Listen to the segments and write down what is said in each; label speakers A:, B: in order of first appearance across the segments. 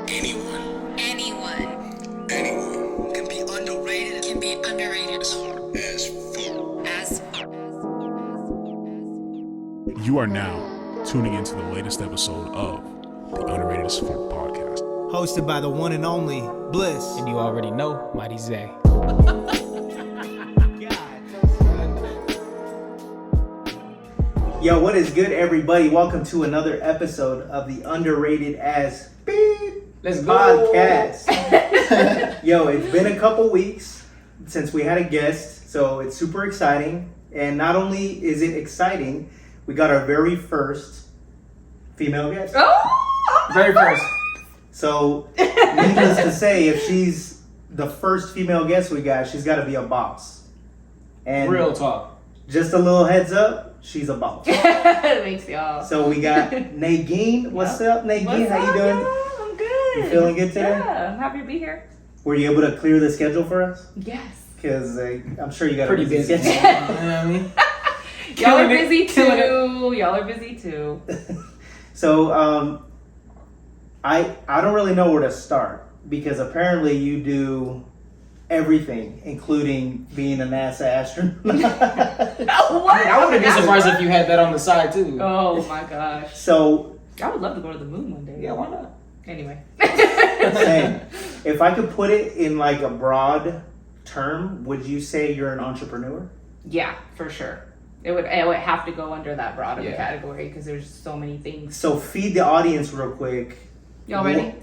A: Anyone
B: can be underrated.
A: as
C: You are now tuning into the latest episode of the Underrated as Fuck podcast.
D: Hosted by the one and only Bliss.
E: And you already know, Mighty Zay.
D: Yo, what is good, everybody? Welcome to another episode of the Underrated as Beep
E: Let's
D: podcast. Yo, it's been a couple weeks since we had a guest, so it's super exciting. And not only is it exciting, we got our very first female guest.
E: Oh! Very first.
D: So, needless to say, if she's the first female guest we got, she's got to be a boss. And
E: Real talk.
D: just a little heads up, she's a boss.
F: Thanks, y'all.
D: So we got Negin. What's up, Negin?
F: What's
D: How you
F: up,
D: doing?
F: y'all? I'm good.
D: You feeling good today?
F: Yeah, I'm happy to be here.
D: Were you able to clear the schedule for us?
F: Yes.
D: Because I'm sure you got
E: Pretty
D: a busy
E: busy.
D: schedule.
E: You know what I mean?
F: Y'all are
E: Killing it,
F: busy
E: killing
F: too. Y'all are busy too.
D: So I don't really know where to start because apparently you do everything, including being a NASA astronaut.
F: What?
E: I wouldn't be surprised if you had that on the side too.
F: Oh my gosh.
D: So
F: I would love to go to the moon one day.
E: Yeah, why not?
F: Anyway.
D: Sam, if I could put it in like a broad term, would you say you're an entrepreneur?
F: Yeah, for sure. It would have to go under that broad of a
E: Yeah.
F: category because there's so many things.
D: So feed the audience real quick.
F: Y'all ready?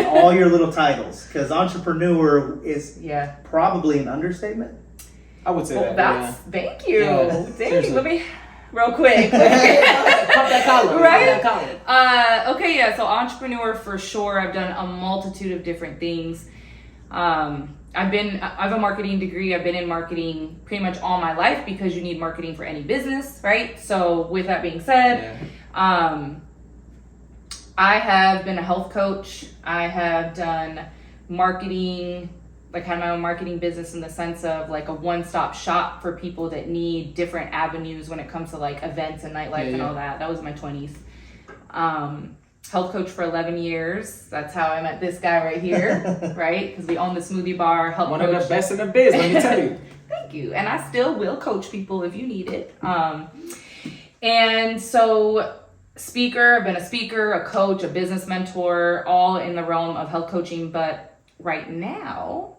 D: All your little titles, because entrepreneur is
F: Yeah.
D: probably an understatement.
E: I would say
F: Well,
E: that.
F: thank you.
E: Yeah,
F: Thank
E: seriously.
F: you. Let me real quick.
E: Pop that collar.
F: Right?
E: Pop that collar.
F: Okay, yeah, so entrepreneur for sure. I've done a multitude of different things. I have a marketing degree. I've been in marketing pretty much all my life because you need marketing for any business, right? So with that being said, I have been a health coach. I have done marketing, like had my own marketing business in the sense of like a one-stop shop for people that need different avenues when it comes to like events and nightlife and all that. That was my 20s. Health coach for 11 years. That's how I met this guy right here, right? Because we own the smoothie bar. Health
E: One
F: coach.
E: of the best in the biz, let me tell you.
F: Thank you. And I still will coach people if you need it. And so speaker, I've been a speaker, a coach, a business mentor, all in the realm of health coaching. But right now,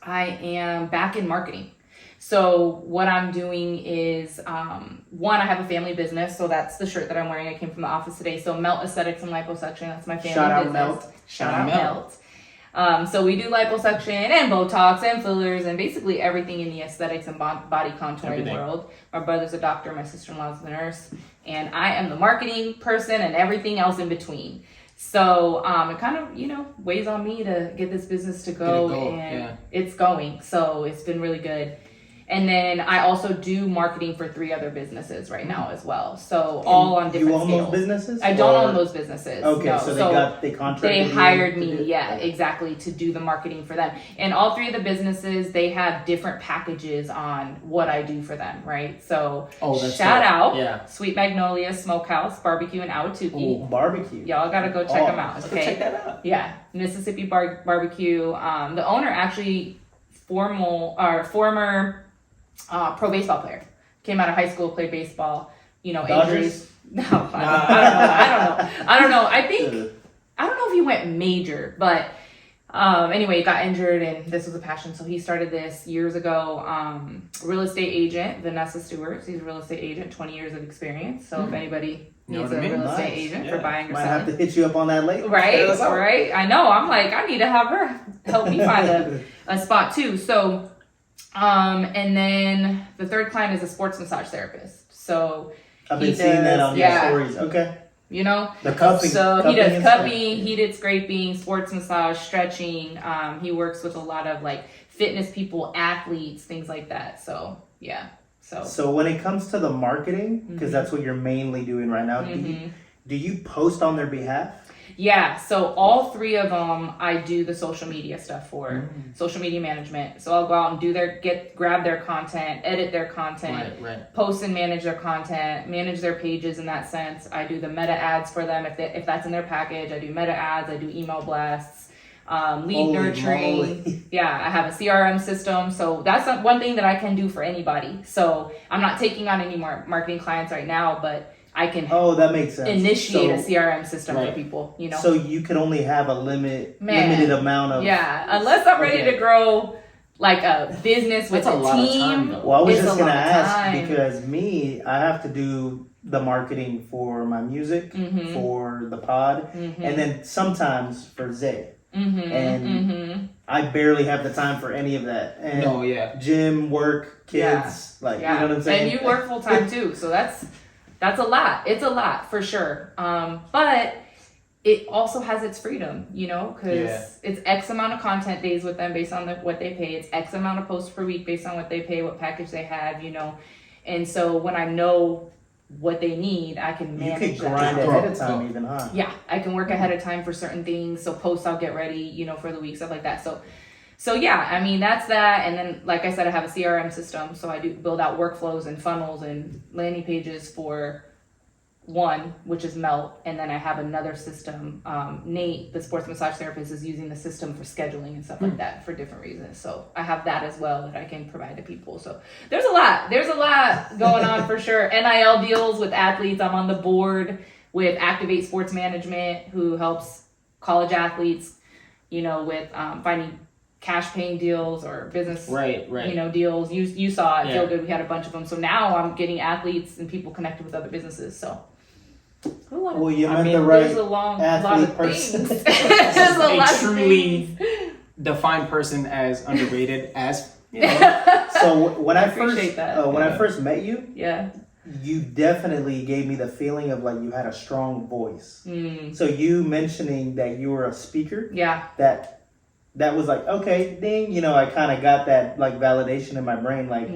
F: I am back in marketing. So what I'm doing is, one, I have a family business. So that's the shirt that I'm wearing. I came from the office today. So Melt Aesthetics and Liposuction, that's my family
D: Shout out
F: business.
D: Melt.
F: Shout out Melt. So we do liposuction and Botox and fillers and basically everything in the aesthetics and body contouring world. My brother's a doctor, my sister-in-law's a nurse, and I am the marketing person and everything else in between. So it kind of, weighs on me to get this business to go, and it's going. So it's been really good. And then I also do marketing for 3 other businesses right now as well. So all on different scales.
D: You own those businesses?
F: I don't own those businesses.
D: Okay,
F: no.
D: so they contracted
F: They
D: you
F: hired
D: to
F: me,
D: do-
F: exactly, to do the marketing for them. And all 3 of the businesses, they have different packages on what I do for them, right? So shout out Sweet Magnolia Smokehouse Barbecue in Ahwatukee.
D: Ooh, barbecue.
F: Y'all gotta go check them out.
E: Let's
F: Okay,
E: go check that out.
F: Yeah, Mississippi Barbecue. The owner actually former pro baseball player. Came out of high school, played baseball.
D: Dodgers?
F: Injuries. No, I don't know. I don't know if he went major, but anyway, he got injured, and this was a passion. So he started this years ago. Real estate agent, Vanessa Stewart. He's a real estate agent, 20 years of experience. So if anybody needs a real estate agent for buying or
D: Might
F: selling,
D: have to hit you up on that later.
F: right? Right. I know. I'm like, I need to have her help me find a spot too. So. And then the third client is a sports massage therapist. So
D: I've been seeing that on your stories. Okay. The cupping.
F: So he does
D: and
F: cupping, heated scraping, sports massage, stretching. He works with a lot of like fitness people, athletes, things like that. So yeah.
D: So when it comes to the marketing, because that's what you're mainly doing right now, do you post on their behalf?
F: Yeah, so all 3 of them, I do the social media stuff for, social media management. So I'll go out and grab their content, edit their content, post and manage their content, manage their pages in that sense. I do the meta ads for them if that's in their package. I do meta ads, I do email blasts, lead nurturing. Moly. Yeah, I have a CRM system. So that's one thing that I can do for anybody. So I'm not taking on any more marketing clients right now, but I can
D: that makes sense.
F: Initiate a CRM system for people, you know.
D: So you can only have a limited amount of
F: unless I'm ready to grow like a business with a team.
D: Well, I was just gonna ask because I have to do the marketing for my music, for the pod, and then sometimes for Zay. And I barely have the time for any of that. And gym, work, kids, you know what I'm saying?
F: And you work full time too, so that's a lot. It's a lot for sure. But it also has its freedom, you know, because it's X amount of content days with them based on what they pay. It's X amount of posts per week based on what they pay, what package they have, you know. And so when I know what they need, I can manage.
D: You could grind ahead of time even, huh?
F: Yeah, I can work ahead of time for certain things. So posts I'll get ready, you know, for the week, stuff like that. So yeah, I mean, that's that. And then, like I said, I have a CRM system. So I do build out workflows and funnels and landing pages for one, which is Melt. And then I have another system. Nate, the sports massage therapist, is using the system for scheduling and stuff like that for different reasons. So I have that as well that I can provide to people. So there's a lot going on for sure. NIL deals with athletes. I'm on the board with Activate Sports Management, who helps college athletes, you know, with finding cash paying deals or business you know, deals. You saw it. Feel Good, we had a bunch of them. So now I'm getting athletes and people connected with other businesses. So
D: you met the right
F: there's a lot of
D: person.
F: Things. There's a lot
E: truly defined person as underrated as, you know.
D: So when I first met you, you definitely gave me the feeling of like you had a strong voice. So you mentioning that you were a speaker, that was like, okay, ding, you know, I kind of got that like validation in my brain. Like,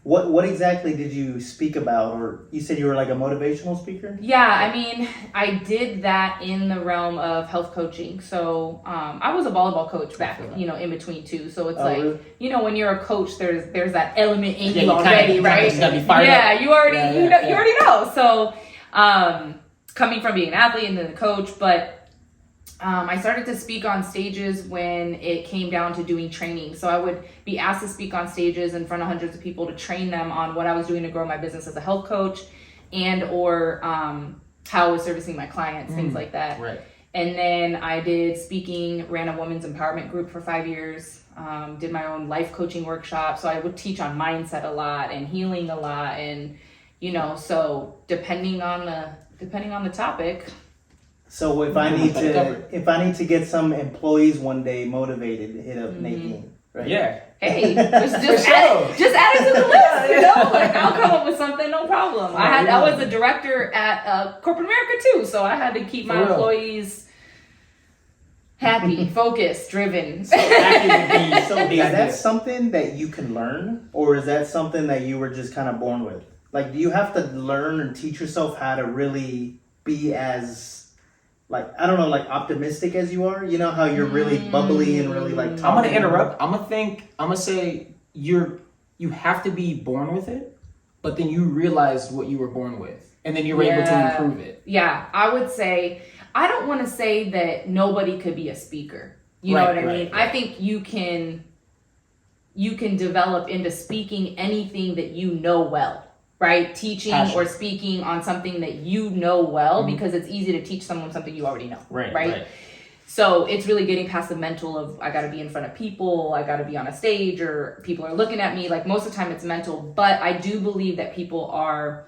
D: what exactly did you speak about? Or you said you were like a motivational speaker?
F: Yeah, I mean, I did that in the realm of health coaching. So I was a volleyball coach back, you know, in between too. So it's really? You know, when you're a coach, there's that element in you already, right? You already know. So coming from being an athlete and then the coach, but I started to speak on stages when it came down to doing training. So I would be asked to speak on stages in front of hundreds of people to train them on what I was doing to grow my business as a health coach and or how I was servicing my clients, things like that.
E: Right.
F: And then I did speaking, ran a women's empowerment group for 5 years, did my own life coaching workshop. So I would teach on mindset a lot and healing a lot. And, you know, so depending on the topic.
D: So if I need to get some employees one day motivated, hit up Negin, right?
E: Yeah.
F: Hey, just add it to the list. You know, like I'll come up with something, no problem. I was a director at corporate America too, so I had to keep my employees happy, focused, driven.
D: So is that something that you can learn, or is that something that you were just kind of born with? Like, do you have to learn and teach yourself how to really be as, like, I don't know, like optimistic as you are? You know how you're really bubbly and really like talking.
E: I'm going to interrupt. I'm going to say you have to be born with it, but then you realize what you were born with and then you're able to improve it.
F: Yeah, I would say, I don't want to say that nobody could be a speaker. You know what I mean? Right. I think you can develop into speaking anything that you know well. Right? Teaching or speaking on something that you know well, because it's easy to teach someone something you already know. Right? So it's really getting past the mental of, I got to be in front of people, I got to be on a stage, or people are looking at me. Like most of the time it's mental, but I do believe that people are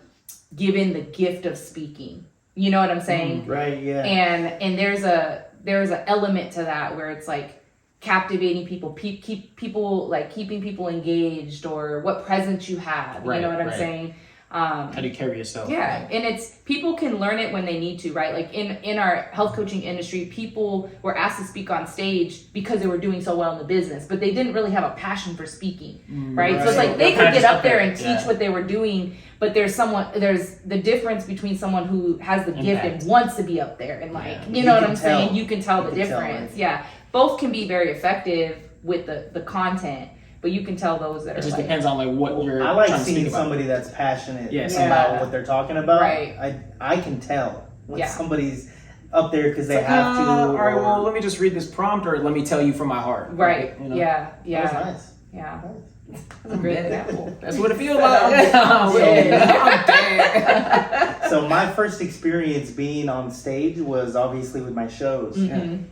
F: given the gift of speaking. You know what I'm saying?
D: Right, yeah.
F: And there's a element to that where it's like captivating people, keeping people engaged, or what presence you have. You know what I'm saying?
E: How do you carry yourself?
F: Yeah, and it's people can learn it when they need to, right? Like in our health coaching industry, people were asked to speak on stage because they were doing so well in the business, but they didn't really have a passion for speaking, right? So it's like they could get up there and teach what they were doing, but there's the difference between someone who has the gift and wants to be up there and like, you know what I'm saying? You can tell the difference. Yeah, both can be very effective with the content. But you can tell those that are.
E: It just depends on like what you're.
D: I like
E: trying to
D: seeing
E: speak about.
D: somebody that's passionate
E: Yeah.
D: about what they're talking about.
F: Right.
D: I can tell when somebody's up there because they
E: Like,
D: have to.
E: all right, well, let me just read this prompt, or let me tell you from my heart.
F: Right.
E: Like, you know?
F: Yeah.
D: That was nice.
F: Yeah.
D: Nice.
F: That's a great example.
E: That's what it feels like. I'm dead.
D: So my first experience being on stage was obviously with my shows.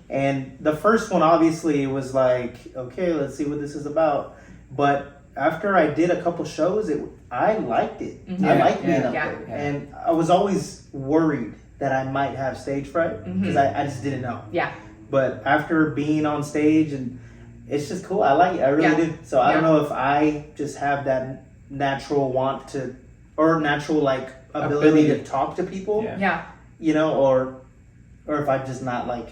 D: And the first one obviously was like, okay, let's see what this is about. But after I did a couple shows, I liked it. I liked being up there. And I was always worried that I might have stage fright because I just didn't know.
F: Yeah.
D: But after being on stage, and it's just cool. I like it. I really do. So I don't know if I just have that natural want to, or natural like ability to talk to people.
F: Yeah.
D: You know, or if I'm just not like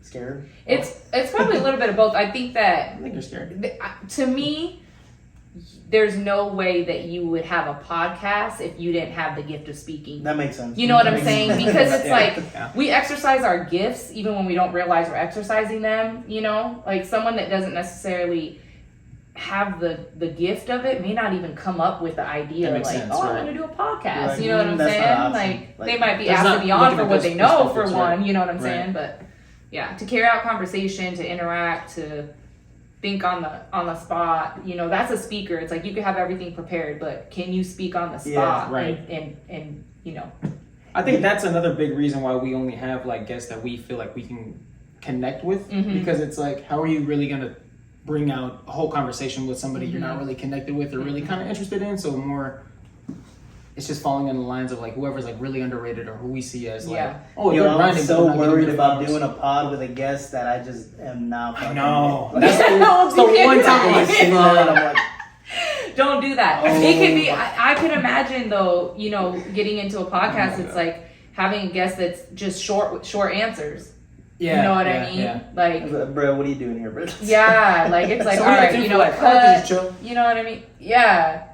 D: scared.
F: It's probably a little bit of both. I think that
E: I think you're scared.
F: to me, there's no way that you would have a podcast if you didn't have the gift of speaking.
D: That makes sense.
F: You know what I'm saying? Because it's like
E: Yeah.
F: we exercise our gifts even when we don't realize we're exercising them, you know? Like someone that doesn't necessarily have the gift of it may not even come up with the idea like,
E: sense,
F: I'm
E: right.
F: going to do a podcast.
D: Like,
F: you know what I'm
D: that's
F: saying?
D: not an
F: Like
D: option.
F: they might be
E: That's
F: asked
E: not
F: to be on
E: looking
F: for
E: at
F: what
E: those
F: they know for
E: perspectives,
F: one,
E: right.
F: you know what I'm
E: Right.
F: saying? But yeah, to carry out conversation, to interact, to think on the spot, you know, that's a speaker. It's like you could have everything prepared, but can you speak on the spot?
E: right.
F: And you know.
E: I think that's another big reason why we only have like guests that we feel like we can connect with, because it's like, how are you really gonna bring out a whole conversation with somebody you're not really connected with or really kind of interested in? So more, it's just falling in the lines of like whoever's like really underrated or who we see as like, oh,
D: Yo,
E: you're
D: I'm
E: grinding,
D: so
E: but not
D: worried
E: getting
D: about
E: the
D: doing a pod with a guest that I just am not.
E: I know.
D: Like,
E: That's the one time.
D: I'm sitting there and I'm like,
F: Don't do that.
D: Oh.
F: It could be. I could imagine though. You know, getting into a podcast, it's like having a guest that's just short answers.
E: Yeah,
F: you know what I mean?
E: Yeah.
F: Like,
D: bro, what are you doing here, bro?
F: yeah, like it's like
E: So
F: all
E: what do
F: right,
E: do
F: you
E: for,
F: know,
E: like,
F: cut.
E: chill?
F: You know what I mean? Yeah.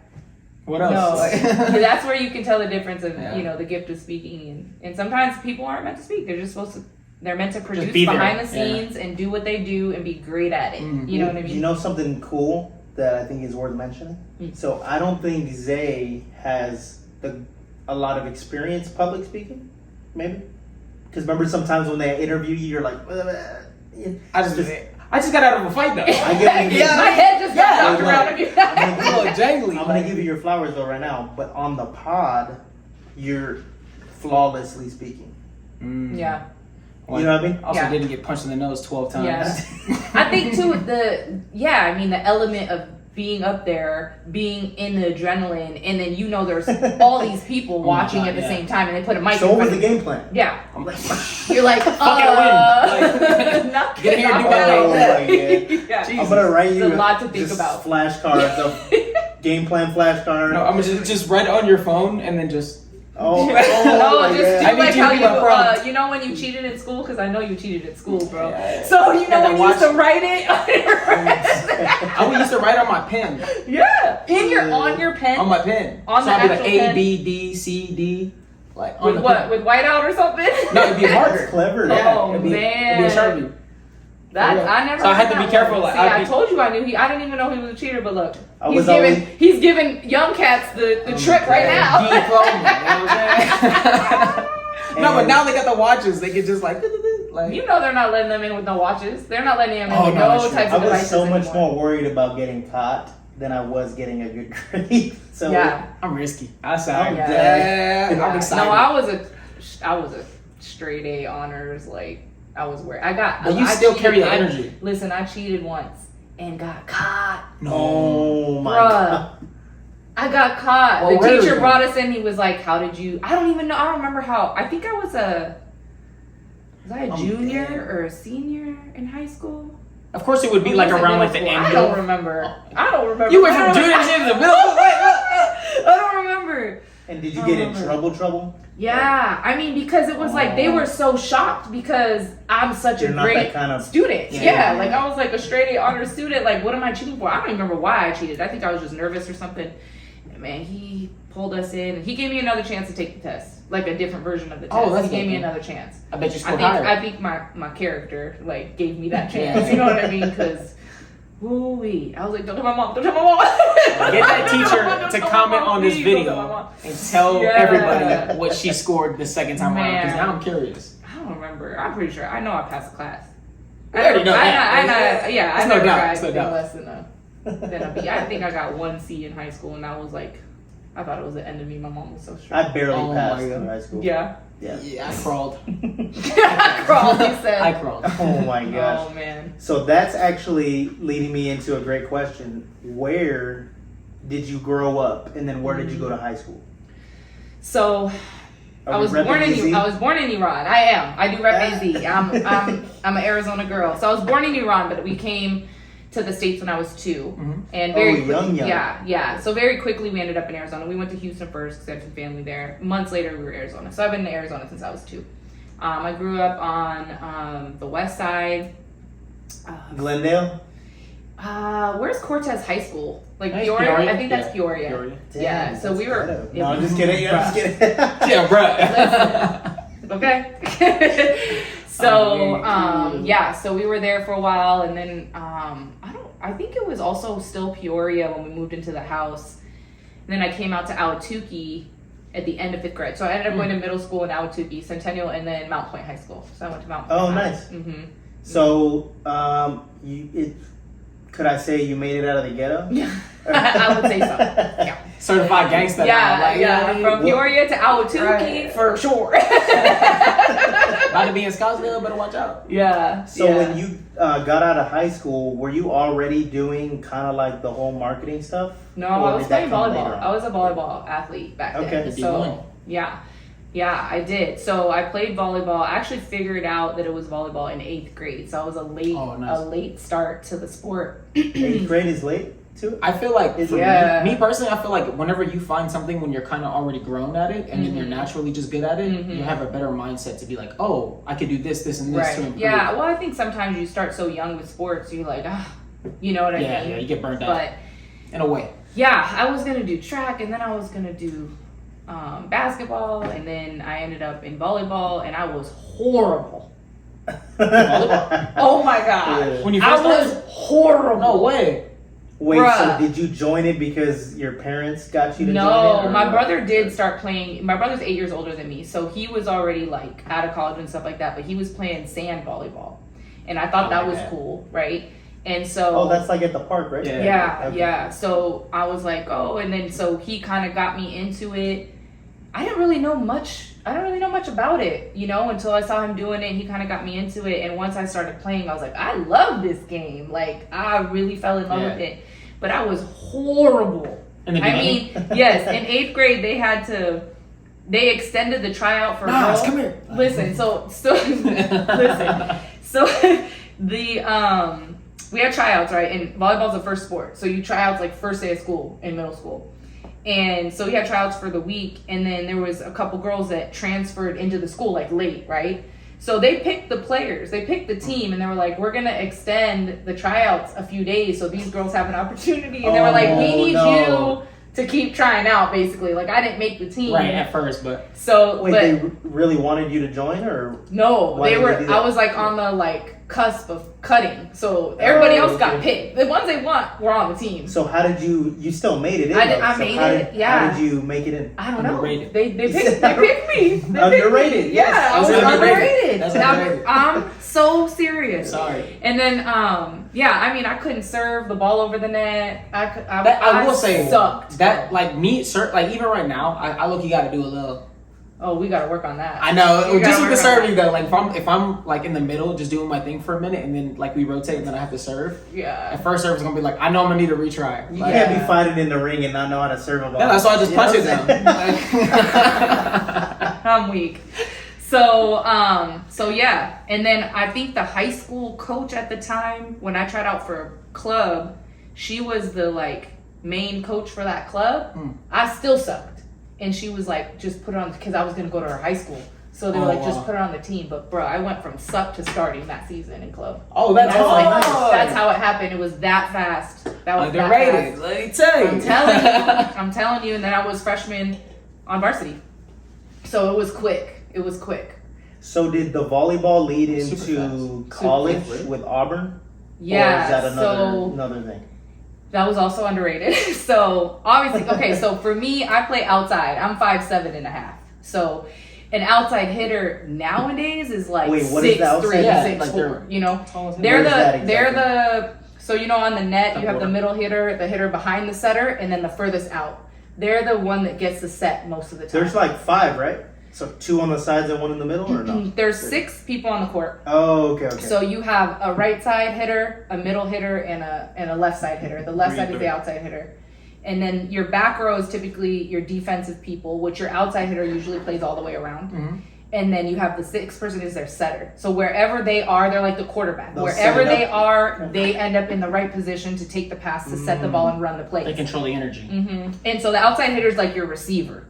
E: What
F: No,
E: else?
F: that's where you can tell the difference of
E: Yeah.
F: you know the gift of speaking, and sometimes people aren't meant to speak. They're just supposed to. They're meant to produce
E: be there.
F: behind the scenes and do what they do and be great at it. You know what I mean?
D: You know something cool that I think is worth mentioning? So I don't think Zay has a lot of experience public speaking, maybe? Because remember sometimes when they interview you, you're like,
E: I just got out of a fight though.
D: I get it.
F: My head just got knocked
D: Look,
F: around of you.
E: A little jangly.
D: I'm gonna give you your flowers though right now, but on the pod, you're flawlessly speaking.
F: Yeah.
D: You know what I mean?
E: Also
F: Yeah.
E: didn't get punched in the nose 12 times.
F: Yeah. I think too the element of being up there, being in the adrenaline, and then you know there's all these people watching
E: God,
F: at the
E: yeah.
F: same time, and they put a mic.
D: So
F: in
D: what was
F: front
D: the
F: of
D: game plan?
F: Yeah.
D: I'm like,
F: You're like, knock
E: Get here and do
F: it
E: my
F: out.
D: thing.
F: Yeah.
D: I'm gonna write you
F: There's a lot to think
D: just
F: about.
D: flashcards of game plan flashcard.
E: No, I'm just write it on your phone and then just.
F: Oh,
D: my
F: just
D: God.
F: do like
E: you
F: how
E: to do my prompts.
F: you know when you cheated in school, because I know you cheated at school, bro.
E: Yeah.
F: So you know
E: And
F: when you used to write it.
E: I used to write on my pen.
F: Yeah, on your pen.
E: On my pen.
F: On
E: so
F: the
E: I'd be like
F: actual
E: A,
F: pen?
E: B, D, C, D. Like on
F: With
E: the
F: what?
E: pen.
F: With whiteout or something?
E: No, it'd be harder.
D: That's clever.
E: Yeah,
F: Oh,
E: it'd be,
F: man.
E: It'd be a Sharpie.
F: That
E: Yeah.
F: I never.
E: So I had
F: heard
E: to be
F: that
E: careful,
F: one.
E: like,
F: See,
E: I'd
F: I
E: be-
F: told you I knew I didn't even know he was a cheater, but look,
D: I
F: he's
D: was
F: giving
D: always-
F: he's giving young cats the trick right now.
E: Diploma, you know what I'm saying? No, but now they got the watches. They can just like
F: You know they're not letting them in with no watches. They're not letting them in
E: Oh,
F: with
E: no,
F: no
E: that's true.
F: types
D: I
F: of
D: was
F: devices
D: so much
F: anymore.
D: more worried about getting caught than I was getting a good grade. So
F: Yeah.
E: I'm risky. I'm sorry.
D: I'm
E: Yeah,
F: Yeah.
E: I'm excited.
F: No, I was a straight A honors. Like I was where I got.
E: But you
F: I
E: still
F: cheated-
E: carry the
F: I-
E: energy.
F: Listen, I cheated once and got caught.
D: Oh my
F: Bruh.
D: god.
F: I got caught.
E: Well,
F: The
E: where
F: teacher
E: was
F: brought us in. He was like, "How did you?" I don't even know. I don't remember how. I think I was I a junior
D: dead.
F: or a senior in high school?
E: Of course, it would be
F: Or
E: like
F: was it
E: around like
F: middle
E: the
F: school?
E: end.
F: I don't remember. I don't remember.
E: You went
F: I
E: from
F: don't-
E: junior to the middle.
F: I don't remember.
D: And did you get in trouble?
F: Yeah, I mean, because it was like they were so shocked because I'm such a great student. Yeah, like I was like a straight A honor student. Like, what am I cheating for? I don't even remember why I cheated. I think I was just nervous or something. And man, he pulled us in and he gave me another chance to take the test, like a different version of the test. He gave me another chance.
E: I bet you scored higher.
F: I think my character like gave me that chance. You know what I mean? Because. Ooh-wee. I was like, don't tell my mom. Get
E: that teacher to comment on this video and tell everybody what she scored the second time around, because now I'm curious.
F: I don't remember. I'm pretty sure. I know I passed the class.
E: I already know that.
F: I never tried anything less than a B. I think I got 1 C in high school, and that was like, I thought it was the end of me. My mom was so strict.
D: I barely passed in high school.
F: Yeah,
E: I crawled.
F: I crawled, he said.
E: I crawled.
D: Oh my gosh.
F: Oh man.
D: So that's actually leading me into a great question. Where did you grow up, and then where did you go to high school?
F: So I was born in Iran. I am. I do rep AZ. I'm an Arizona girl. So I was born in Iran, but we came to the States when I was 2. And very quickly,
D: young.
F: Yeah. So very quickly we ended up in Arizona. We went to Houston first because I have some family there. Months later we were in Arizona. So I've been in Arizona since I was 2. I grew up on the west side.
D: Glendale?
F: Where's Cortez High School? Like
E: Peoria?
F: Peoria? I think that's Peoria.
D: Damn,
F: yeah, so we were...
D: No, I'm just kidding.
E: Yeah, bro.
F: Okay. So so we were there for a while, and then I think it was also still Peoria when we moved into the house. And then I came out to Ahwatukee at the end of 5th grade. So I ended up going to middle school in Ahwatukee, Centennial, and then Mount Point High School. So I went to Mount Point.
D: Oh, nice. So could I say you made it out of the ghetto?
F: Yeah, I would say so. Yeah.
E: Certified gangster.
F: From Peoria to Ahwatukee for sure.
E: About to be in Scottsdale, better watch out.
F: Yeah.
D: So when you got out of high school, were you already doing kind of like the whole marketing stuff?
F: No, I was playing volleyball. I was a volleyball athlete back then.
D: Okay.
F: So yeah, I did. So I played volleyball. I actually figured out that it was volleyball in 8th grade. So I was a late start to the sport.
D: 8th grade is late too?
E: I feel like me personally, I feel like whenever you find something when you're kind of already grown at it and then you're naturally just good at it, you have a better mindset to be like, oh, I could do this, and this to improve.
F: Yeah, well, I think sometimes you start so young with sports, you're like, you know what I mean?
E: Yeah, you get burned out.
F: But
E: in a way.
F: Yeah, I was going to do track, and then I was going to do basketball, and then I ended up in volleyball, and I was horrible. Oh my god!
E: When you first
F: was horrible.
E: No way.
D: Wait, so did you join it because your parents got you to join it?
F: No, my brother did start playing. My brother's 8 years older than me, so he was already like out of college and stuff like that, but he was playing sand volleyball, and I thought that was cool, right? And so
D: that's like at the park, right?
F: Yeah. So I was like, and then so he kind of got me into it. I didn't really know much about it, until I saw him doing it. He kind of got me into it, and once I started playing, I was like, I love this game. Like, I really fell in love with it, but I was horrible. Yes, in 8th grade they extended the tryout for girls.
E: Come here.
F: Listen, so we had tryouts, right? And volleyball's the first sport, so you tryouts like first day of school in middle school. And so we had tryouts for the week, and then there was a couple girls that transferred into the school like late, right? So they picked the players, they picked the team, and they were like, we're gonna extend the tryouts a few days so these girls have an opportunity. And they were like, we need you to keep trying out, basically. Like, I didn't make the team.
E: Right, at first, but...
D: They really wanted you to join, or...?
F: No, I was like on the cusp of cutting, so everybody else got picked. The ones they want were on the team.
D: So how did you still made it in?
F: I made it.
D: How did you make it in?
F: I don't know.
E: Underrated.
F: They picked me.
D: Underrated.
F: Yeah, I was underrated.
E: That's underrated.
F: I'm so serious.
E: Sorry.
F: And then I couldn't serve the ball over the net.
E: I will say
F: sucked.
E: That even right now, I look, you got to do a little.
F: Oh, we gotta work on that.
E: I know. Just with the serving though, like if I'm like in the middle, just doing my thing for a minute, and then like we rotate, and then I have to serve.
F: Yeah.
E: At first serve is gonna be like, I know I'm gonna need a retry.
D: You can't be fighting in the ring and not know how to serve a ball.
E: Yeah, that's why I just punch it down.
F: I'm weak. So yeah, and then I think the high school coach at the time when I tried out for a club, she was the main coach for that club. I still sucked. and she was like, just put it on, because I was going to go to her high school. So they were like, just put her on the team. But bro, I went from suck to starting that season in club.
E: Oh, that's nice.
F: That's how it happened. It was that fast. That was
E: underrated. Let me tell you.
F: I'm telling you. And then I was freshman on varsity. So it was quick.
D: So did the volleyball lead into college with Auburn?
F: Yeah.
D: Or is that another thing?
F: That was also underrated. So obviously, okay. So for me, I play outside. I'm 5'7.5". So an outside hitter nowadays is like 6'3", 6'4". You know, they're the so you know on the net you have the middle hitter, the hitter behind the setter, and then the furthest out. They're the one that gets the set most of the time.
D: There's like 5, right? So 2 on the sides and 1 in the middle, or no?
F: There's 6 people on the court.
D: Oh, okay.
F: So you have a right side hitter, a middle hitter, and a left side hitter. The left side is the outside hitter. And then your back row is typically your defensive people, which your outside hitter usually plays all the way around. Mm-hmm. And then you have the 6th person is their setter. So wherever they are, they're like the quarterback. Wherever they are, they end up in the right position to take the pass, to set the ball and run the play.
E: They control the energy.
F: Mm-hmm. And so the outside hitter is like your receiver.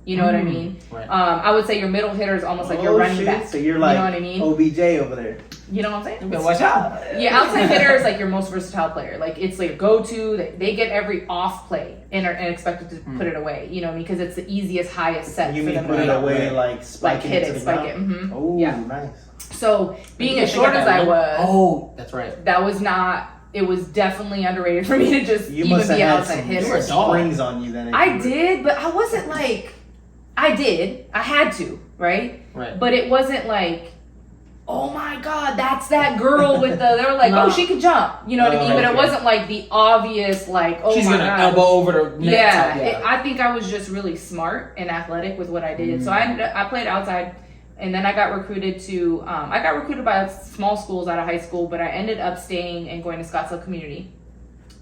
F: You know what I mean?
E: Right.
F: I would say your middle hitter is almost like your running back.
D: So you're like,
F: you know what I mean?
D: OBJ over there.
F: You know what I'm saying?
E: You better watch out.
F: Yeah, outside hitter is like your most versatile player. Like it's like go-to. They get every off play and are expected to put it away. You know what I mean? Because it's the easiest, highest set.
D: You
F: for
D: mean
F: them
D: put it away, like spike
F: hit
D: it,
F: spike it. Mm-hmm.
D: Oh,
F: yeah.
D: Nice.
F: So being as short as I was,
E: that's right.
F: That was not. It was definitely underrated for me to just
D: you
F: even
D: must
F: be an
D: have
F: outside
D: had
F: hitter.
D: some springs on you then.
F: I did, but I wasn't like. I did. I had to, right?
E: Right.
F: But it wasn't like, oh my God, that's that girl with the. They were like, oh, she can jump. You know what I mean? But it wasn't like the obvious, like, oh
E: she's
F: my
E: gonna
F: God.
E: elbow over the net.
F: Yeah. I think I was just really smart and athletic with what I did. So I played outside, and then I got recruited to. I got recruited by small schools out of high school, but I ended up staying and going to Scottsdale Community.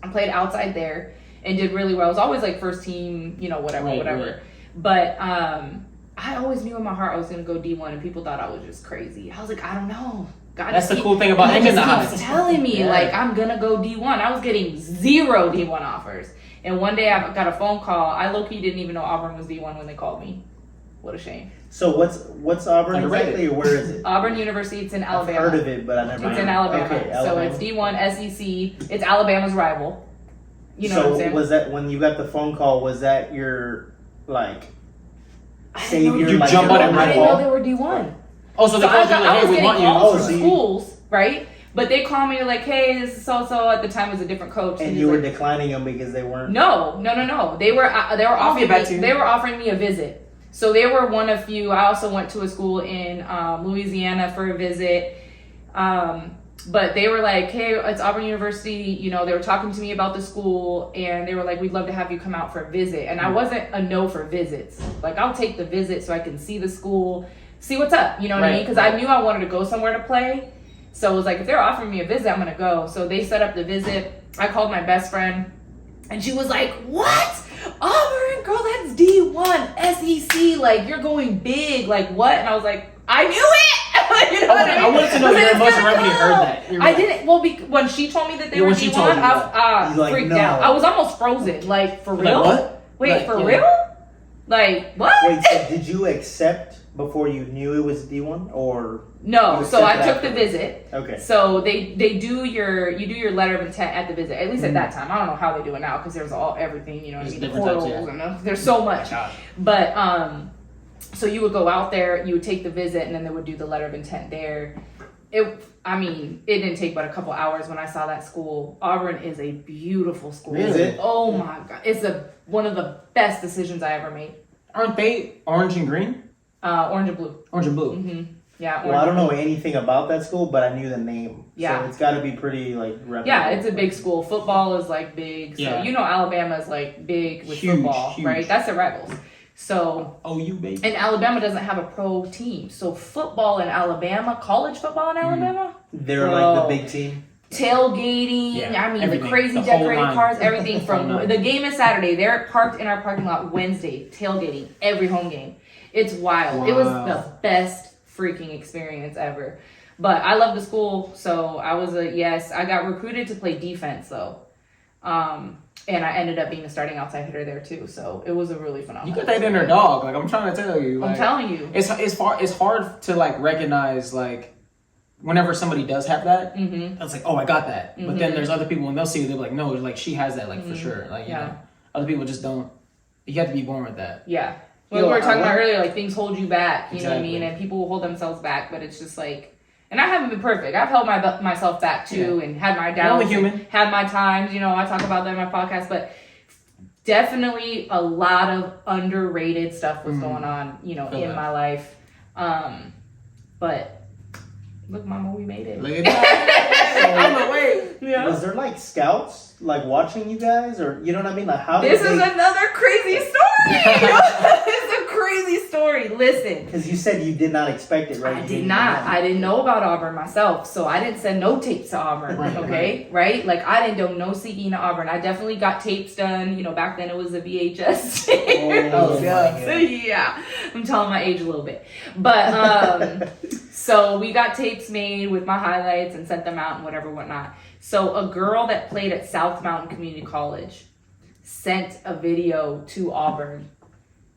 F: I played outside there and did really well. I was always like first team, you know, whatever.
E: Right.
F: But I always knew in my heart I was going to go D1, and people thought I was just crazy. I was like, I don't know. God,
E: that's the cool thing about him in the house.
F: He's telling me like I'm going to go D1. I was getting 0 D1 offers. And one day I got a phone call. I low-key didn't even know Auburn was D1 when they called me. What a shame.
D: So what's Auburn exactly, or where is it?
F: Auburn University. It's in Alabama.
D: I've heard of it, but I never.
F: It's in Alabama.
D: Okay,
F: Alabama. So it's D1 SEC. It's Alabama's rival. You know what I'm saying?
D: So was that when you got the phone call? Was that your like savior?
E: You jump on it right
F: I didn't know they were D1.
E: Oh, so they called you like, hey, we want you.
F: I was getting calls from schools, right? But they called me like, hey, this is so-so. At the time, it was a different coach.
D: And you were declining them because they weren't.
F: No. They were offering me a visit. So they were one of few. I also went to a school in Louisiana for a visit. But they were like, hey, it's Auburn University. You know, they were talking to me about the school, and they were like, we'd love to have you come out for a visit. And I wasn't a no for visits. Like, I'll take the visit so I can see the school, see what's up. You know what I mean? Because I knew I wanted to go somewhere to play. So it was like, if they're offering me a visit, I'm going to go. So they set up the visit. I called my best friend, and she was like, what? Auburn, girl, that's D1, SEC. Like, you're going big. Like, what? And I was like, I knew it. You know what I mean?
E: I wanted to know your emotion right when you heard that.
F: I didn't. Well, when she told me that they were D1, I freaked out. I was almost frozen. Like, for real?
E: Like, what?
F: Wait, for real? Like, what?
D: Wait, so did you accept before you knew it was D1, or
F: no? So I took the visit.
D: Okay.
F: So they do your letter of intent at the visit. At least at that time, I don't know how they do it now because there's everything. You know what I mean? The portals and there's so much. But so you would go out there, you would take the visit, and then they would do the letter of intent there. It didn't take but a couple hours when I saw that school. Auburn is a beautiful school.
D: Is it?
F: Oh my God. It's one of the best decisions I ever made.
E: Aren't they orange and green?
F: Orange and blue.
E: Orange and blue.
F: Mm-hmm. Yeah.
D: Well, I don't know anything about that school, but I knew the name.
F: Yeah.
D: So it's got to be pretty like reputable.
F: Yeah, it's a big school. Football is like big. So you know Alabama is like big with football, right? That's their rivals. So
E: OU baby.
F: And Alabama doesn't have a pro team. So football in Alabama, college football in Alabama,
D: they're like the big team.
F: Tailgating, the crazy decorated cars, everything from the game is Saturday. They're parked in our parking lot Wednesday, tailgating every home game. It's wild. Wow. It was the best freaking experience ever. But I love the school, so I was I got recruited to play defense though. And I ended up being a starting outside hitter there too. So it was a really phenomenal.
E: You got that inner dog. Like I'm trying to tell you. Like,
F: I'm telling you.
E: It's hard to like recognize like whenever somebody does have that.
F: Mm-hmm.
E: It's like, oh, I got that.
F: Mm-hmm.
E: But then there's other people when they'll see it, they're like, no, like she has that, like for sure. Like you know, other people just don't. You have to be born with that.
F: Yeah. Well, we were talking about earlier, like things hold you back. You know what I mean? And people will hold themselves back, but it's just like. And I haven't been perfect. I've held myself back too, and had my doubts, had my times. You know, I talk about that in my podcast, but definitely a lot of underrated stuff was going on, you know, in my life. But look, Mama, we made it.
E: Look at that. On the way.
F: Yeah.
D: Was there like scouts like watching you guys, or you know what I mean? Like how?
F: This is another crazy story. It's a crazy story. Listen.
D: Because you said you did not expect it, right?
F: I did not. I didn't know about Auburn myself, so I didn't send no tapes to Auburn. Right? Like I didn't do no seeking to Auburn. I definitely got tapes done. You know, back then it was a VHS.
D: Oh yeah.
F: So yeah, I'm telling my age a little bit, but so we got tapes made with my highlights and sent them out and whatnot. So a girl that played at South Mountain Community College sent a video to Auburn,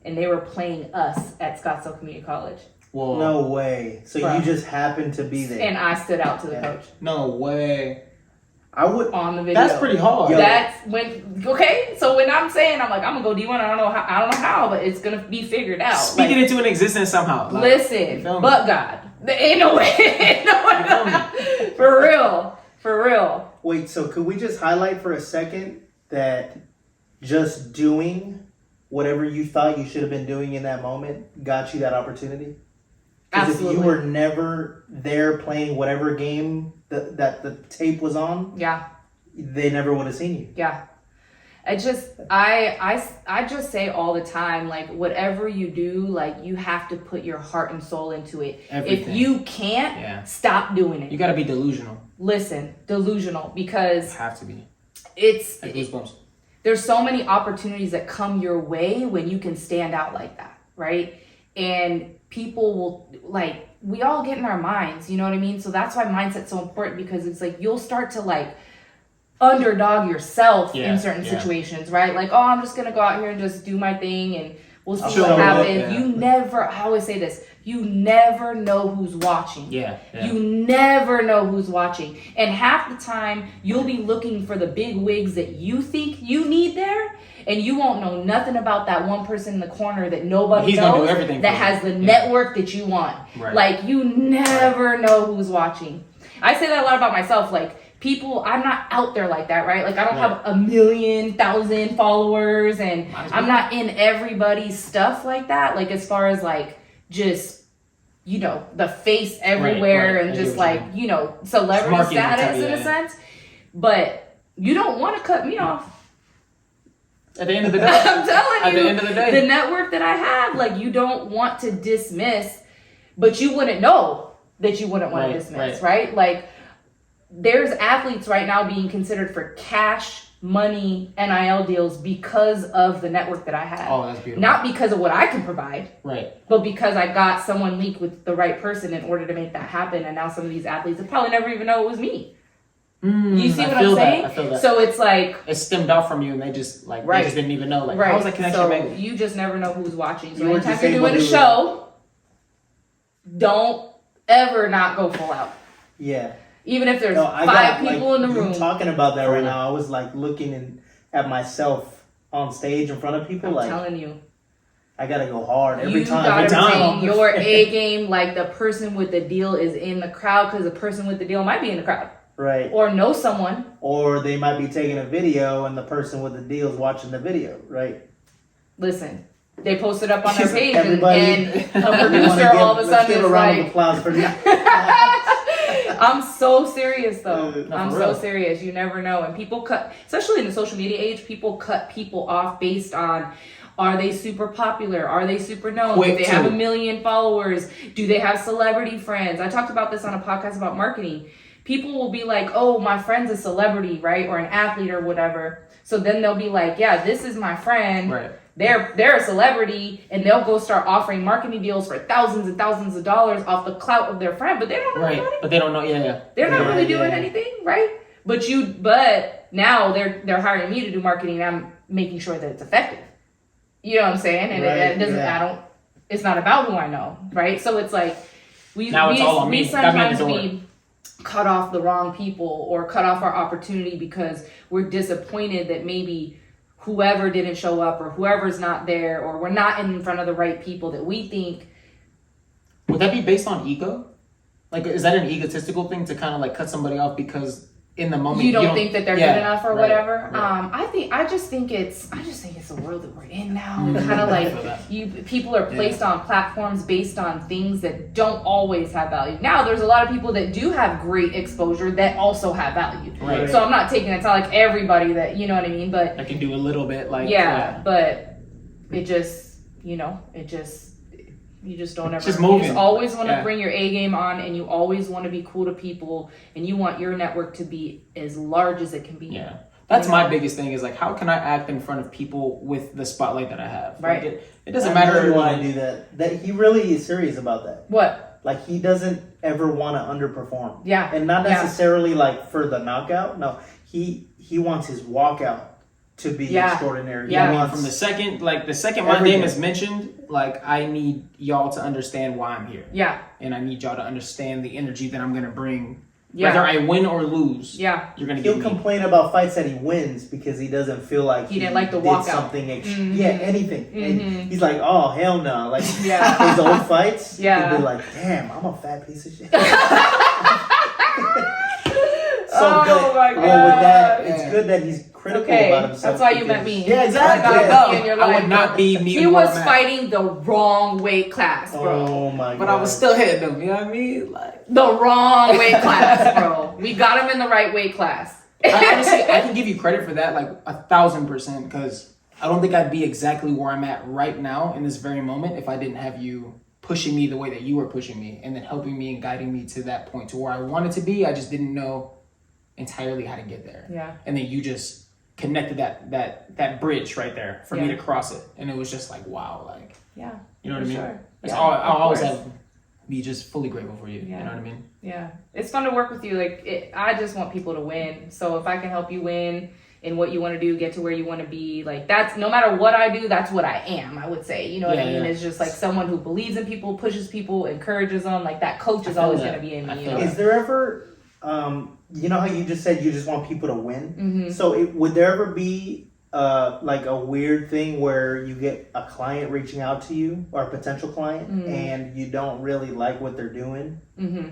F: and they were playing us at Scottsdale Community College.
E: Whoa.
D: No way. So you just happened to be there.
F: And I stood out to the coach.
E: No way.
D: I would
F: on the video.
E: That's pretty hard.
D: Yo.
F: That's when so when I'm saying I'm like I'm gonna go D1, I don't know how, but it's gonna be figured out.
E: Speak it into an existence somehow. Like,
F: listen, but God, there ain't no way. For real.
D: Wait, so could we just highlight for a second that just doing whatever you thought you should have been doing in that moment got you that opportunity? Because if
F: Absolutely.
D: you were never there playing whatever game that the tape was on, they never would have seen you.
F: Yeah. I just say all the time, like whatever you do, like you have to put your heart and soul into it.
E: Everything.
F: If you can't, stop doing it.
E: You got to be delusional.
F: Listen, delusional, because
E: You have to be.
F: it's
E: Like goosebumps.
F: there's so many opportunities that come your way when you can stand out like that, right? And people will, like, we all get in our minds, you know what I mean? So that's why mindset's so important, because it's like you'll start to like underdog yourself in certain situations, right? Like, oh, I'm just gonna go out here and just do my thing and we'll see what happens. I always say this, you never know who's watching. You never know who's watching. And half the time you'll be looking for the big wigs that you think you need there, and you won't know nothing about that one person in the corner that nobody knows that has the network that you want. Like, you never know who's watching. I say that a lot about myself. Like, people, I'm not out there like that, right? Like, I don't have 1,000,000 followers, and I'm not in everybody's stuff like that. Like, as far as like just, you know, the face everywhere and just like, you know, celebrity status in a sense. But you don't want to cut me off.
E: At the end of the day.
F: I'm telling you.
E: At the end of the day.
F: The network that I have, like, you don't want to dismiss, but you wouldn't know that you wouldn't want to dismiss, right? Like, there's athletes right now being considered for cash money NIL deals because of the network that I have.
E: Oh, that's beautiful.
F: Not because of what I can provide,
E: right?
F: But because I got someone linked with the right person in order to make that happen. And now some of these athletes will probably never even know it was me. You see what I'm saying?
E: I feel that.
F: So it's like
E: it stemmed off from you, and they just like they just didn't even know. Like, how was that connection
F: so
E: made?
F: You just never know who's watching. So anytime you're doing a show, don't ever not go full out.
D: Yeah.
F: Even if there's 5 people in the room.
D: Talking about that right now, I was like looking at myself on stage in front of people.
F: I'm telling you.
D: I gotta go hard every time.
F: You gotta bring your A game. Like, the person with the deal is in the crowd, because the person with the deal might be in the crowd.
D: Right.
F: Or know someone.
D: Or they might be taking a video and the person with the deal is watching the video, right?
F: Listen, they post it up on their page and
D: a
F: producer all of a sudden
D: is like... Applause for
F: I'm so serious though. I'm so
E: real.
F: serious. You never know. And people cut, especially in the social media age, people cut people off based on, are they super popular? Are they super known? Do they have 1 million followers? Do they have celebrity friends? I talked about this on a podcast about marketing. People will be like, oh, my friend's a celebrity, right? Or an athlete or whatever. So then they'll be like, yeah, this is my friend.
E: Right.
F: They're a celebrity, and they'll go start offering marketing deals for thousands and thousands of dollars off the clout of their friend, but they don't know anything.
E: But they don't know,
F: They're not really doing anything, right? But now they're hiring me to do marketing, and I'm making sure that it's effective. You know what I'm saying? And it doesn't, it's not about who I know, right? So it's like, we sometimes we cut off the wrong people or cut off our opportunity because we're disappointed that maybe whoever didn't show up or whoever's not there, or we're not in front of the right people that we think.
E: Would that be based on ego? Like, is that an egotistical thing to kind of like cut somebody off because in the moment
F: you don't think that they're good enough or whatever?
E: Right.
F: I just think it's the world that we're in now. Kind of like people are placed on platforms based on things that don't always have value. Now there's a lot of people that do have great exposure that also have value.
E: Right.
F: So I'm not taking it's not like everybody that, you know what I mean, but
E: I can do a little bit like
F: but it just, you know, you just don't ever.
E: Just moving.
F: You just always want to bring your A game on, and you always want to be cool to people, and you want your network to be as large as it can be.
E: Yeah, that's my biggest thing is like, how can I act in front of people with the spotlight that I have?
F: Right.
E: Like it doesn't matter.
D: You want to do that. That he really is serious about that.
F: What?
D: Like he doesn't ever want to underperform.
F: Yeah.
D: And not necessarily like for the knockout. No, he wants his walkout to be extraordinary.
F: Yeah.
E: I mean, from the second my name is mentioned, like I need y'all to understand why I'm here.
F: Yeah.
E: And I need y'all to understand the energy that I'm gonna bring.
F: Yeah.
E: Whether I win or lose.
F: Yeah.
E: You're gonna get
D: He'll
E: me.
D: complain about fights that he wins because he doesn't feel like
F: he didn't like the
D: did
F: walkout.
D: something
F: Mm-hmm.
D: anything.
F: Mm-hmm.
D: And he's like, oh hell no. Like his old fights, he'd be like, damn, I'm a fat piece of shit.
F: My God.
D: With that, it's good that he's critical about himself.
F: That's why you met me.
D: Yeah, exactly.
E: I would not be me.
F: He was fighting the wrong weight class, bro.
D: Oh my God.
E: But I was still hitting them, you know what I mean? Like
F: The wrong weight class, bro. We got him in the right weight class.
E: honestly, I can give you credit for that, like 1,000%, because I don't think I'd be exactly where I'm at right now in this very moment if I didn't have you pushing me the way that you were pushing me, and then helping me and guiding me to that point to where I wanted to be. I just didn't know entirely how to get there.
F: Yeah.
E: And then you just connected that bridge right there for me to cross it, and it was just like, wow, like
F: Yeah.
E: you know what I mean?
F: Sure.
E: That's
F: Yeah,
E: all. I'll always
F: course.
E: be just fully grateful for you.
F: Yeah.
E: You know what I mean?
F: Yeah, it's fun to work with you. I just want people to win. So if I can help you win in what you want to do, get to where you want to be, like that's no matter what I do, that's what I am. I would say, you know what I mean? It's just like someone who believes in people, pushes people, encourage them. Like that coach is always going to be in me. You know?
D: Is there ever, you know how you just said you just want people to win?
F: Mm-hmm.
D: So would there ever be like a weird thing where you get a client reaching out to you or a potential client and you don't really like what they're doing?
F: Mm-hmm.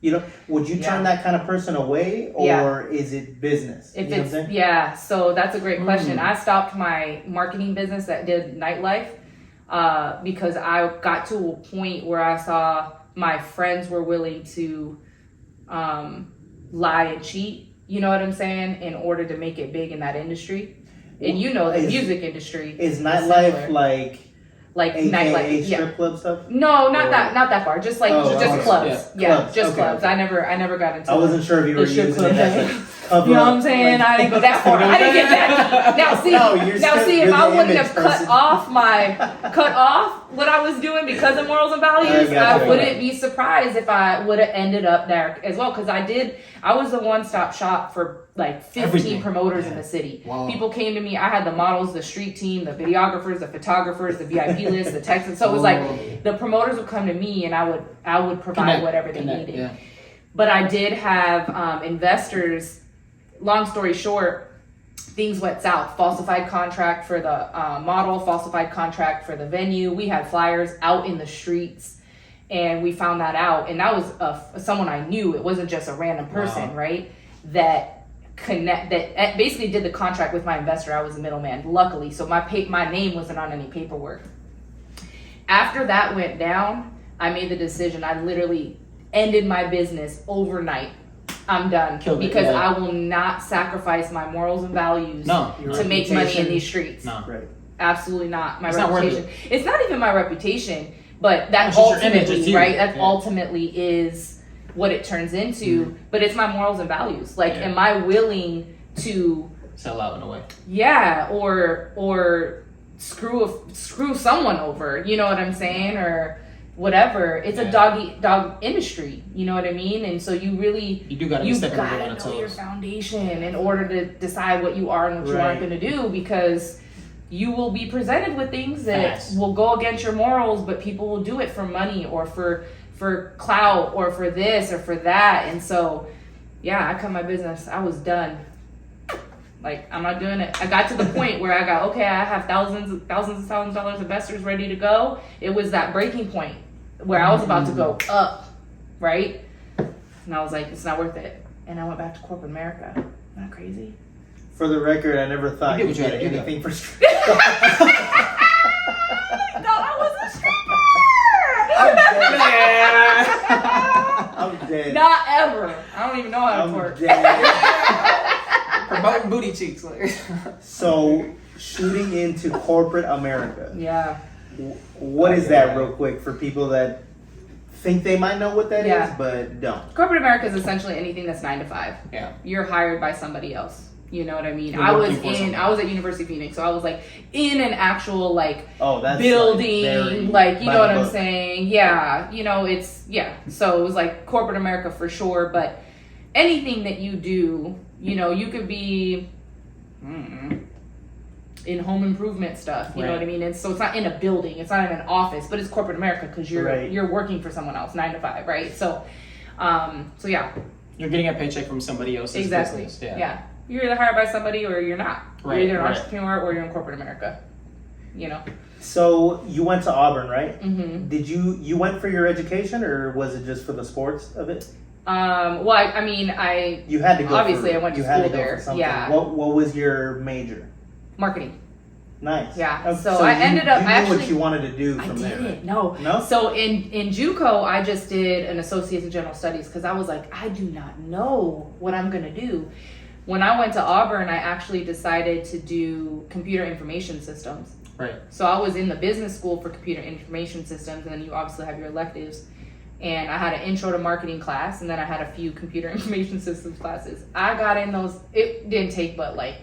D: You know, would you turn that kind of person away, or is it business?
F: If
D: you know what I'm saying?
F: yeah, so that's a great question. I stopped my marketing business that did nightlife because I got to a point where I saw my friends were willing to lie and cheat, you know what I'm saying, in order to make it big in that industry. And you know the music industry
D: is nightlife like AKA
F: nightlife,
D: strip club stuff?
F: No, not that far. Just like just clubs. Yeah,
D: clubs.
F: just
D: Okay.
F: clubs. I never got into.
D: I wasn't sure if you were
F: strip
D: using
F: club
D: it as
F: thing.
D: a cover.
F: You know what I'm saying? I didn't go that far. I didn't get that deep. Now see, if I wouldn't have cut off what I was doing because of morals and values, I wouldn't be surprised if I would have ended up there as well. Because I was the one-stop shop for like 15 promoters in the city.
E: Wow.
F: People came to me. I had the models, the street team, the videographers, the photographers, the VIP list, the Texans. So it was like the promoters would come to me, and I would provide whatever they needed.
E: Yeah.
F: But I did have investors. Long story short, things went south. Falsified contract for the model, falsified contract for the venue. We had flyers out in the streets, and we found that out. And that was someone I knew. It wasn't just a random person, right? That basically did the contract with my investor. I was the middleman, luckily. So my name wasn't on any paperwork. After that went down, I made the decision. I literally ended my business overnight. I'm done because I will not sacrifice my morals and values to make money in these streets.
D: No, right.
F: Absolutely not. My
E: it's
F: reputation.
E: Not
F: it's not even my reputation, but that
E: ultimately,
F: right? That ultimately is what it turns into. Mm-hmm. But it's my morals and values. Like, am I willing to
E: sell out in a way?
F: Yeah, or screw someone over. You know what I'm saying? Or whatever. It's a dog industry. You know what I mean? And so you
E: do gotta be stepping on your
F: know your
E: toes.
F: foundation in order to decide what you are and what you aren't going to do, because you will be presented with things that will go against your morals, but people will do it for money or for clout or for this or for that. And so, yeah, I cut my business. I was done. Like, I'm not doing it. I got to the point where I got, okay, I have thousands of dollars investors ready to go. It was that breaking point where I was about to go up, right? And I was like, it's not worth it. And I went back to corporate America. Isn't that crazy?
D: For the record, I never thought
E: You
D: you
E: did what
D: did
E: you had to do,
D: anything for strip.
F: No, I wasn't sure.
D: I'm dead.
F: Not ever. I don't even know how to
D: I'm
F: work.
D: dead.
E: Promoting booty cheeks. Like.
D: So, shooting into corporate America.
F: Yeah.
D: What is that, real quick, for people that think they might know what that is, but don't?
F: Corporate America is essentially anything that's 9 to 5.
E: Yeah.
F: You're hired by somebody else. You know what I mean?
E: You're
F: I was at University of Phoenix, so I was like in an actual like building, like you know what I'm saying? Yeah. You know, so it was like corporate America for sure, but anything that you do, you know, you could be in home improvement stuff, you know what I mean? And so it's not in a building, it's not in an office, but it's corporate America because you're working for someone else 9 to 5, right? So yeah.
E: You're getting a paycheck from somebody else's business.
F: Yeah. You're either hired by somebody or you're not.
E: Right,
F: you're either an entrepreneur or you're in corporate America. You know.
D: So you went to Auburn, right?
F: Mm-hmm.
D: Did you went for your education, or was it just for the sports of it?
F: Well, I mean,
D: you had to go.
F: Obviously, I went to school there. Yeah.
D: What was your major?
F: Marketing.
D: Nice.
F: Yeah. So I ended up.
D: You knew what you wanted to do from there.
F: I didn't. No. So in JUCO, I just did an associate's in general studies because I was like, I do not know what I'm gonna do. When I went to Auburn, I actually decided to do computer information systems.
E: Right.
F: So I was in the business school for computer information systems, and then you obviously have your electives. And I had an intro to marketing class, and then I had a few computer information systems classes. I got in those. It didn't take but like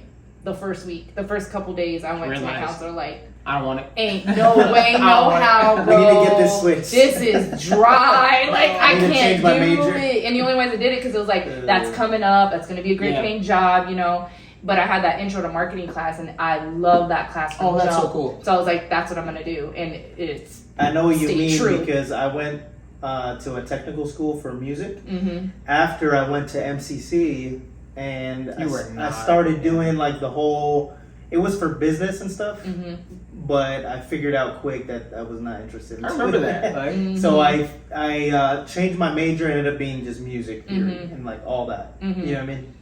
F: the first week, the first couple days. I went to my counselor like,
E: I don't want it.
F: Ain't no way, no how, bro.
D: We need to get this switched.
F: This is dry. Like I
D: need to
F: can't
D: change my
F: do
D: major.
F: it. And the only way that did it because it was like that's coming up. That's going to be a great paying job, you know. But I had that intro to marketing class, and I love that class.
E: Oh, that's so cool.
F: So I was like, that's what I'm going to do, and it's.
D: I know what you mean
F: true.
D: because I went to a technical school for music.
F: Mm-hmm.
D: After I went to MCC, and I started doing like the whole. It was for business and stuff, but I figured out quick that I was not interested in
E: I remember that.
D: So I changed my major and ended up being just music theory and like all that. You know what I mean?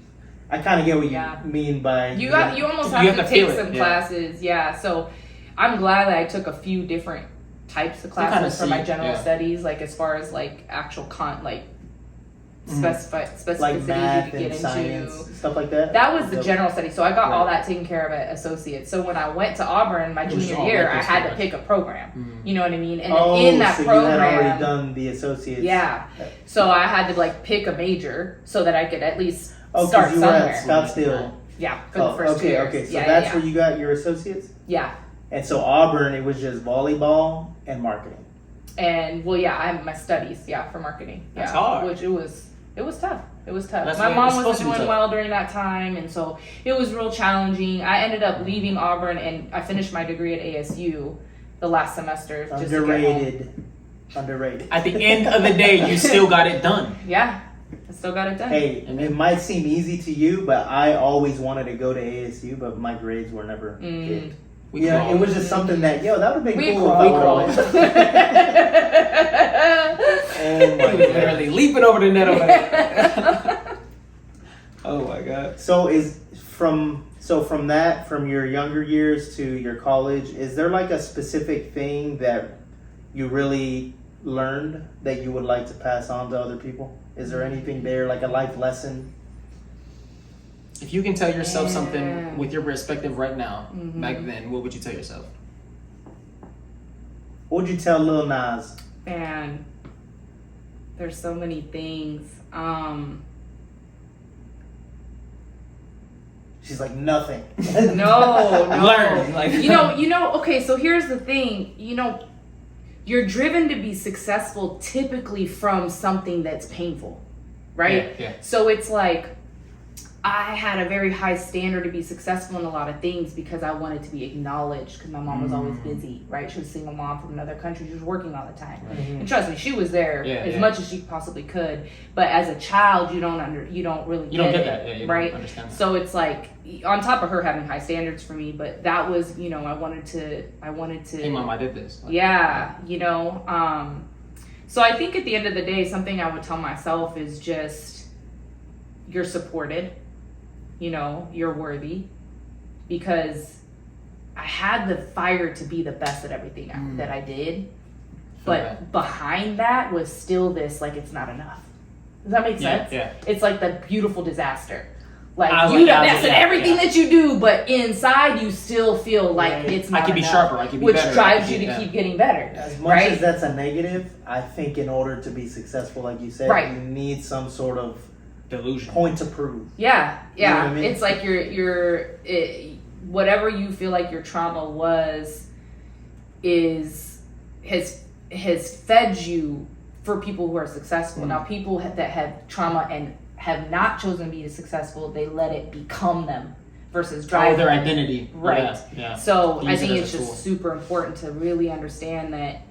D: I kind of get what you mean by
F: you almost have to take some classes. Yeah. So I'm glad that I took a few different types of classes for my general studies, like as far as like actual specificities
D: like
F: you
D: math
F: could get
D: and science,
F: into
D: stuff like that.
F: That was the general study, so I got all that taken care of at associates. So when I went to Auburn my junior year, I had to pick a program. You know what I mean? And in that program,
D: you had already done the associates.
F: Yeah. So I had to like pick a major so that I could at least start
D: you
F: somewhere.
D: were at Scottsdale.
F: Yeah, for the first 2 years.
D: Okay, so that's where you got your associates.
F: Yeah.
D: And so Auburn, it was just volleyball and marketing.
F: And I have my studies, for marketing.
E: That's hard.
F: Which it was tough. It was tough.
E: That's
F: my mom wasn't
E: doing
F: doing well during that time, and so it was real challenging. I ended up leaving Auburn, and I finished my degree at ASU the last semester.
D: Underrated.
E: At the end of the day, you still got it done.
F: Yeah, I still got it done.
D: Hey, it might seem easy to you, but I always wanted to go to ASU, but my grades were never good. Yeah, it was just something that that would have been cool.
F: We crawled.
D: Oh my god!
E: Literally leaping over the net over there. Oh my god!
D: So from your younger years to your college, is there like a specific thing that you really learned that you would like to pass on to other people? Is there anything there, like a life lesson?
E: If you can tell yourself something with your perspective right now, back then, what would you tell yourself?
D: What would you tell Lil Nas?
F: Man, there's so many things.
D: She's like, nothing.
F: No.
E: Learn.
F: Okay, so here's the thing. you're driven to be successful typically from something that's painful, right?
E: Yeah.
F: So it's like, I had a very high standard to be successful in a lot of things because I wanted to be acknowledged because my mom was always busy, right? She was a single mom from another country. She was working all the time. And trust me, she was there as much as she possibly could. But as a child, you don't really get
E: that.
F: it,
E: You
F: right?
E: don't understand that.
F: So it's like, on top of her having high standards for me, but that was, you know, I wanted to.
E: Hey mom, I did this. Like,
F: you know. So I think at the end of the day, something I would tell myself is just, you're supported. You know, you're worthy, because I had the fire to be the best at everything that I did, but behind that was still this, like, it's not enough. Does that make sense?
E: Yeah.
F: It's like the beautiful disaster. Like, you the best at everything that you do, but inside you still feel like it's not enough.
E: I could be sharper, I could be
F: which
E: better.
F: Which drives you to keep getting better.
D: As much as that's a negative, I think in order to be successful, like you said, you need some sort of
E: delusion,
D: point to prove.
F: Yeah.
D: You know what I mean?
F: It's like whatever you feel like your trauma was, has fed you for people who are successful. Now, people that have trauma and have not chosen to be successful, they let it become them versus drive
E: their
F: them.
E: identity.
F: Right.
E: Yeah.
F: So
E: Use
F: I think
E: it
F: it's
E: as a
F: just
E: tool.
F: super important to really understand that,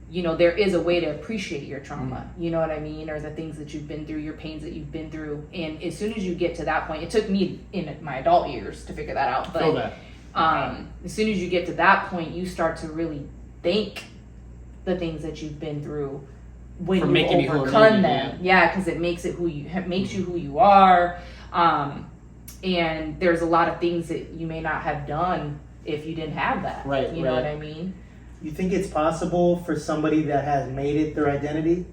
F: you know, there is a way to appreciate your trauma, you know what I mean? Or the things that you've been through, your pains that you've been through. And as soon as you get to that point, it took me in my adult years to figure that out. But as soon as you get to that point, you start to really thank the things that you've been through when you overcome them. Yeah, because it makes you who you are. And there's a lot of things that you may not have done if you didn't have that.
E: Right.
F: You know what I mean?
D: You think it's possible for somebody that has made it their identity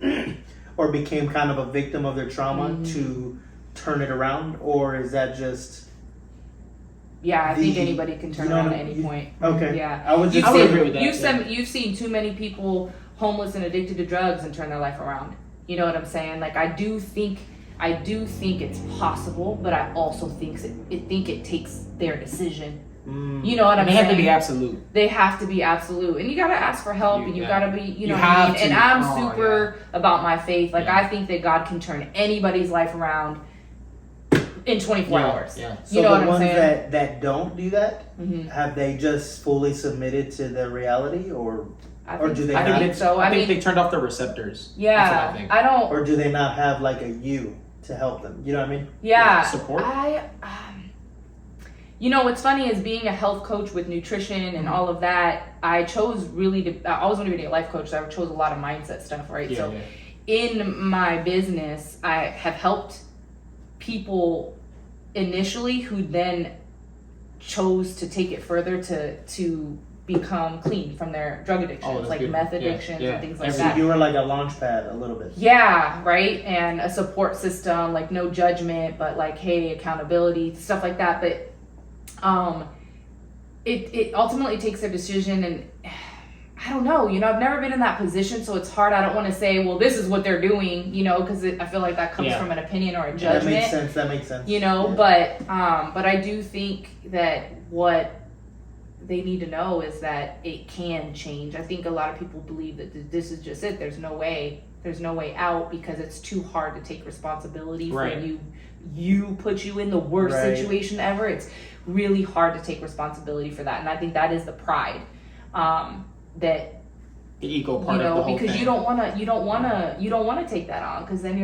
D: or became kind of a victim of their trauma to turn it around? Or is that just...
F: Yeah, I think anybody can turn around at any point.
D: Okay.
F: Yeah.
D: I would
E: agree with that.
F: You've seen too many people homeless and addicted to drugs and turn their life around. You know what I'm saying? Like, I do think it's possible, but I also think it takes their decision. You know what I'm saying?
E: They have to be absolute.
F: They have to be absolute. And you got to ask for help, and you got to be, you know what
E: have
F: I mean?
E: to.
F: And I'm super about my faith. Like, I think that God can turn anybody's life around in 24 hours.
D: Yeah. So
F: you know
D: the
F: what I'm
D: ones
F: saying?
D: that don't do that, have they just fully submitted to the reality, or do they not?
E: think so. I think they turned off their receptors.
F: Yeah.
E: That's what I think.
F: I don't.
D: Or do they not have like a you to help them? You know what I mean?
F: Yeah.
E: Support.
F: You know, what's funny is being a health coach with nutrition and all of that, I chose I always wanted to be a life coach, so I chose a lot of mindset stuff, right? In my business, I have helped people initially who then chose to take it further to become clean from their drug addictions, like meth addictions and things like that.
D: So you were like a launch pad a little bit.
F: Yeah, right? And a support system, like no judgment, but like, hey, accountability, stuff like that. But it ultimately takes their decision, and I don't know, you know, I've never been in that position, so it's hard. I don't want to say, well, this is what they're doing, you know, because I feel like that comes from an opinion or a judgment.
D: That makes sense.
F: You know, but I do think that what they need to know is that it can change. I think a lot of people believe that this is just it. There's no way out, because it's too hard to take responsibility for you put you in the worst situation ever. It's really hard to take responsibility for that, and I think that is the pride that
E: the ego part,
F: you know,
E: of the whole
F: because
E: thing.
F: you don't want to take that on, because then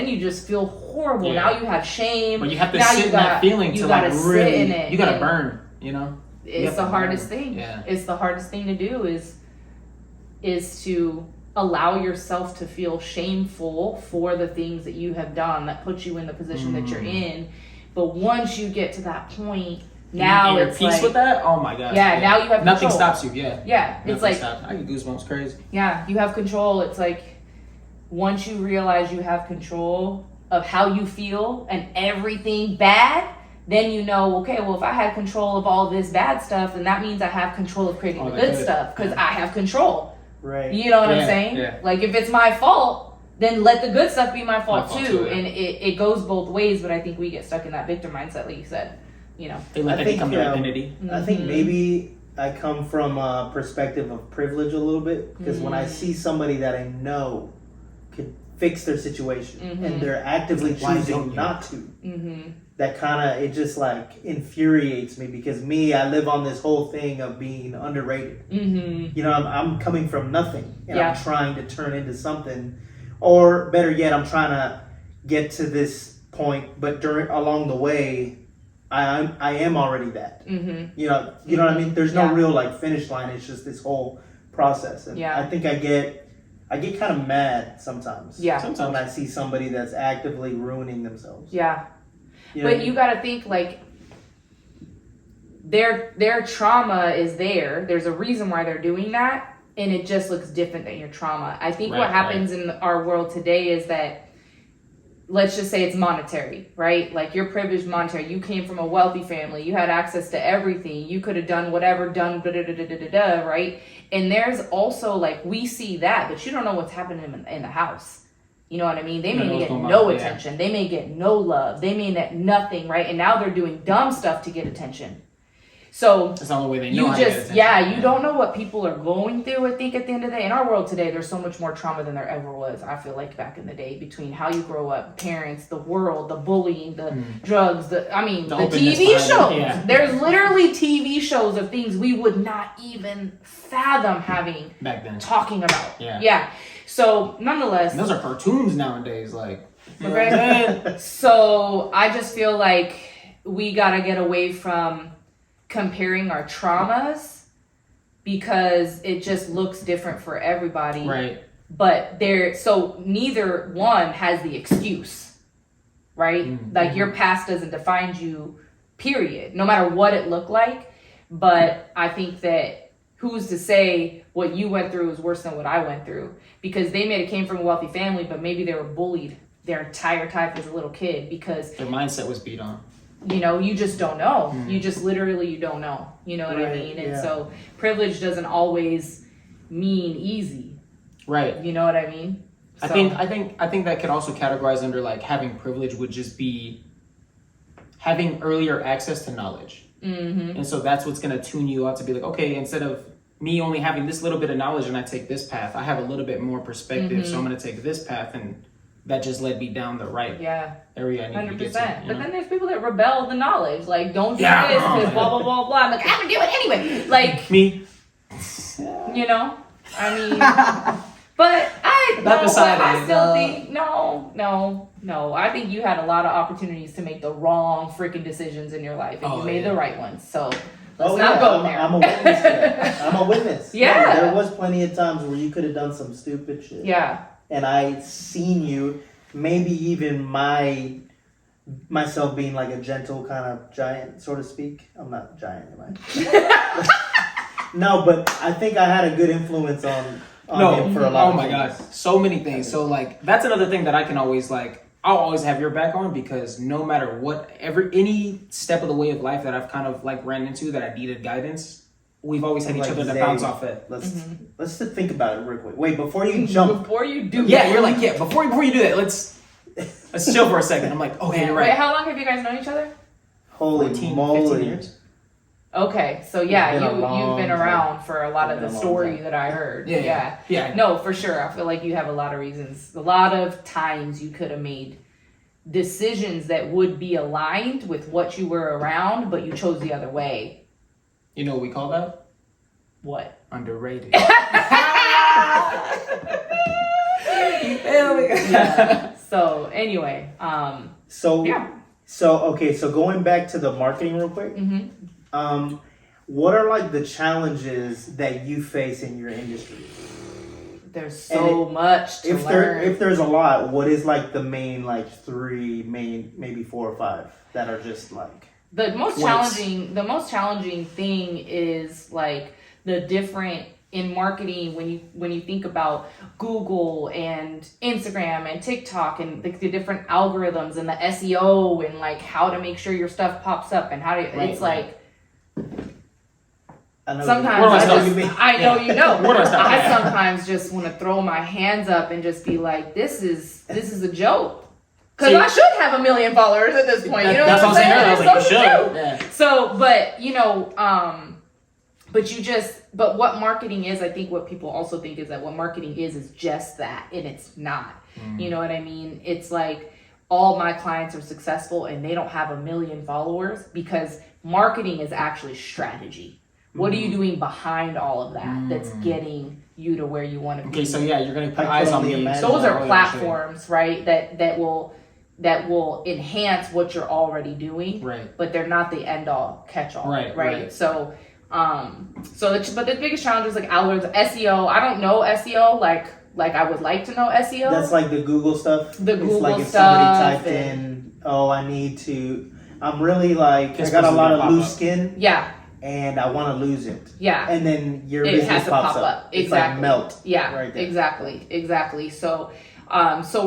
F: you just feel horrible.
E: Yeah.
F: Now you have shame.
E: But you have to sit in that feeling to like really in it, you gotta burn, you know.
F: It's the hardest thing.
E: Yeah.
F: It's the hardest thing to do is to allow yourself to feel shameful for the things that you have done that put you in the position that you're in. But once you get to that point, now
E: you're
F: it's
E: peace
F: like,
E: with that. Oh my god.
F: Yeah, now you have
E: nothing
F: control.
E: stops you. Yeah.
F: Yeah, it's like
E: stops. I get goosebumps. Crazy.
F: Yeah, you have control. It's like once you realize you have control of how you feel and everything bad, then you know, okay, well, if I had control of all this bad stuff, then that means I have control of creating the good stuff, because I have control.
D: Right.
F: You know what I'm saying?
E: Yeah.
F: Like, if it's my fault, then let the good stuff be my fault too. And it goes both ways, but I think we get stuck in that victim mindset, like you said. You know,
E: They let that become their identity.
D: I think maybe I come from a perspective of privilege a little bit, because when I see somebody that I know could fix their situation and they're actively choosing not to, that kind of, it just like infuriates me, because I live on this whole thing of being underrated. You know, I'm coming from nothing and I'm trying to turn into something, or better yet, I'm trying to get to this point, but along the way, I am already that. You know what I mean? There's no real like finish line. It's just this whole process, and I think I get kind of mad sometimes. Sometimes when I see somebody that's actively ruining themselves. You know,
F: but you got to think like their trauma is there. There's a reason why they're doing that, and it just looks different than your trauma. I think what happens in our world today is that, let's just say it's monetary, right? Like you're privileged monetary. You came from a wealthy family. You had access to everything. You could have done whatever, right? And there's also like, we see that, but you don't know what's happening in the house. You know what I mean? They may get no attention. They may get no love. They may get nothing, right? And now they're doing dumb stuff to get attention. So
E: that's the only way they know how to get attention.
F: You don't know what people are going through. I think at the end of the day, in our world today, there's so much more trauma than there ever was. I feel like back in the day, between how you grow up, parents, the world, the bullying, the drugs, the TV shows. Yeah. There's literally TV shows of things we would not even fathom having
E: back then,
F: talking about. So nonetheless,
E: and those are cartoons nowadays. Like,
F: so I just feel like we gotta get away from comparing our traumas, because it just looks different for everybody.
E: Right.
F: But neither one has the excuse, right? Like your past doesn't define you, period. No matter what it looked like. But I think that who's to say what you went through is worse than what I went through? Because they may have came from a wealthy family, but maybe they were bullied their entire time as a little kid because
E: their mindset was beat on.
F: You know, you just don't know. You just literally, you don't know. You know what I mean? And so privilege doesn't always mean easy.
E: Right.
F: You know what I mean?
E: I think that could also categorize under like having privilege would just be having earlier access to knowledge. And so that's what's going to tune you out to be like, okay, instead of me only having this little bit of knowledge and I take this path, I have a little bit more perspective. So I'm going to take this path, and that just led me down the right area I need to get to. 100%.
F: But then there's people that rebel the knowledge. Like, don't do this because blah, blah, blah, blah. I'm like, I'm going to do it anyway. Like,
E: me.
F: You know? I mean, but I still think, no. I think you had a lot of opportunities to make the wrong freaking decisions in your life, and you made the right ones. So let's not go there.
D: I'm a witness to that. I'm a witness.
F: Yeah.
D: There was plenty of times where you could have done some stupid shit.
F: Yeah.
D: And I seen you, maybe even myself being like a gentle kind of giant, so to speak. I'm not a giant, am I? No, but I think I had a good influence on him for a lot of things.
E: God, so many things. So like that's another thing that I can always like. I'll always have your back on, because no matter what, any step of the way of life that I've kind of like ran into that I needed guidance, we've always had each other to bounce off it.
D: Let's think about it real quick. Wait, before you jump.
F: Before you do
E: you're like, before you do that, let's chill for a second. I'm like, okay, you're right.
F: Wait, how long have you guys known each other?
D: Holy
E: 14,
D: moly.
E: 15 years.
F: Okay, so you've been around for a lot of the story that I heard. Yeah. No, for sure. I feel like you have a lot of reasons. A lot of times you could have made decisions that would be aligned with what you were around, but you chose the other way.
E: You know what we call that?
F: What?
E: Underrated.
F: So anyway,
D: So going back to the marketing real quick. What are like the challenges that you face in your industry?
F: There's so much to learn.
D: If there's a lot, what is like the main like 3, maybe 4 or 5 that are just like
F: the most challenging thing is like the different in marketing when you think about Google and Instagram and TikTok and the different algorithms and the SEO and like how to make sure your stuff pops up and how to like sometimes I know you know. I sometimes just want to throw my hands up and just be like, this is a joke. Because I should have 1 million followers at this point. You know what I'm saying?
E: I was like, you should.
F: So, but but what marketing is, I think what people also think is that what marketing is just that, and it's not. You know what I mean? It's like all my clients are successful and they don't have 1 million followers because marketing is actually strategy. What are you doing behind all of that that's getting you to where you want to be?
E: Okay, so yeah, you're going to put eyes on me.
F: Those are platforms, right? That will enhance what you're already doing,
E: right?
F: But they're not the end all catch all,
E: right?
F: So, but the biggest challenge is like algorithms, SEO. I don't know SEO like I would like to know SEO.
D: That's like the Google stuff.
F: The Google
D: like if
F: stuff.
D: Somebody typed in, I'm really like, I got a lot of loose skin.
F: Yeah.
D: And I want to lose it.
F: Yeah.
D: And then your business pops up.
F: Exactly.
D: It's like melt.
F: Yeah.
D: Right there.
F: Exactly. So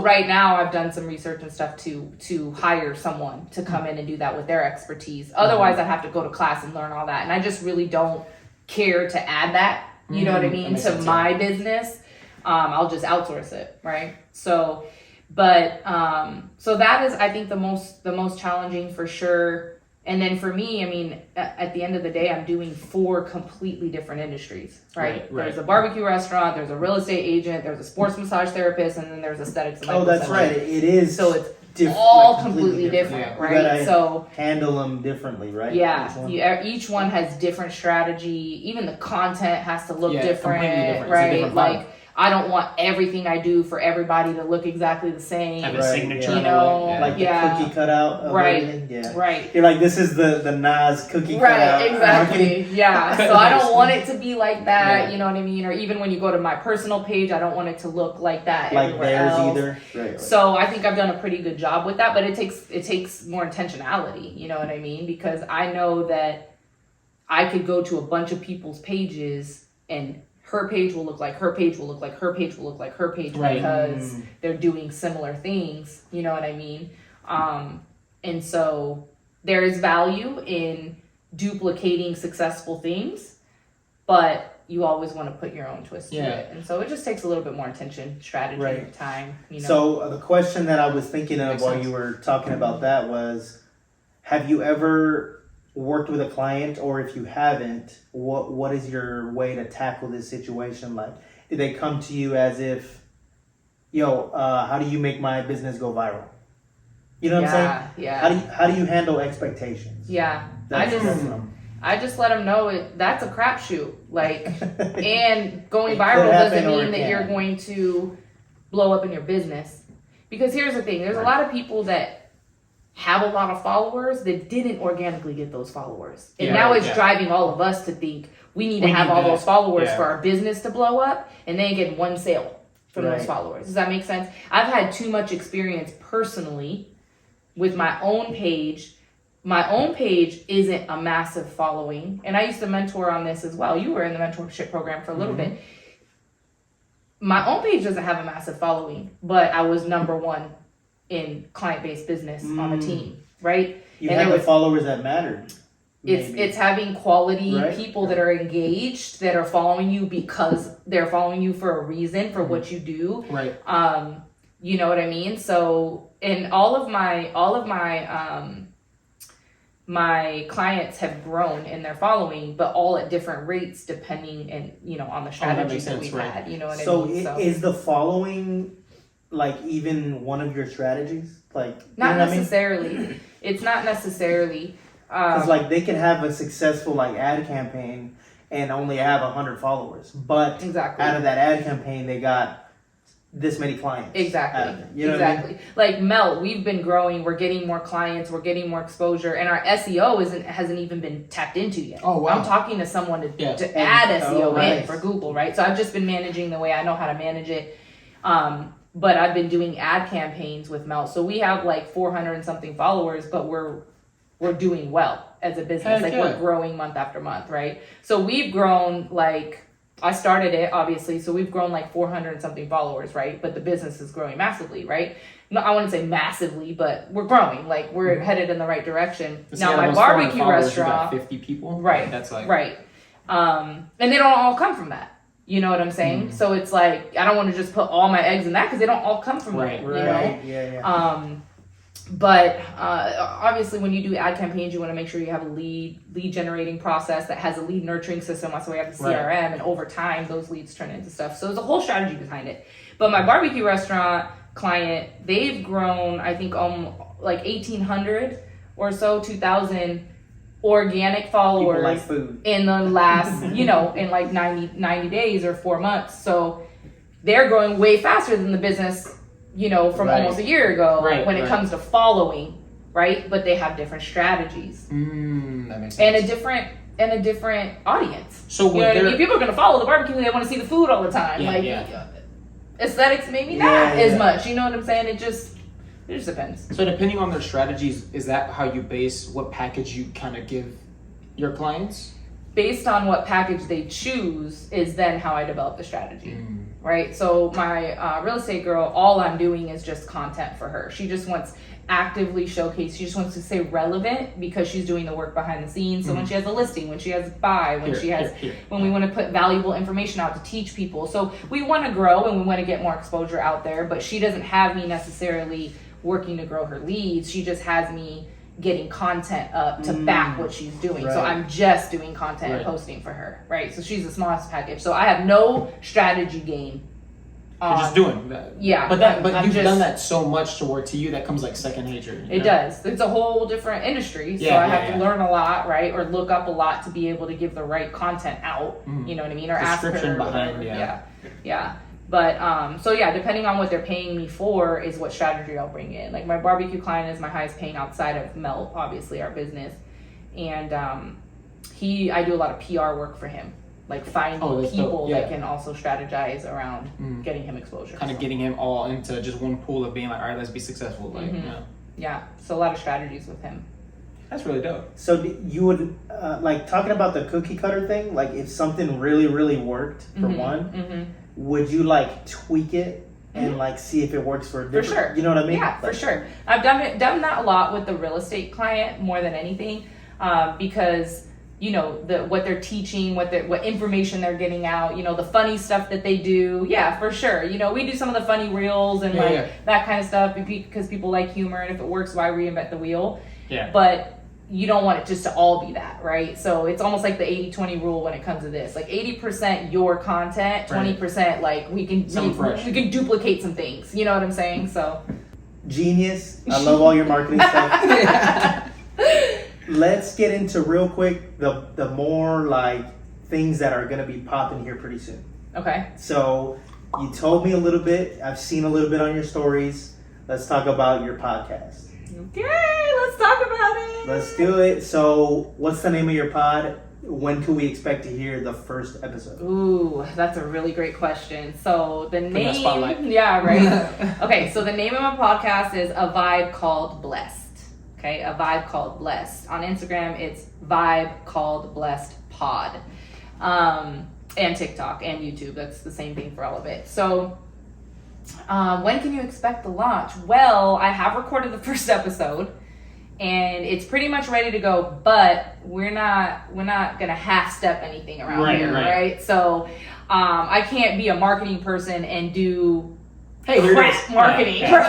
F: right now I've done some research and stuff to hire someone to come in and do that with their expertise. Otherwise I'd have to go to class and learn all that. And I just really don't care to add that, you know what I mean, to my business. I'll just outsource it. Right. So that is, I think, the most challenging for sure. And then for me, I mean, at the end of the day, I'm doing 4 completely different industries, right? There's a barbecue restaurant, there's a real estate agent, there's a sports massage therapist, and then there's aesthetics and liposuction.
D: Oh, that's right. It is.
F: So it's all completely different, right?
D: You gotta
F: so
D: handle them differently, right?
F: Yeah, each one has different strategy. Even the content has to look different, right?
E: Different
F: like, I don't want everything I do for everybody to look exactly the same.
E: Have a signature,
F: you know,
D: like the cookie cutout of everything. Yeah.
F: Right.
D: You're like, this is the Nas cookie cutout.
F: Right, exactly. Yeah. So I don't want it to be like that, you know what I mean? Or even when you go to my personal page, I don't want it to look like that
D: like theirs
F: else.
D: either. Right.
F: So I think I've done a pretty good job with that, but it takes more intentionality, you know what I mean? Because I know that I could go to a bunch of people's pages and her page will look like her page will look like her page will look like her page because they're doing similar things, you know what I mean? And so there is value in duplicating successful things, but you always want to put your own twist to it. And so it just takes a little bit more attention, strategy, time, you know.
D: So the question that I was thinking of while you were talking about that was, have you ever worked with a client, or if you haven't, what is your way to tackle this situation? Like, did they come to you as if, how do you make my business go viral? You know what I'm saying?
F: Yeah.
D: How do you handle expectations?
F: Yeah. I just let them know that's a crapshoot. Like, and going viral doesn't mean that you're going to blow up in your business. Because here's the thing: there's a lot of people that have a lot of followers that didn't organically get those followers. And now it's driving all of us to think we need to have all those followers for our business to blow up, and they get one sale from those followers. Does that make sense? I've had too much experience personally with my own page. My own page isn't a massive following. And I used to mentor on this as well. You were in the mentorship program for a little bit. My own page doesn't have a massive following, but I was number 1 in client-based business on the team, right?
D: You had the followers that mattered.
F: It's having quality people that are engaged, that are following you because they're following you for a reason, for what you do.
E: Right.
F: You know what I mean? So, and all of my my clients have grown in their following, but all at different rates depending on the strategies that we've had. You know what I mean? So
D: is the following like even one of your strategies? Like,
F: not necessarily. I mean? It's not necessarily.
D: Because like they can have a successful like ad campaign and only have 100 followers, but out of that ad campaign they got this many clients.
F: Exactly.
D: You know what I mean?
F: Like Melt, we've been growing. We're getting more clients. We're getting more exposure, and our SEO hasn't even been tapped into yet.
E: Oh wow!
F: I'm talking to someone to add SEO in for Google, right? So I've just been managing the way I know how to manage it. But I've been doing ad campaigns with Melt, so we have like 400 and something followers, but we're doing well as a business. We're growing month after month, right? So we've grown I started it, obviously, so we've grown like 400 and something followers, right? But the business is growing massively, right? No, I wouldn't say massively, but we're growing. Like, we're headed in the right direction. Now, my barbecue restaurant...
E: 50 people?
F: Right,
E: that's like...
F: Right. And they don't all come from that. You know what I'm saying? So it's like, I don't want to just put all my eggs in that, because they don't all come from that, you know?
D: Yeah.
F: But obviously, when you do ad campaigns, you want to make sure you have a lead generating process that has a lead nurturing system. That's why we have the CRM, and over time, those leads turn into stuff. So there's a whole strategy behind it. But my barbecue restaurant client, they've grown, I think, like 1,800 or so, 2,000 organic followers
D: like food.
F: In the last, in like 90 days or 4 months. So they're growing way faster than the business, from almost a year ago when it comes to following, right? But they have different strategies.
E: That makes sense.
F: And a different audience.
E: So
F: you know what I mean? People are going to follow the barbecue, they want to see the food all the time. Aesthetics maybe not as much. You know what I'm saying? It just depends.
E: So depending on their strategies, is that how you base what package you kind of give your clients?
F: Based on what package they choose is then how I develop the strategy, right? So my real estate girl, all I'm doing is just content for her. She just wants actively showcase. She just wants to stay relevant because she's doing the work behind the scenes. So when she has a listing, when she has buy, when we want to put valuable information out to teach people. So we want to grow and we want to get more exposure out there, but she doesn't have me necessarily working to grow her leads. She just has me getting content up to back what she's doing. So I'm just doing content and posting for her, right? So she's the smallest package. So I have no strategy game.
E: You're just doing that.
F: Yeah.
E: But you've done that so much to you that comes like second nature.
F: It does. It's a whole different industry. So I have to learn a lot, right? Or look up a lot to be able to give the right content out. You know what I mean? Or ask her.
E: Description behind,
F: Yeah. But so depending on what they're paying me for is what strategy I'll bring in. Like my barbecue client is my highest paying outside of Melt, obviously our business, and I do a lot of PR work for him, like finding people that can also strategize around getting him exposure.
E: Kind of getting him all into just one pool of being like, all right, let's be successful. Like,
F: So a lot of strategies with him.
E: That's really dope.
D: So you would like talking about the cookie cutter thing. Like if something really, really worked for one. Would you like tweak it and like see if it works for a different?
F: For sure.
D: You know what I mean?
F: Yeah, for sure. I've done that a lot with the real estate client more than anything, because what they're teaching, what information they're getting out, the funny stuff that they do. Yeah, for sure. We do some of the funny reels and that kind of stuff because people like humor, and if it works, why reinvent the wheel? Yeah. But you don't want it just to all be that, right? So it's almost like the 80-20 rule when it comes to this. Like 80% your content, 20% like we can duplicate some things. You know what I'm saying? So
D: genius. I love all your marketing stuff. Let's get into real quick the more like things that are gonna be popping here pretty soon.
F: Okay.
D: So you told me a little bit. I've seen a little bit on your stories. Let's talk about your podcast.
F: Okay, let's talk about it.
D: Let's do it. So, what's the name of your pod? When can we expect to hear the first episode?
F: Ooh, that's a really great question. So, the name... Yeah, right? Okay, so the name of my podcast is A Vibe Called Blessed. Okay, A Vibe Called Blessed. On Instagram, it's Vibe Called Blessed Pod. And TikTok and YouTube. That's the same thing for all of it. So... when can you expect the launch? Well, I have recorded the first episode and it's pretty much ready to go, but we're not gonna half step anything around here, right? So I can't be a marketing person and do crap marketing for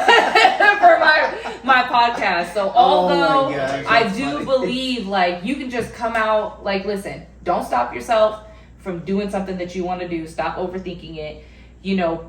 F: my podcast. So although I do believe like you can just come out like, listen, don't stop yourself from doing something that you want to do. Stop overthinking it.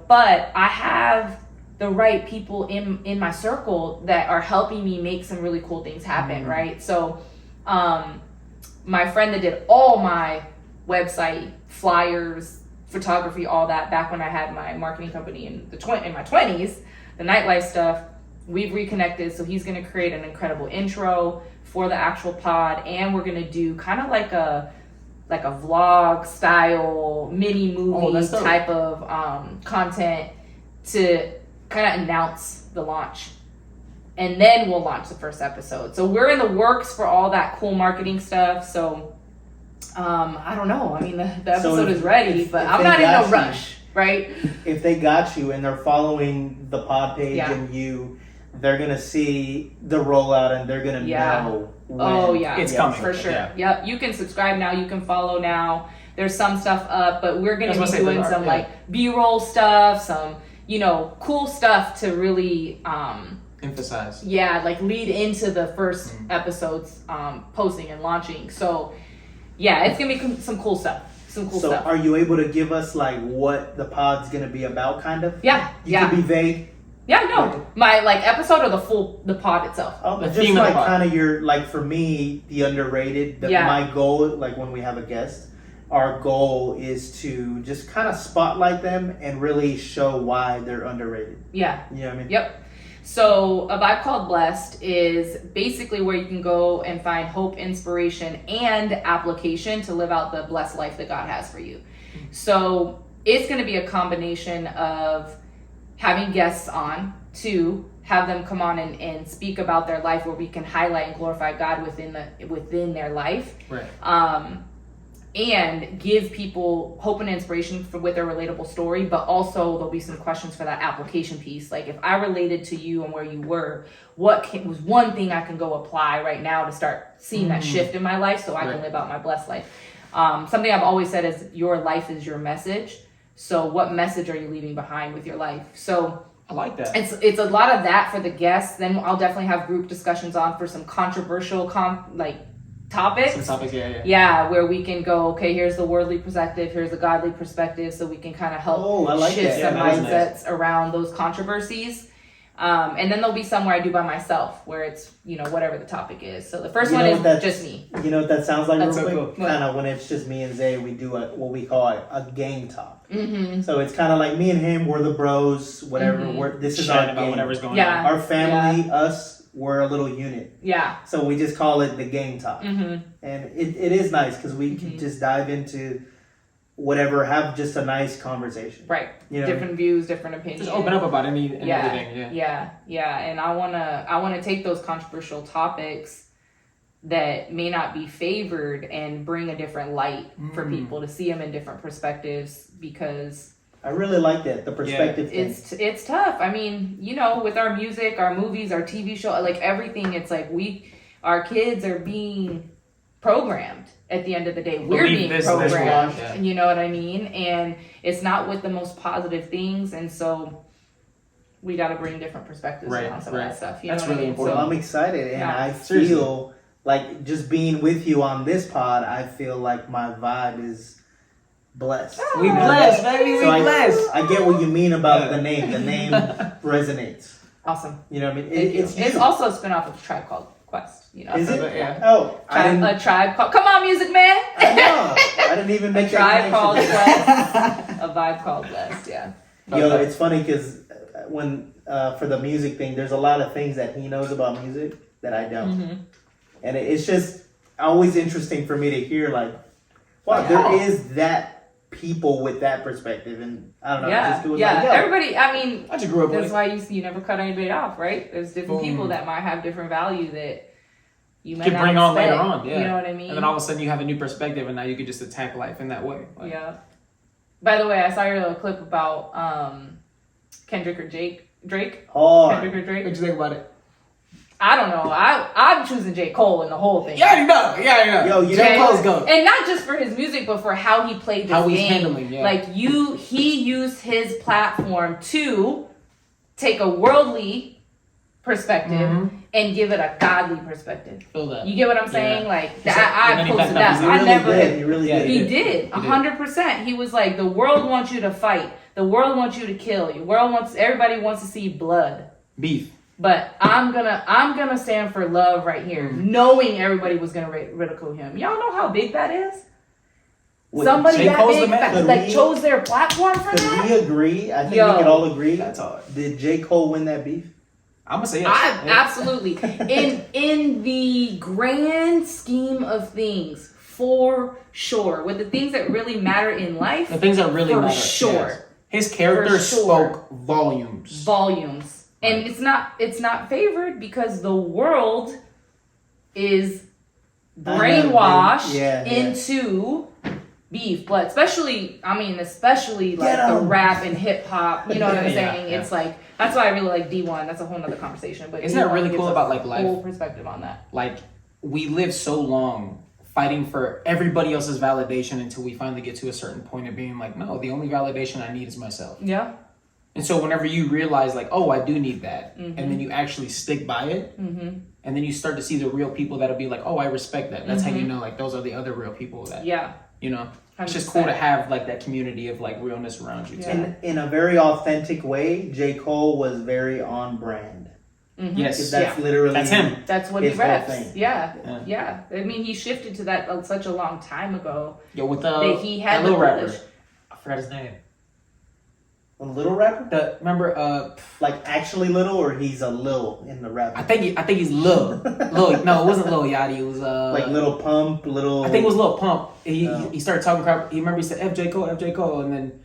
F: But I have the right people in my circle that are helping me make some really cool things happen, right? So, my friend that did all my website, flyers, photography, all that, back when I had my marketing company in my 20s, the nightlife stuff, we've reconnected. So he's going to create an incredible intro for the actual pod, and we're going to do kind of like a vlog style mini movie type of content to kind of announce the launch, and then we'll launch the first episode. So we're in the works for all that cool marketing stuff. So I don't know. I mean, the episode is ready, but I'm not in no rush, right?
D: If they got you and they're following the pod page and you, they're gonna see the rollout and they're gonna know.
E: It's coming
F: for sure. Yep, you can subscribe now. You can follow now. There's some stuff up, but we're gonna be doing some like B-roll stuff, some cool stuff to really
E: emphasize.
F: Yeah, like lead into the first episode's posting and launching. So yeah, it's gonna be some cool stuff. Some cool
D: So
F: stuff.
D: are you able to give us like what the pod's gonna be about, kind of?
F: Yeah,
D: You
F: yeah.
D: can be vague.
F: Yeah, no. My like episode or the pod itself.
D: Oh,
E: The
D: just
E: theme of
D: like
E: the pod.
D: kind of your, like for me, the underrated.
F: Yeah.
D: My goal, like when we have a guest, our goal is to just kind of spotlight them and really show why they're underrated.
F: Yeah.
D: You know what I mean?
F: Yep. So a vibe called Blessed is basically where you can go and find hope, inspiration, and application to live out the blessed life that God has for you. So it's going to be a combination of having guests on, to have them come on and speak about their life, where we can highlight and glorify God within their life.
E: Right.
F: And give people hope and inspiration with their relatable story, but also there'll be some questions for that application piece. Like, if I related to you and where you were, what was one thing I can go apply right now to start seeing that shift in my life so I can live out my blessed life? Something I've always said is your life is your message. So what message are you leaving behind with your life? So
E: I like that.
F: it's a lot of that for the guests. Then I'll definitely have group discussions on for some controversial topics.
E: Some topics, yeah.
F: Yeah, where we can go, okay, here's the worldly perspective, here's the godly perspective, so we can kind of help
D: Oh, I like
F: shift
D: that.
F: some
E: Yeah, that
F: mindsets around those controversies. And then there'll be some where I do by myself, where it's, whatever the topic is. So the first
D: You
F: one
D: know
F: is
D: what that's-
F: just me.
D: You know what that sounds like?
E: That's
D: real
E: so
D: quick?
E: cool.
D: Kind of when it's just me and Zay, we do what we call a gang talk.
F: Mm-hmm.
D: So it's kind of like me and him. We're the bros. Whatever. This is our
E: Chatting about
D: gang.
E: whatever's going
F: Yeah.
E: on.
D: Our family, us, we're a little unit.
F: Yeah.
D: So we just call it the gang talk.
F: Mm-hmm.
D: And it is nice because we can just dive into whatever, have just a nice conversation.
F: Right.
D: You know?
F: Different views, different opinions.
E: Just open up about any and everything. Yeah.
F: Yeah. And I wanna take those controversial topics that may not be favored and bring a different light for people to see them in different perspectives, because
D: I really like that, the perspective thing.
F: it's tough. I mean, with our music, our movies, our TV show, like everything, it's like our kids are being programmed. At the end of the day, we're being programmed.
E: Yeah.
F: You know what I mean? And it's not with the most positive things, and so we got to bring different perspectives on some of that stuff. You
E: That's
F: know what
E: really
F: I mean?
E: important.
D: So I'm excited, and
F: Yeah.
D: I feel like just being with you on this pod, I feel like my vibe is blessed.
E: We blessed, baby. We
D: So
E: blessed.
D: I get what you mean about the name. The name resonates.
F: Awesome.
D: You know what I mean?
F: It's
D: you.
F: also a spinoff of Tribe Called Quest.
D: Is it?
E: Yeah.
D: Oh,
F: A tribe called. Come on, music man.
D: I know. I didn't even make
F: A tribe
D: that
F: called
D: connection.
F: Quest. A vibe called Blessed. Yeah.
D: Yo, it's funny because when for the music thing, there's a lot of things that he knows about music that I don't,
F: Mm-hmm.
D: and it's just always interesting for me to hear like, wow,
F: Yeah.
D: there is that people with that perspective, and I don't know.
F: Yeah.
D: It just feels
F: Yeah.
D: like, yo,
F: Everybody. I mean,
E: I just grew up with
F: that's
E: it.
F: why you never cut anybody off, right? There's different
E: Boom.
F: people that might have different value that you might
E: Could
F: not
E: bring on
F: expect.
E: later on, yeah.
F: You know what I mean?
E: And then all of a sudden you have a new perspective, and now you could just attack life in that way. Like,
F: Yeah. By the way, I saw your little clip about Kendrick or Drake.
D: hard.
F: Kendrick or Drake.
E: What you think about it?
F: I don't know. I'm choosing J. Cole in the whole thing.
E: You already know.
D: Yo, you
E: J.
D: know-
E: Cole's go.
F: And not just for his music, but for how he played this
E: How he's
F: game.
E: handling, yeah.
F: Like he used his platform to take a worldly perspective and give it a godly perspective.
E: Feel that.
F: You get what I'm saying?
E: Yeah.
F: Like
E: And
F: that,
E: then
F: I
E: he
F: posted
E: backed up.
F: that.
D: He
F: I
D: really
F: never.
D: did. He really
E: Yeah,
D: did.
F: He did
E: He did.
F: 100%. He was like, the world wants you to fight. The world wants you to kill. Everybody wants to see blood.
E: Beef.
F: But I'm gonna stand for love right here, knowing everybody was gonna ridicule him. Y'all know how big that is.
D: Wait,
F: Somebody
E: J.
F: that
E: Cole's the
F: big
E: man.
D: Could we-
F: chose their platform for
D: Could
F: that.
D: we agree? I think
F: Yo.
D: we could all agree.
E: That's hard.
D: Did J. Cole win that beef?
E: I'm gonna say yes.
F: Absolutely. In the grand scheme of things, for sure, with the things that really matter in life,
E: The things that really
F: for
E: matter.
F: sure.
E: yes. His character
F: For sure.
E: spoke volumes.
F: volumes. And it's not favored because the world is brainwashed
D: Yeah.
F: into beef, blood, especially like
D: Get
F: the
D: 'em.
F: rap and hip hop. You know what I'm
E: Yeah,
F: saying?
E: yeah.
F: It's like that's why I really like D1. That's a whole nother conversation. But
E: Isn't that
F: D1
E: really
F: gives
E: cool
F: a
E: about, like, life?
F: Full perspective on that.
E: Like, we live so long fighting for everybody else's validation until we finally get to a certain point of being like, no, the only validation I need is myself.
F: Yeah.
E: And so whenever you realize like, oh, I do need that, and then you actually stick by it, and then you start to see the real people that'll be like, oh, I respect that. That's how you know like those are the other real people that, you know, 100%. It's just cool to have like that community of like realness around you too.
D: In a very authentic way, J. Cole was very on brand.
E: Yes,
D: that's literally
E: that's him.
F: That's what he reps. Yeah. I mean, he shifted to that such a long time ago.
E: Yo, with
F: that he had
E: that little rapper.
F: push.
E: I forgot his name.
D: A little rapper?
E: Remember
D: like actually little, or he's a lil in the rap?
E: I think he's Lil. Lil. No, it wasn't Lil Yachty. It was
D: like Little Pump, Little.
E: I think it was Lil Pump. He started talking crap. He said FJ Cole, and then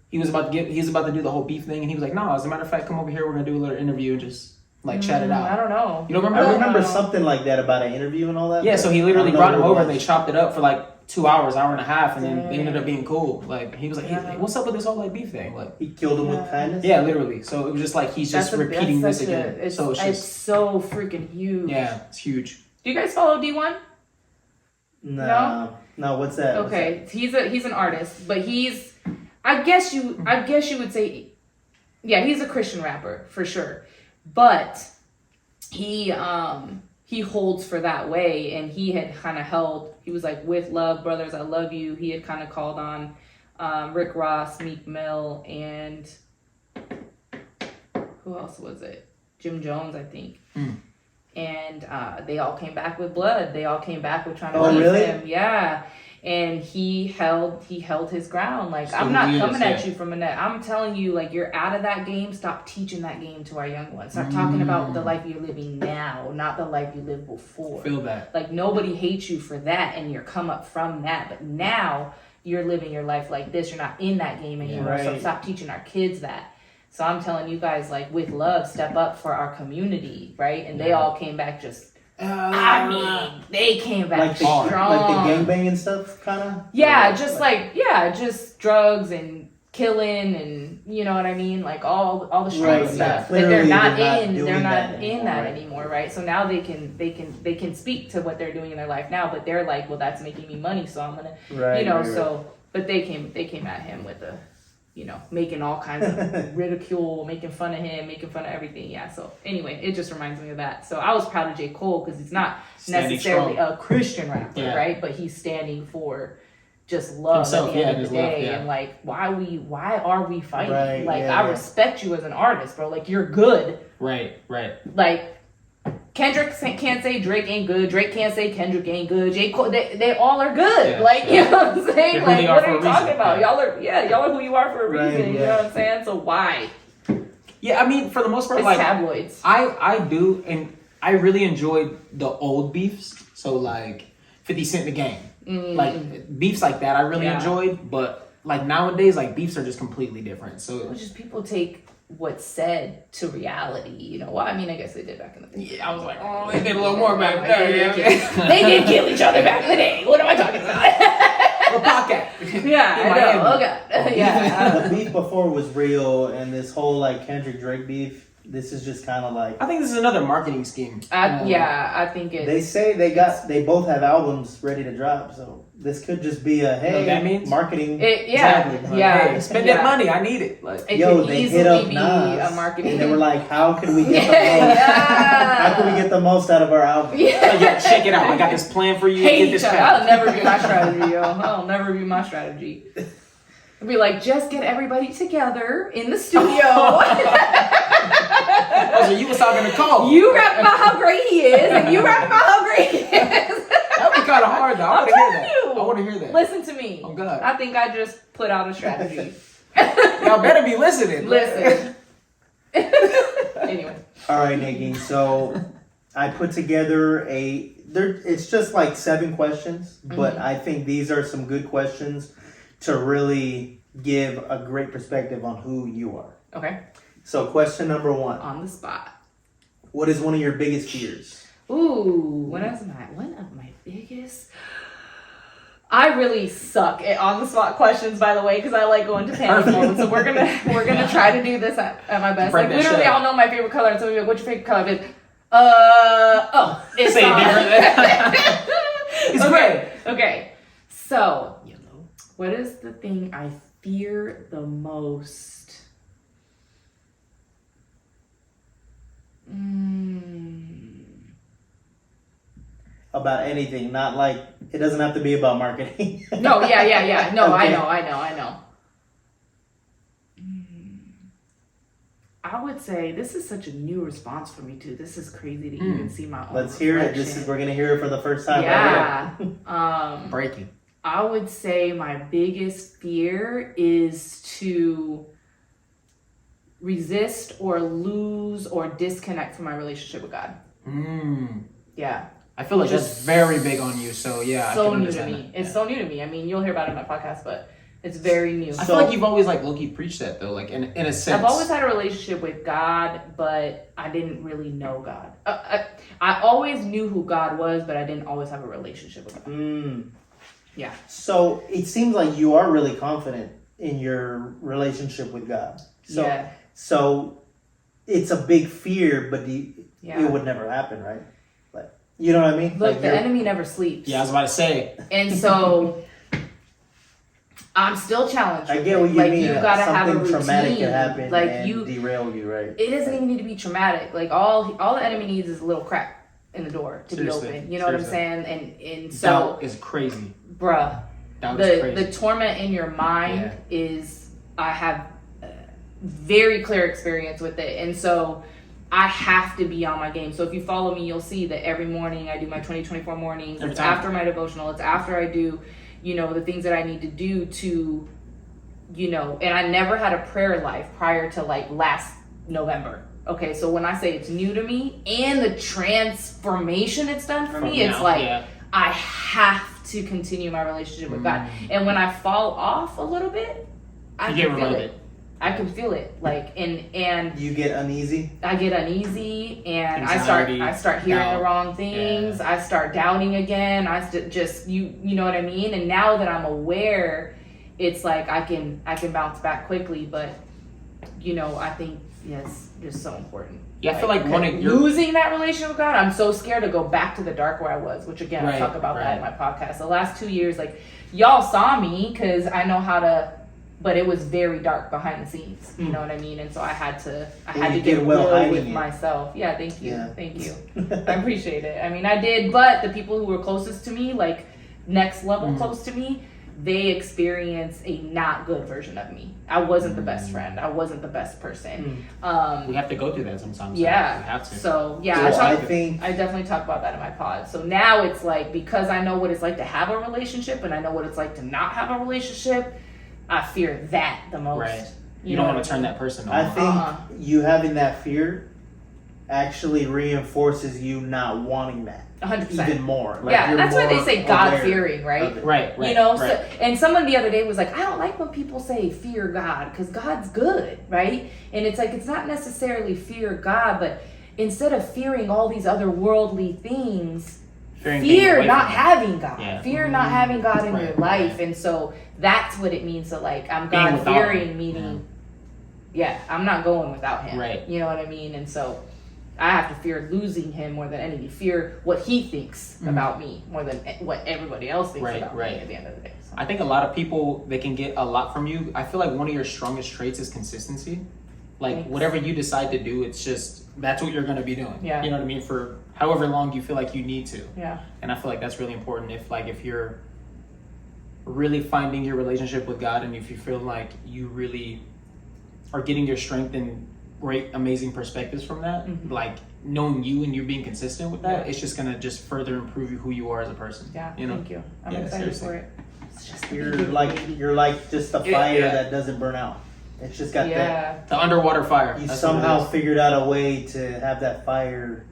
E: he was about to do the whole beef thing, and he was like, no, as a matter of fact, come over here. We're gonna do a little interview and just like chat it out.
F: I don't know.
E: You don't remember?
D: I remember something like that about an interview and all that.
E: Yeah, so he literally brought him over and they chopped it up for like 2 hours, hour and a half, and then they ended up being cool. Like he was like, hey, what's up with this whole like beef thing? Like
D: he killed him with kindness.
E: Yeah, literally. So it was just like he's just repeating this again.
F: It's so freaking huge.
E: Yeah, it's huge.
F: Do you guys follow D1?
D: No. What's that?
F: Okay, he's an artist, but he's I guess you would say, yeah, he's a Christian rapper for sure, but he holds for that way, and he had kind of held. He was like, with love, brothers, I love you. He had kind of called on Rick Ross, Meek Mill, and who else was it? Jim Jones, I think. And they all came back with blood. They all came back with trying to leave him. Yeah. And he held his ground. Like, so I'm not coming at you from a net. I'm telling you, like, you're out of that game. Stop teaching that game to our young ones. Start talking about the life you're living now, not the life you lived before.
E: Feel that.
F: Like, nobody hates you for that, and you're come up from that. But now you're living your life like this. You're not in that game anymore. So stop teaching our kids that. So I'm telling you guys, like, with love, step up for our community, right? And they all came back just. I mean, they came back
D: like
F: strong.
D: Like the gangbang stuff, kind of?
F: Yeah, just drugs and killing and, you know what I mean? Like, all the street stuff. That they're not in that anymore, right? So now they can speak to what they're doing in their life now, but they're like, well, that's making me money, so I'm gonna, but they came at him with the, you know, making all kinds of ridicule, making fun of him, making fun of everything. Yeah. So anyway, it just reminds me of that. So I was proud of J. Cole because he's not necessarily a Christian rapper, right? But he's standing for just love himself, at the end of the day. And like, why are we fighting?
D: Right,
F: I respect you as an artist, bro. Like, you're good.
E: Right.
F: Like, Kendrick can't say Drake ain't good. Drake can't say Kendrick ain't good. J. Cole, they all are good.
E: Yeah,
F: like, you know what I'm saying? Like, what are you talking about?
E: Yeah.
F: Y'all are who you are for a reason. You know what I'm saying? So why?
E: Yeah, I mean, for the most part,
F: it's
E: like
F: tabloids.
E: I do, and I really enjoyed the old beefs. So like 50 Cent, The Game, like beefs like that, I really enjoyed. But like nowadays, like beefs are just completely different. So
F: it's just people take what's said to reality, you know. Well, I mean, I guess they did back in the day.
E: Yeah, I was like, oh, they did a little more back then.
F: They did kill each other back in the day. What am I talking about?
E: Or podcast.
F: Yeah, I know. Oh god. Yeah.
D: The beef before was real, and this whole like Kendrick Drake beef, this is just kind of like.
E: I think this is another marketing scheme.
F: I think it.
D: They say they both have albums ready to drop, so this could just be a
E: that means?
D: Marketing.
E: Exactly. Hey, spend that money. I need it. Like,
F: it could easily be a marketing.
D: And they were like, "How can we get the most? How can we get the most out of our album?"
E: Yeah, check it out. I got this plan for you. Get this.
F: That'll never be my strategy, yo. That'll never be my strategy. It'd be like, just get everybody together in the studio.
E: So you was talking to Cole.
F: You rap about how great he is, and you rap about how great he is.
E: That'd be kind of hard, though. I want to hear that.
F: Listen to me.
E: Oh, God.
F: I think I just put out a strategy.
E: Y'all better be listening.
F: Listen. Anyway.
D: All right, Negin. So I put together it's just like 7 questions, but I think these are some good questions to really give a great perspective on who you are.
F: Okay.
D: So question number 1.
F: On the spot.
D: What is one of your biggest fears?
F: Ooh, one of my biggest. I really suck at on the spot questions, by the way, because I like going to panic mode. So we're gonna try to do this at my best. Like, literally, I'll know my favorite color, and somebody will be like, "What's your favorite color?" I'll be like, it's
E: different. It's great.
F: Okay, so yellow. What is the thing I fear the most?
D: About anything, not like it doesn't have to be about marketing.
F: No, yeah. No,
D: Okay.
F: I know. I would say this is such a new response for me too. This is crazy to even see my own.
D: Let's hear it. We're gonna hear it for the first time.
F: Yeah.
E: Breaking.
F: I would say my biggest fear is to resist or lose or disconnect from my relationship with God. Yeah.
E: I feel like that's very big on you. So yeah,
F: so
E: I can
F: new to
E: understand
F: me.
E: that.
F: It's so new to me. I mean, you'll hear about it in my podcast, but it's very new.
E: I feel like you've always like low-key preached that though, like in a sense.
F: I've always had a relationship with God, but I didn't really know God. I always knew who God was, but I didn't always have a relationship with God. Yeah.
D: So it seems like you are really confident in your relationship with God. So,
F: yeah.
D: So it's a big fear, but it would never happen, right? Like, you know what I mean?
F: Look,
D: like
F: the enemy never sleeps.
E: Yeah, I was about to say.
F: And so I'm still challenged.
D: I get what you mean.
F: You gotta have a
D: something
F: routine.
D: traumatic could happen
F: like
D: and derail you, right?
F: It doesn't even need to be traumatic. Like all the enemy needs is a little crack in the door to
E: Seriously.
F: be open. You know what I'm saying? And so
E: Doubt is crazy.
F: Bruh.
E: Doubt is crazy.
F: The torment in your mind is, I have very clear experience with it. And so I have to be on my game. So if you follow me, you'll see that every morning I do my 2024 mornings. It's after my devotional. It's after I do, the things that I need to do to, and I never had a prayer life prior to like last November. Okay, so when I say it's new to me and the transformation it's done for me, it's like I have to continue my relationship with God. And when I fall off a little bit, I can feel it. I can feel it. Like and
D: you get uneasy.
F: I get uneasy, and
E: Anxiety,
F: I start hearing
E: doubt.
F: the wrong things. I start doubting again. I just you know what I mean. And now that I'm aware, it's like I can bounce back quickly. But I think it's just so important.
E: Yeah, I feel like one of your
F: losing that relationship with God, I'm so scared to go back to the dark where I was, which again, I talk about that in my podcast. The last 2 years, like, y'all saw me because I know how to, but it was very dark behind the scenes. You know what I mean? And so I had to get real with myself. Yeah, thank you. Thank you. I appreciate it. I mean, I did, but the people who were closest to me, like next level close to me, they experience a not good version of me. I wasn't the best friend. I wasn't the best person.
E: We have to go through that sometimes.
F: Yeah.
E: We have to.
F: So yeah, I definitely talk about that in my pod. So now it's like, because I know what it's like to have a relationship and I know what it's like to not have a relationship, I fear that the most.
E: Right. You don't want to turn that person on.
D: I think you having that fear actually reinforces you not wanting that.
F: 100%.
D: Even more. Like,
F: yeah, that's why they say God-fearing, right?
E: Right.
F: So, and someone the other day was like, I don't like when people say fear God, because God's good, right? And it's like, it's not necessarily fear God, but instead of fearing all these other worldly things, fear not having God. Yeah. Fear not having God in your life. And so that's what it means to, like, I'm God-fearing, meaning, I'm not going without him. Right. You know what I mean? And so I have to fear losing him more than anything. Fear what he thinks about me more than what everybody else thinks about me at the end of the day. So.
E: I think a lot of people, they can get a lot from you. I feel like one of your strongest traits is consistency. Like, whatever you decide to do, it's just, that's what you're going to be doing. Yeah. You know what I mean? For however long you feel like you need to. Yeah. And I feel like that's really important if you're really finding your relationship with God, and if you feel like you really are getting your strength and great, amazing perspectives from that, like knowing you and you being consistent with that, it's just gonna just further improve who you are as a person.
F: Yeah, thank you. I'm excited for it.
D: It's just you're like just a fire that doesn't burn out. It's just got
E: the underwater fire.
D: You somehow figured out a way to have that fire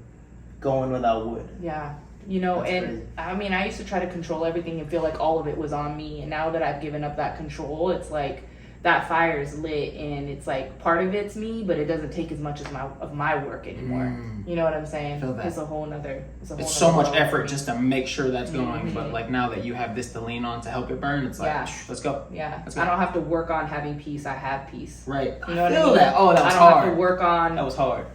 D: going without wood.
F: Yeah. That's crazy. I mean, I used to try to control everything and feel like all of it was on me. And now that I've given up that control, it's like that fire is lit, and it's like part of it's me, but it doesn't take as much of my work anymore. You know what I'm saying?
E: Feel that.
F: It's a whole nother.
E: It's so much effort just to make sure that's going, but like now that you have this to lean on to help it burn, it's like, let's go.
F: Yeah, I don't have to work on having peace. I have peace.
E: Right.
F: You know what I
E: feel
F: mean?
E: That. Oh, that was hard.
F: I don't have to work on.
E: That was hard.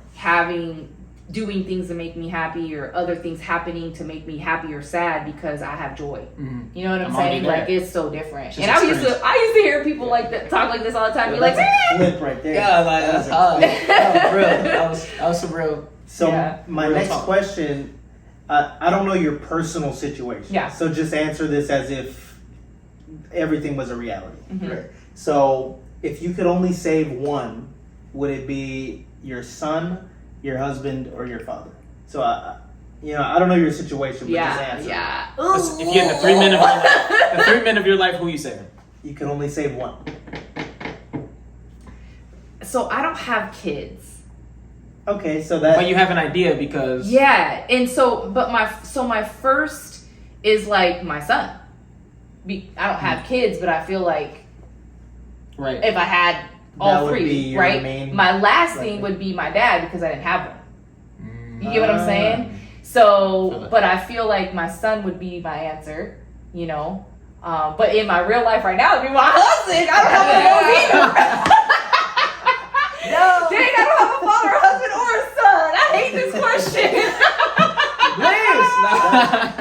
F: Doing things to make me happy, or other things happening to make me happy or sad, because I have joy. You know what I'm saying? Like, it's so different. And I used to hear people like that talk like this all the time. Be like,
D: flip right there.
E: Yeah, like that's hard. That was real. That was some real
D: So
F: Yeah.
D: my
E: Real
D: next
E: talk.
D: question, I don't know your personal situation.
F: Yeah.
D: So just answer this as if everything was a reality.
F: Mhm.
D: Right. So if you could only save one, would it be your son, your husband, or your father? So I don't know your situation, but just answer.
F: Yeah.
E: If you had the 3 men of your life, the 3 men of your life, who you saving?
D: You can only save one.
F: So I don't have kids.
D: Okay, so that.
E: But you have an idea because
F: Yeah, and so my first is like my son. I don't have kids, but I feel like
E: right.
F: if I had
D: That
F: all
D: would be
F: three,
D: your
F: right?
D: main-
F: My last thing
D: Right.
F: would be my dad because I didn't have one.
E: Mm.
F: You get what I'm
D: Ah.
F: saying?
E: Feel
F: So,
E: that.
F: but I feel like my son would be my answer, you know. But in my real life right now, it'd be my husband. I don't have one of those either.
D: No.
F: Dang, I don't have a father, a husband, or a son. I hate this question.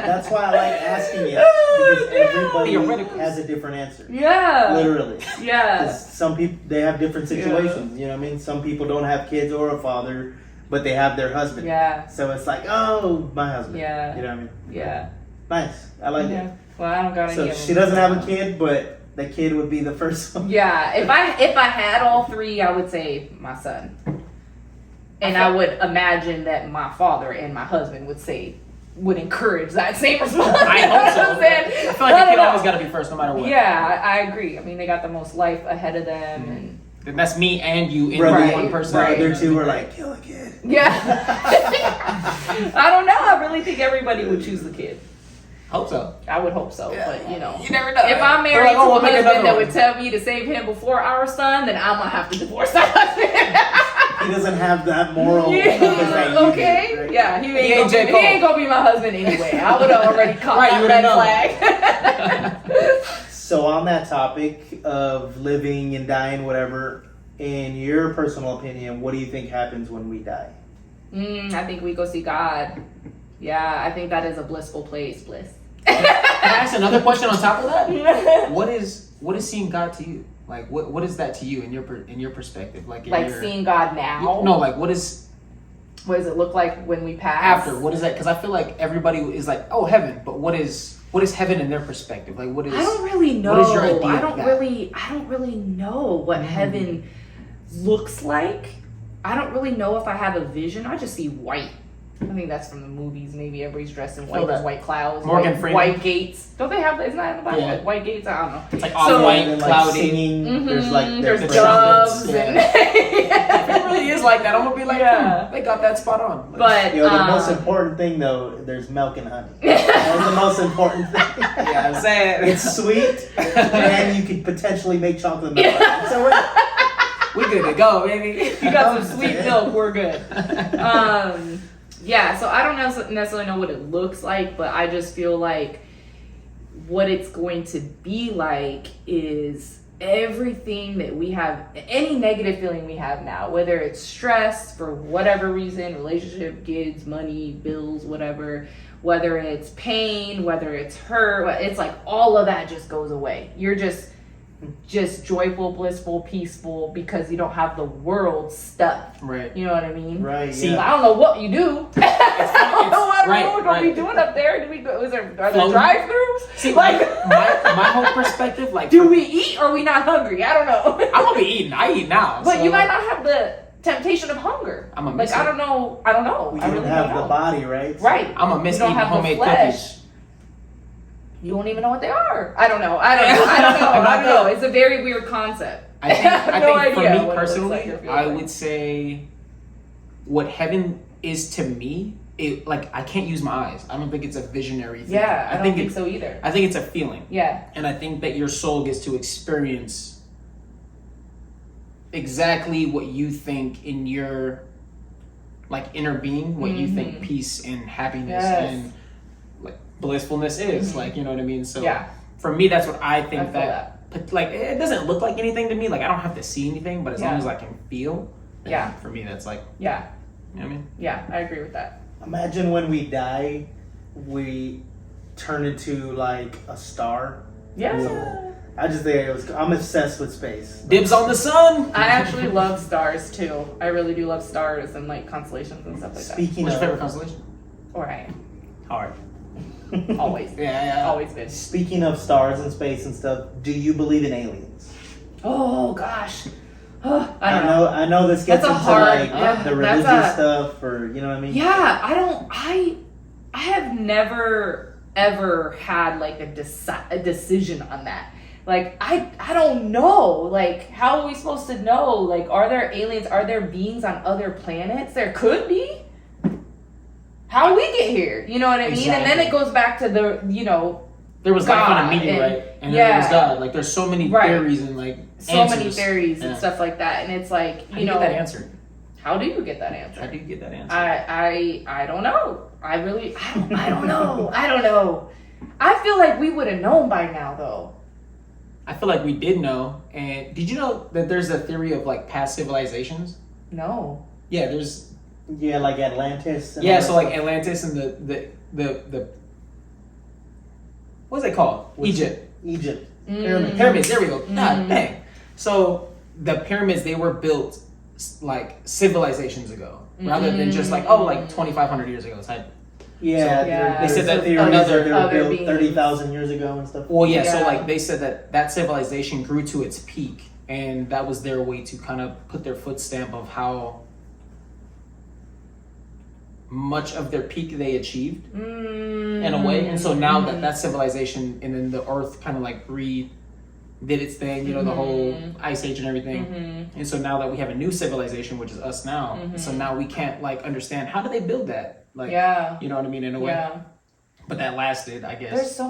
D: That's why I like asking it because everybody
E: Theoreticals.
D: has a different answer.
F: Yeah.
D: Literally.
F: Yeah.
D: 'Cause some people they have different situations. You know what I mean? Some people don't have kids or a father, but they have their husband.
F: Yeah.
D: So it's like, oh, my husband.
F: Yeah.
D: You know what I mean?
F: Yeah.
D: Nice. I like
F: Yeah.
D: it.
F: Well, I don't got any
D: So
F: of them.
D: she doesn't have a kid, but the kid would be the first one.
F: Yeah. If I had all three, I would say my son. And I would imagine that my father and my husband would encourage that same response.
E: I hope so.
F: You know what I'm saying?
E: I feel like a kid always got to be first, no matter what.
F: Yeah, I agree. I mean, they got the most life ahead of them, and
E: And that's me and you in
D: Brother,
E: one person.
F: right.
D: Brother two are like, kill a kid.
F: yeah. I don't know. I really think everybody would choose the kid.
E: Hope so.
F: I would hope so, but you know,
E: You never know.
F: if I'm
E: They're
F: married
E: like, oh,
F: to
E: we'll
F: a
E: make
F: husband
E: another
F: that
E: one.
F: would tell me to save him before our son, then I'm gonna have to divorce that husband.
D: He doesn't have that moral compass that you
F: Okay.
D: do, right?
F: Yeah, he
E: ain't
F: ain't,
E: J.
F: he
E: Cole.
F: ain't gonna be my husband anyway. I would have already caught
E: Right, you
F: that
E: would've
F: red flag.
D: So on that topic of living and dying, whatever, in your personal opinion, what do you think happens when we die?
F: I think we go see God. Yeah, I think that is a blissful place. Bliss.
E: Can I ask another question on top of that? What is seeing God to you? Like, what is that to you in your perspective? Like, in
F: Like
E: your,
F: seeing God now.
E: No, like what is
F: What does it look like when we pass?
E: after? What is that? Because I feel like everybody is like, oh, heaven, but what is heaven in their perspective? Like, what is?
F: I don't really know.
E: What is your idea
F: I
E: of
F: don't
E: that?
F: really know what heaven looks like. I don't really know if I have a vision. I just see white. I think that's from the movies. Maybe everybody's dressed in white.
E: Feel
F: There's
E: that.
F: white clouds,
E: Morgan
F: white,
E: Freeman.
F: white gates. Don't they have that? Isn't that in the Bible?
E: Yeah.
F: Like white gates? I don't know.
E: It's like
F: So-
E: all white,
D: And then, like,
E: cloudy.
D: singing, there's like
F: There's
D: their
F: doves
E: trumpets,
F: and
E: It really is like that. I'm gonna be like,
F: Yeah.
E: they got that spot on. Like,
F: But
D: the most important thing though, there's milk and honey. That's the most important thing.
E: yeah, I'm saying
D: It's sweet, and you could potentially make chocolate milk. So
E: we good to go, baby.
F: you got some sweet milk, we're good. Yeah, so I don't necessarily know what it looks like, but I just feel like what it's going to be like is everything that we have, any negative feeling we have now, whether it's stress for whatever reason, relationship, kids, money, bills, whatever, whether it's pain, whether it's hurt, it's like all of that just goes away. You're just joyful, blissful, peaceful because you don't have the world stuff.
E: Right.
F: You know what I mean?
D: right,
E: See,
F: So
D: yeah.
F: I don't know what you do. I don't know what
E: right,
F: we're gonna be
E: right.
F: doing up there. Do we go? Are there
E: Floating.
F: drive-throughs?
E: See,
F: Like,
E: my whole perspective, like,
F: do we eat or are we not hungry? I don't know.
E: I'm gonna be eating. I eat now.
F: But
E: so-
F: you might not have the temptation of hunger.
E: I'm a
F: like
E: miss
F: I
E: it.
F: don't know. I don't know.
D: We
F: I
D: don't
F: really
D: have
F: don't
D: the
F: know.
D: body, right?
F: Right.
E: I'm gonna miss
F: You don't
E: eating
F: have the
E: homemade
F: flesh.
E: cookies.
F: You don't even know what they are. I don't know. I don't know. It's a very weird concept.
E: I think,
F: have no
E: I think
F: idea
E: for me
F: what it looks
E: personally,
F: like or feels
E: I
F: like.
E: would say what heaven is to me, it like I can't use my eyes. I don't think it's a visionary thing.
F: Yeah, I don't think
E: it-
F: so either.
E: I think it's a feeling.
F: Yeah.
E: And I think that your soul gets to experience exactly what you think in your like inner being, what you think peace and happiness
F: Yes.
E: and like blissfulness is. Like, you know what I mean? So
F: Yeah.
E: for me that's what I think
F: I feel
E: that like it doesn't look like anything to me. Like I don't have to see anything, but as long
F: Yeah.
E: as I can feel, then
F: Yeah.
E: for me that's like,
F: Yeah.
E: you know what I mean?
F: Yeah. I agree with that.
D: Imagine when we die, we turn into like a star.
F: Yeah.
D: I just think I'm obsessed with space.
E: Dibs on the sun.
F: I actually love stars too. I really do love stars and like constellations and stuff like
D: Speaking
E: What's
D: of
E: your favorite constellation?
F: that. Orion.
E: Hard.
F: Always.
E: Yeah.
F: Always been.
D: Speaking of stars and space and stuff, do you believe in aliens?
F: Oh gosh.
D: I know this gets
F: That's a
D: into
F: hard-
D: like the religious
F: that's a-
D: stuff, or you know what I mean?
F: Yeah, I have never ever had like a decision on that. Like I don't know. Like how are we supposed to know? Like are there aliens? Are there beings on other planets? There could be. How did we get here? You know what I mean? And then it goes back to the
E: there was life on a meteorite, and then there was God. Like there's so many theories and like
F: so many theories and stuff like that. And it's like
E: How do you get that answer?
F: How do you get that answer?
E: How do you get that answer?
F: I don't know. I don't know. I don't know. I feel like we would have known by now though.
E: I feel like we did know. And did you know that there's a theory of like past civilizations?
F: No.
E: Yeah, there's
D: like Atlantis. And
E: yeah,
D: all
E: so
D: that
E: like
D: stuff.
E: Atlantis and the what's it called? Egypt. Pyramids. There we go. God dang. So the pyramids, they were built like civilizations ago, rather than just like 2,500 years ago type.
D: Yeah,
E: they said that
D: they were
F: other
D: built
F: beings.
D: 30,000 years ago and stuff.
E: Well, yeah, so
F: Yeah.
E: like they said that civilization grew to its peak, and that was their way to kind of put their foot stamp of how much of their peak they achieved in a way. And so now that civilization and then the earth kind of like did its thing, the whole ice age and everything. And so now that we have a new civilization, which is us now, so now we can't like understand how do they build that? Like, you know what I mean, in a way.
F: Yeah.
E: But that lasted, I guess.
F: There's so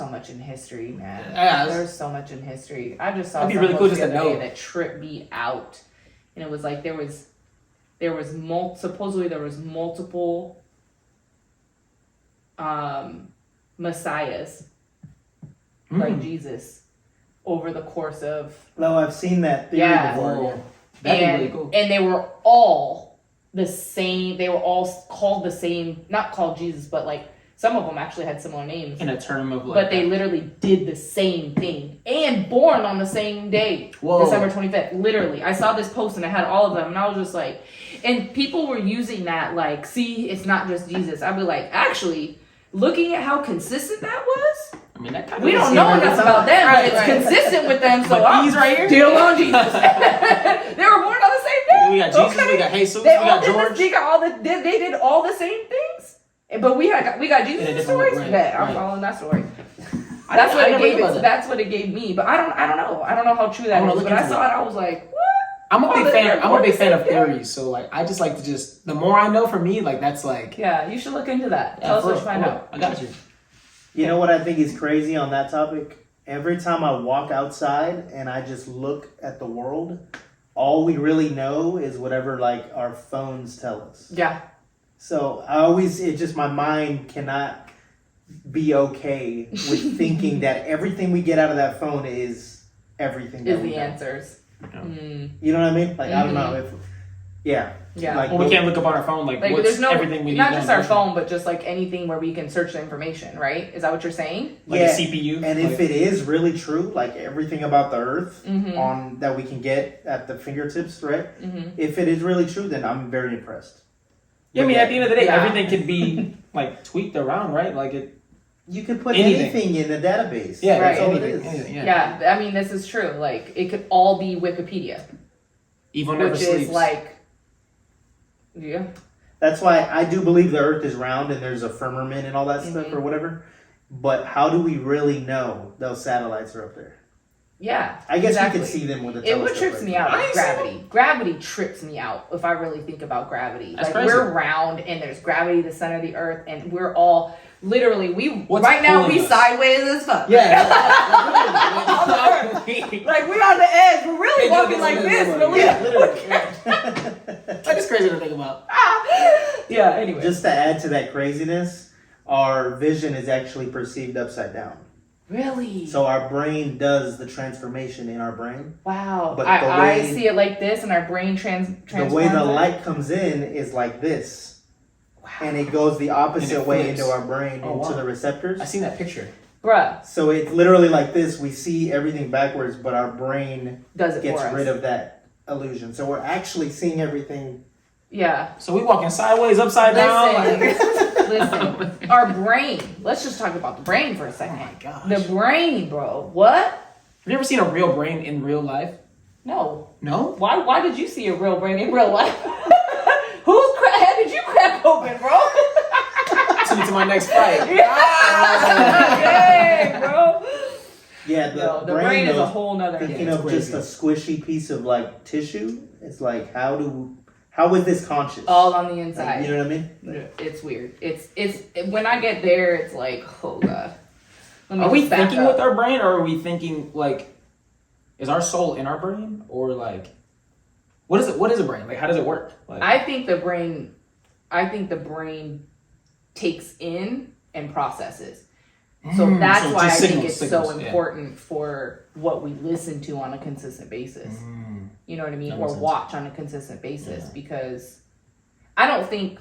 F: much in history, man.
E: Yeah,
F: There's so much in history. I just saw
E: That'd be
F: something
E: really cool
F: the
E: just to
F: other day
E: know.
F: that tripped me out, and it was like there was supposedly there was multiple messiahs like Jesus over the course of
D: No, I've seen that theory before.
E: That'd be really cool.
F: and they were all the same. They were all called the same, not called Jesus, but like some of them actually had similar names.
E: In a term of like.
F: But they literally did the same thing and born on the same day,
E: Whoa.
F: December 25th. Literally, I saw this post and I had all of them, and I was just like, and people were using that like, see, it's not just Jesus. I'd be like, actually, looking at how consistent that was.
E: I mean, that kind of.
F: We don't know enough about them, but it's consistent with them. So
E: But
F: I'm
E: these right here?
F: still on Jesus. They were born on the same day.
E: We got Jesus,
F: Okay.
E: we got Jesus, we
F: They all
E: got
F: did
E: George.
F: they got all they did all the same things. But we got
E: In a
F: Jesus'
E: different
F: stories.
E: way,
F: Bet, I'm
E: right.
F: following that story.
E: I
F: That's what it
E: never
F: gave
E: knew about
F: it.
E: that.
F: That's what it gave me. But I don't know. I don't know how true that
E: I'm gonna
F: is.
E: look
F: But I
E: into
F: saw
E: that.
F: it. I was like, what?
E: I'm a
F: Oh,
E: big
F: they're
E: fan. I'm a
F: born
E: big
F: the
E: fan of
F: same day?
E: theories. So like, I just like to the more I know for me, like that's like.
F: Yeah, you should look into that. Tell us what you find out.
E: I got you.
D: You know what I think is crazy on that topic? Every time I walk outside and I just look at the world, all we really know is whatever like our phones tell us.
F: Yeah.
D: So my mind cannot be okay with thinking that everything we get out of that phone is everything.
F: Is
D: that we
F: the
D: know.
F: answers.
D: You know what I mean? Like I don't know if. Yeah.
F: Yeah.
D: Like,
E: Well, we can't look up on our phone like what's
F: there's no
E: everything we need.
F: not
E: to
F: just
E: know.
F: our phone, but just like anything where we can search the information. Right? Is that what you're saying?
E: Like
D: yeah.
E: a CPU.
D: And if
E: like,
D: it is really true, like everything about the Earth on that we can get at the fingertips, right? If it is really true, then I'm very impressed.
E: yeah, I mean, at the end of the day,
F: Yeah.
E: everything can be like tweaked around, right? Like it.
D: You could put
E: Anything.
D: anything in a database.
E: Yeah,
F: Right.
D: That's all it
E: anything,
D: is.
E: anything,
F: Yeah. I mean, this is true. Like, it could all be Wikipedia,
E: Evil never
F: which
E: sleeps.
F: is like, yeah,
D: That's why I do believe the Earth is round and there's a firmament and all that stuff or whatever. But how do we really know those satellites are up there?
F: yeah.
D: I guess
F: exactly.
D: we could see them with a
F: It
D: telescope.
F: what trips me out is gravity. Gravity trips me out if I really think about gravity.
E: That's
F: like
E: crazy.
F: we're round and there's gravity, the center of the earth, and we're all literally
E: What's
F: right now
E: pulling
F: we
E: us?
F: sideways as fuck.
E: Yeah.
F: Like we're on the edge. We're really walking like this. But we,
D: Yeah, literally.
E: That is crazy to think about.
F: yeah. Anyway.
D: Just to add to that craziness, our vision is actually perceived upside down.
F: Really?
D: So our brain does the transformation in our brain.
F: Wow.
D: But
F: I
D: the way-
F: see it like this, and our brain transforms.
D: The way the
F: it.
D: light comes in is like this. And it goes the opposite
E: And it
D: way
E: flips.
D: into our brain,
E: Oh,
D: into
E: wow.
D: the receptors.
E: I seen that picture.
F: Bruh.
D: So it's literally like this. We see everything backwards, but our brain
F: Does it
D: gets
F: for us.
D: rid of that illusion. So we're actually seeing everything.
F: Yeah.
E: So we walking sideways, upside down.
F: Listen, our brain. Let's just talk about the brain for a second.
E: Oh my gosh.
F: The brain, bro. What?
E: Have you ever seen a real brain in real life?
F: No.
E: No?
F: Why did you see a real brain in real life? Whose head did you crack open, bro?
E: Tune into my next fight.
F: Dang, bro.
D: Yeah,
F: The brain is a whole nother
D: thinking
F: thing.
D: of just a squishy piece of like tissue. It's like how is this conscious?
F: All on the inside.
D: Like, you know what I mean?
F: It's weird. It's when I get there, it's like, oh god.
E: Are we thinking with our brain, or are we thinking like, is our soul in our brain, or like, what is it? What is a brain? Like, how does it work? Like,
F: I think the brain takes in and processes. So that's
E: so
F: why I
E: just
F: think it's
E: signals,
F: so
E: yeah.
F: important for what we listen to on a consistent basis. You know what I mean?
E: That
F: Or
E: makes sense.
F: watch on a consistent basis, because I don't think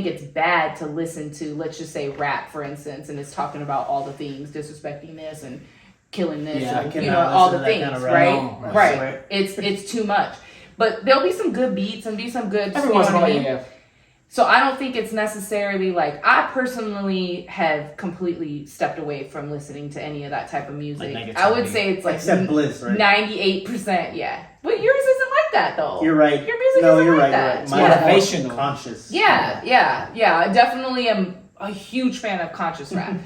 F: it's bad to listen to, let's just say, rap, for instance, and it's talking about all the things, disrespecting this and killing this,
E: Yeah,
F: and
D: I
F: you
D: cannot
F: know, all
D: listen
F: the
D: to that
F: things,
D: kind of rap.
F: right?
E: No,
F: Right.
D: right.
F: It's too much. But there'll be some good beats and be some good.
E: every
F: you know
E: once in a
F: what I
E: while,
F: mean?
E: yeah.
F: So I don't think it's necessarily like, I personally have completely stepped away from listening to any of that type of music.
E: Like
F: I would
E: negativity.
F: say it's like
D: Except Bliss, right?
F: 98%, yeah. But yours isn't like that though.
D: You're right.
F: Your music
D: no,
F: isn't
D: you're
F: like
D: right.
F: that.
D: You're right. Mine is
E: Motivational.
D: more conscious.
F: Yeah. I definitely am a huge fan of conscious rap.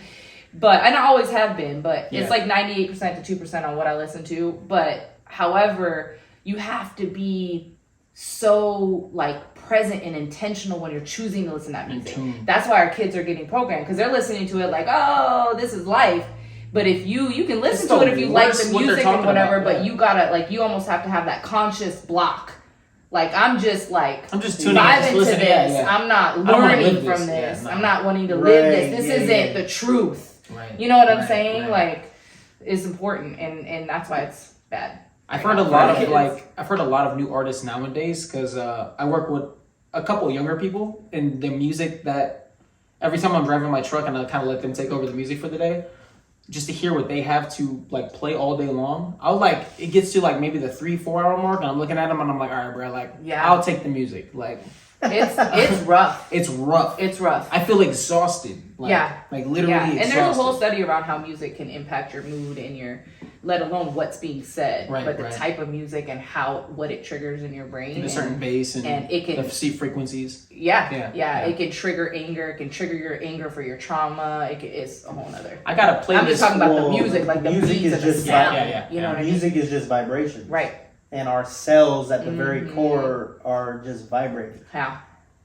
F: And I always have been, but
E: Yeah.
F: it's like 98% to 2% on what I listen to. But however, you have to be so like present and intentional when you're choosing to listen to that music. That's why our kids are getting programmed, because they're listening to it like, oh, this is life. But if you can listen to it if you like the music and whatever, but you gotta like, you almost have to have that conscious block. Like I'm just
E: tuning in, just
F: vibing to
E: listening,
F: this.
E: yeah.
F: I'm not
E: I don't wanna
F: learning
E: live
F: from
E: this.
F: this.
E: Yeah, no.
F: I'm not wanting to
D: Right,
F: live this. This
D: yeah,
F: isn't
D: yeah.
F: the truth.
E: Right.
F: You know what I'm
E: Right,
F: saying?
E: right.
F: Like, it's important, and that's why it's bad.
E: I've
F: right
E: heard a
F: now
E: lot
F: for
E: of
F: kids.
E: I've heard a lot of new artists nowadays, because I work with a couple younger people, and the music that every time I'm driving my truck and I kind of let them take over the music for the day, just to hear what they have to like play all day long. I'll like, it gets to like maybe the 3-4 hour mark, and I'm looking at them and I'm like, all right, bro, like,
F: Yeah.
E: I'll take the music. Like,
F: It's rough.
E: it's rough.
F: It's rough.
E: I feel exhausted. Like,
F: Yeah.
E: like literally
F: Yeah,
E: exhausted.
F: and there's a whole study around how music can impact your mood and your, let alone what's being said,
E: Right,
F: but the
E: right.
F: type of music and what it triggers in your brain.
E: a certain bass and
F: it can-
E: the C frequencies.
F: Yeah,
E: Yeah.
F: it can trigger anger. It can trigger your anger for your trauma. It's a whole nother.
E: I got a playlist.
F: I'm just talking about the
D: Well,
F: music, like the
D: music
F: beats
D: is
F: and the
D: just
F: sound.
E: yeah.
F: You know what I mean?
D: Music is just vibration.
F: Right.
D: And our cells at the very
F: Mhm.
D: core are just vibrating.
F: Yeah.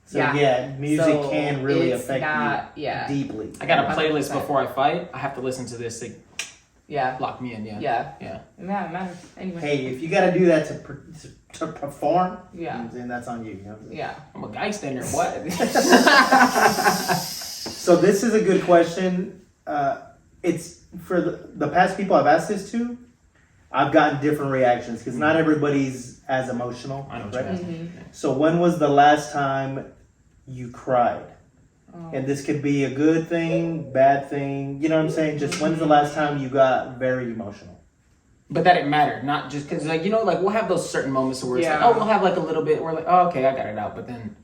D: So
F: Yeah.
D: music
F: So
D: can really
F: it's
D: affect
F: not-
D: you
F: yeah.
D: deeply.
E: I got a
F: 100%.
E: playlist before I fight. I have to listen to this to
F: Yeah.
E: lock me in. Yeah.
F: Yeah.
E: Yeah.
F: It matters. Anyway.
D: Hey, if you got to do that to perform,
F: Yeah.
D: then that's on you. You know what I'm saying?
F: Yeah.
E: I'm a gangster. What?
D: So this is a good question. It's for the past people I've asked this to. I've gotten different reactions because not everybody's as emotional.
E: I know what
D: right?
E: you're asking.
D: So when was the last time you cried?
F: Oh.
D: And this could be a good thing, bad thing. You know what I'm saying? Just when's the last time you got very emotional?
E: But that it mattered, not just because, like, you know, like we'll have those certain moments where it's
F: Yeah.
E: like, oh, we'll have like a little bit. We're like, oh, okay, I got it out. But then,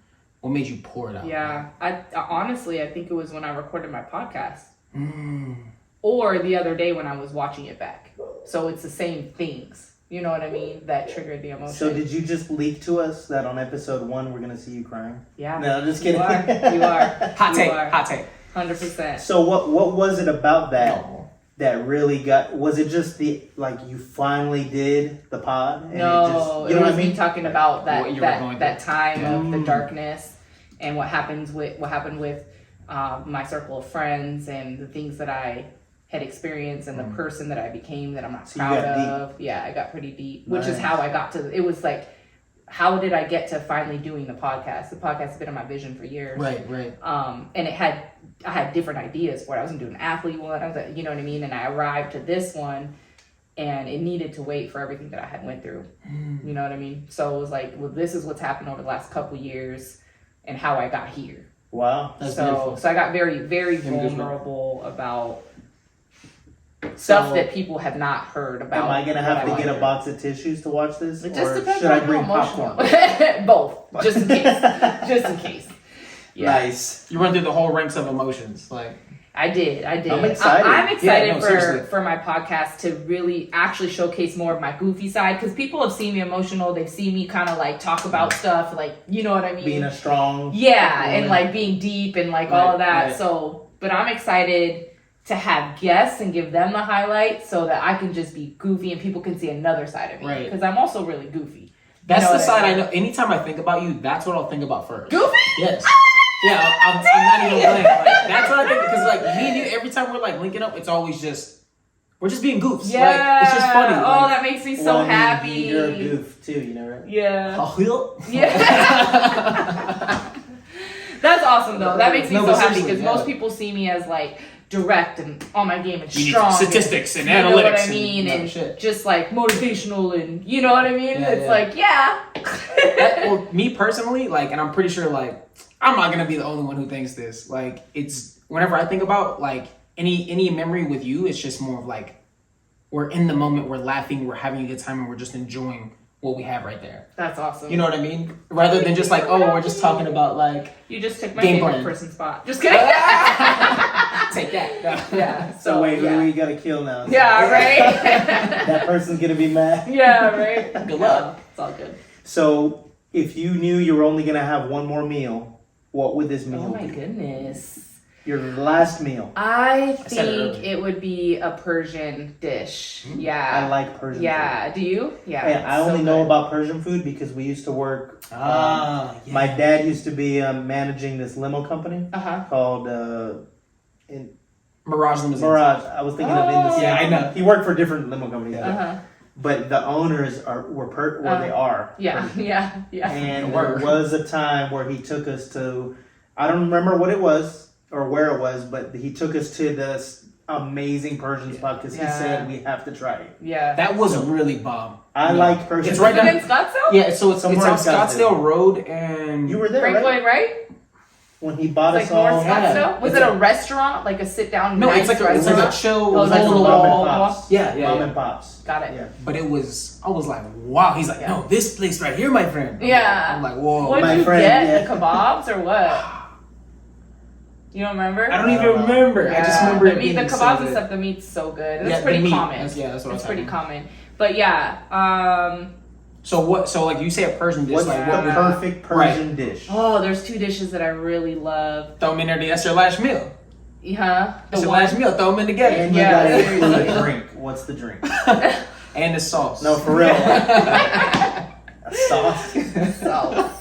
E: what made you pour it out?
F: Yeah. I honestly, I think it was when I recorded my podcast,
E: Mm.
F: or the other day when I was watching it back. So it's the same things. You know what I mean? That triggered the emotion.
D: So did you just leak to us that on episode 1 we're gonna see you crying?
F: Yeah.
D: No, just
F: You
D: kidding.
F: are. You are.
E: Hot
F: You
E: take.
F: are.
E: Hot take.
F: 100%.
D: So what was it about that
E: No.
D: that really got? Was it just the like you finally did the pod? And
F: No,
D: it, just,
F: it
D: you know
F: was
D: what I
F: me
D: mean?
F: talking about
E: What you were going
F: that
E: through.
F: time of the
D: Mm.
F: darkness and what happened with my circle of friends and the things that I had experienced and the person that I became that I'm not
D: So you
F: proud
D: got deep.
F: of. Yeah, I got pretty deep, which is
D: Nice.
F: how I got to. It was like, how did I get to finally doing the podcast? The podcast has been on my vision for years.
E: Right. Right.
F: And I had different ideas for it. I wasn't doing an athlete one. I was, you know what I mean? And I arrived to this one, and it needed to wait for everything that I had went through. You know what I mean? So it was like, well, this is what's happened over the last couple years, and how I got here.
D: Wow.
E: That's beautiful.
F: So I got very, very
E: Give me goosebumps.
F: vulnerable about stuff
D: So,
F: that people have not heard about.
D: Am I gonna have to
F: what
D: get
F: I
D: a
F: like.
D: box of tissues to watch this,
F: It just
D: or
F: depends
D: should
F: on
D: I bring
F: how emotional.
D: popcorn?
F: Both, just in case. Just in case. Yeah.
D: Nice.
E: You run through the whole ranks of emotions, like.
F: I did.
D: I'm excited.
F: I'm excited
E: Yeah, no, seriously.
F: for my podcast to really actually showcase more of my goofy side, because people have seen me emotional. They've seen me kind of like talk about stuff, like, you know what I mean?
D: Being a strong.
F: Yeah,
D: woman.
F: and like being deep and like
E: Right,
F: all of that.
E: right.
F: So, but I'm excited to have guests and give them the highlights so that I can just be goofy and people can see another side of me.
E: Right.
F: Because I'm also really goofy.
E: That's
F: You know
E: the
F: what
E: side
F: I
E: I
F: mean?
E: know. Anytime I think about you, that's what I'll think about first.
F: Goofy?
E: Yes. Yeah, I'm not even playing. Like, that's what I think, because like me and you, every time we're like linking up, it's always just we're just being goofs.
F: Yeah.
E: Like, it's just funny.
F: Oh,
E: like,
F: that makes me so
D: Well, I mean,
F: happy.
D: You're a goof too, you know, right?
F: Yeah.
E: oh,
F: Yeah. That's awesome though. That makes me
E: No,
F: so
E: but
F: happy
E: seriously,
F: because
E: yeah.
F: most people see me as like direct and on my game and
E: You need
F: strong.
E: statistics and
F: you know
E: analytics
F: what I
E: and
F: mean?
E: other
F: And
E: shit.
F: just like motivational and you know what I mean?
E: Yeah,
F: It's
E: yeah.
F: like, yeah.
E: well, me personally, like, and I'm pretty sure, like, I'm not gonna be the only one who thinks this. Like, it's whenever I think about like any memory with you, it's just more of like we're in the moment, we're laughing, we're having a good time, and we're just enjoying what we have right there.
F: That's awesome.
E: You know what I mean? Rather than just like, oh, we're just talking about like
F: You just took my
E: Game
F: favorite
E: plan.
F: person spot. Just kidding.
E: take that.
F: Yeah.
D: So wait,
F: yeah.
D: we gotta kill now.
F: Yeah, right?
D: That person's gonna be mad.
F: Yeah, right?
E: Good luck.
F: No, it's all good.
D: So if you knew you were only gonna have one more meal, what would this meal
F: Oh my
D: be?
F: goodness.
D: Your last meal.
F: I
E: said it
F: think
E: earlier.
F: it would be a Persian dish.
D: I
F: Yeah.
D: like Persian food.
F: Yeah. Do you? Yeah.
D: And I
F: it's so
D: only know
F: good.
D: about Persian food because we used to work.
E: Yeah.
D: My dad used to be managing this limo company
F: Uh-huh.
D: called
E: Mirage Limousines.
D: Mirage. I was thinking of Indus.
E: Yeah, I know.
D: He worked for different limo companies,
F: Uh-huh.
D: but the owners they are.
F: Yeah.
D: Persian.
F: Yeah. Yeah.
D: And
E: Word.
D: there was a time where he took us to, I don't remember what it was or where it was, but he took us to this amazing Persian spot because he
F: Yeah.
D: said we have to try it.
F: Yeah.
E: That was really bomb.
D: I
E: No.
D: like Persian
E: It's
D: food.
E: right
F: Is it
E: down.
F: in Scottsdale?
E: Yeah, so it's
D: Somewhere
E: on
D: in Scottsdale.
E: Scottsdale Road, and
D: You were there,
F: Frank
D: right?
F: Lloyd Wright?
D: When he bought
F: Like
D: us all.
F: North
E: yeah.
F: Scottsdale? Was
E: It's
F: it a
E: a-
F: restaurant? Like a sit down
E: no,
F: nice
E: it's like a
F: restaurant?
E: chill,
F: Oh,
D: It was like
F: hole
D: the
F: in the
D: mom
F: wall.
D: and pops.
E: Yeah, yeah,
D: Mom
E: yeah.
D: and pops.
F: Got it.
D: Yeah.
E: But it was, I was like, wow. He's like, no, this place right here, my friend.
F: Yeah.
E: I'm like, whoa.
F: What
D: My
F: did you
D: friend,
F: get?
D: yeah.
F: The kebabs or what? You don't remember?
E: I don't even remember. I just remember
F: the
E: it
F: meat,
E: being
F: the
E: so
F: kebabs and
E: good.
F: stuff. The meat's so good. That's
E: Yeah, the
F: pretty
E: meat.
F: common.
E: That's what I was
F: It's
E: talking
F: pretty
E: about.
F: common. But yeah.
E: So what? So like you say a Persian dish,
D: What's
E: like
D: the
E: what would
D: perfect Persian dish?
F: Oh, there's two dishes that I really love.
E: throw them in there? That's your last meal.
F: Yeah.
E: That's your last meal. Throw them in together.
D: And you
F: Yeah,
D: gotta
F: seriously.
D: include a drink. What's the drink?
E: And the sauce.
D: No, for real. A sauce.
F: So.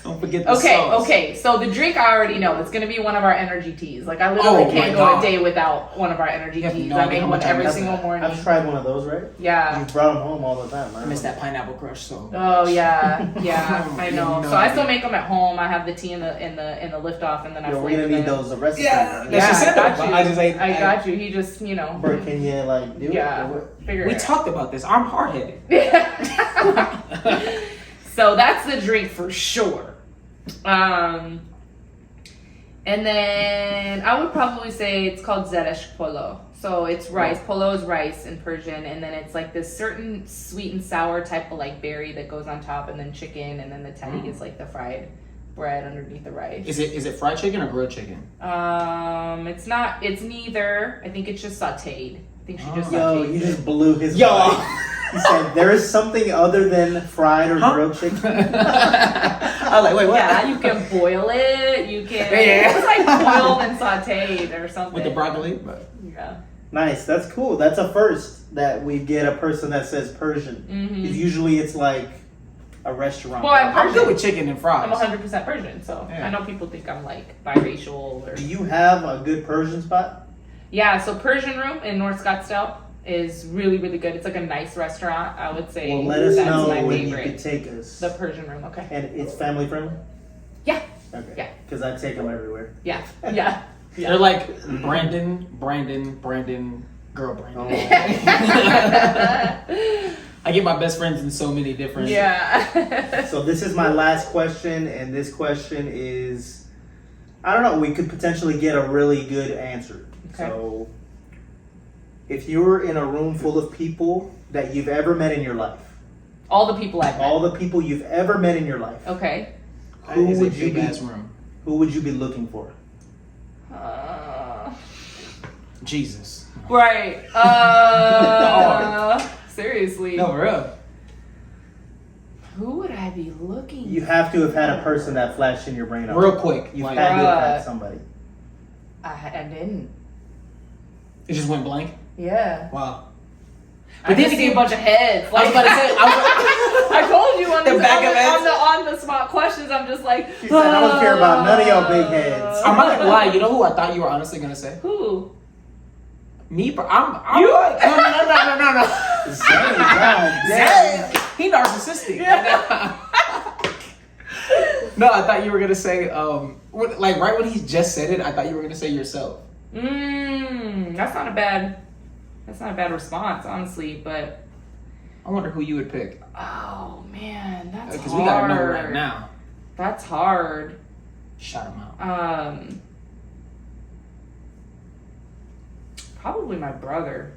E: Don't forget the
F: Okay,
E: sauce.
F: okay. So the drink I already know. It's gonna be one of our energy teas. Like I literally
E: Oh my
F: can't go
E: God.
F: a day without one of our energy
E: You have
F: teas.
E: no
F: I
E: idea
F: make
E: how
F: one
E: much I
F: every
E: miss
F: single
E: that.
F: morning.
D: I've tried one of those, right?
F: Yeah.
D: You brought them home all the time.
E: I miss that pineapple crush. So
F: Oh yeah, yeah.
E: Oh,
F: I
E: you
F: know.
E: know
F: So I
E: it.
F: still make them at home. I have the tea in the lift off, and then I
D: Yo, we're
F: flavor
D: gonna need
F: them.
D: those the rest
E: Yeah,
D: of the
E: that's
F: Yeah,
E: just
F: I
E: it,
F: got
E: though.
F: you.
E: I just ain't-
F: I got you. He just, you know.
D: Bro, can you like do
F: Yeah.
D: it? Or what?
F: Figure
E: we
F: it out.
E: talked about this. I'm hard headed.
F: So that's the drink for sure. And then I would probably say it's called zeresh polo. So it's rice. Polo is rice in Persian, and then it's like this certain sweet and sour type of like berry that goes on top, and then chicken, and then the taddig is like the fried bread underneath the rice.
E: Is it fried chicken or grilled chicken?
F: It's not. It's neither. I think it's just sautéed. I think she just
D: Yo,
F: sautéed
D: you
F: it.
D: just blew his
E: Yo.
D: mind. He said there is something other than fried or
E: Huh?
D: grilled chicken.
E: I was like, wait, what?
F: Yeah, you can boil it. You can.
E: Yeah.
F: It's like boiled and sautéed or something.
E: With the broccoli. But
F: Yeah.
D: Nice, that's cool. That's a first that we get a person that says Persian.
F: Mm-hmm.
D: 'Cause usually it's like a restaurant.
F: Well,
E: I'm good with chicken and fries.
F: I'm 100% Persian, so
E: Yeah.
F: I know people think I'm like biracial or.
D: Do you have a good Persian spot?
F: Yeah, so Persian Room in North Scottsdale is really, really good. It's like a nice restaurant, I would say.
D: Well, let us
F: that's
D: know
F: my
D: when
F: favorite.
D: you could take us.
F: The Persian Room, okay.
D: And it's family friendly?
F: Yeah.
D: Okay.
F: Yeah.
D: Because I take them everywhere.
F: Yeah, yeah.
E: They're like Brandon, girl Brandon.
D: Oh.
E: I get my best friends in so many different.
F: Yeah.
D: So this is my last question, and this question is, I don't know, we could potentially get a really good answer.
F: Okay.
D: So, if you were in a room full of people that you've ever met in your life,
F: All the people I've met.
D: all the people you've ever met in your life,
F: Okay.
D: who
E: That is
D: would
E: a
D: you
E: big
D: be?
E: ass room.
D: Who would you be looking for?
E: Jesus.
F: Right. Seriously.
E: No, for real.
F: Who would I be looking
D: You have to have had a person that flashed in your brain.
E: Real quick.
D: You've
E: Like,
D: had to have
F: Bruh.
D: had somebody.
F: I didn't.
E: it just went blank.
F: Yeah.
E: Wow.
F: I
E: then
F: just see
E: again-
F: a bunch of heads.
E: I was about to say.
F: I told you on
E: The
F: the,
E: back of heads?
F: on the spot questions. I'm just like.
D: She said, I don't care about none of y'all big heads.
E: I'm not gonna lie. You know who I thought you were honestly gonna say?
F: Who?
E: Me, bro. I'm
F: You?
E: like, no.
D: Zay, God damn.
E: He narcissistic. No, I thought you were gonna say, like right when he just said it, I thought you were gonna say yourself.
F: That's not a bad response, honestly. But
E: I wonder who you would pick.
F: oh man, that's hard.
E: Because we gotta know right now.
F: That's hard.
E: Shout him out.
F: Probably my brother.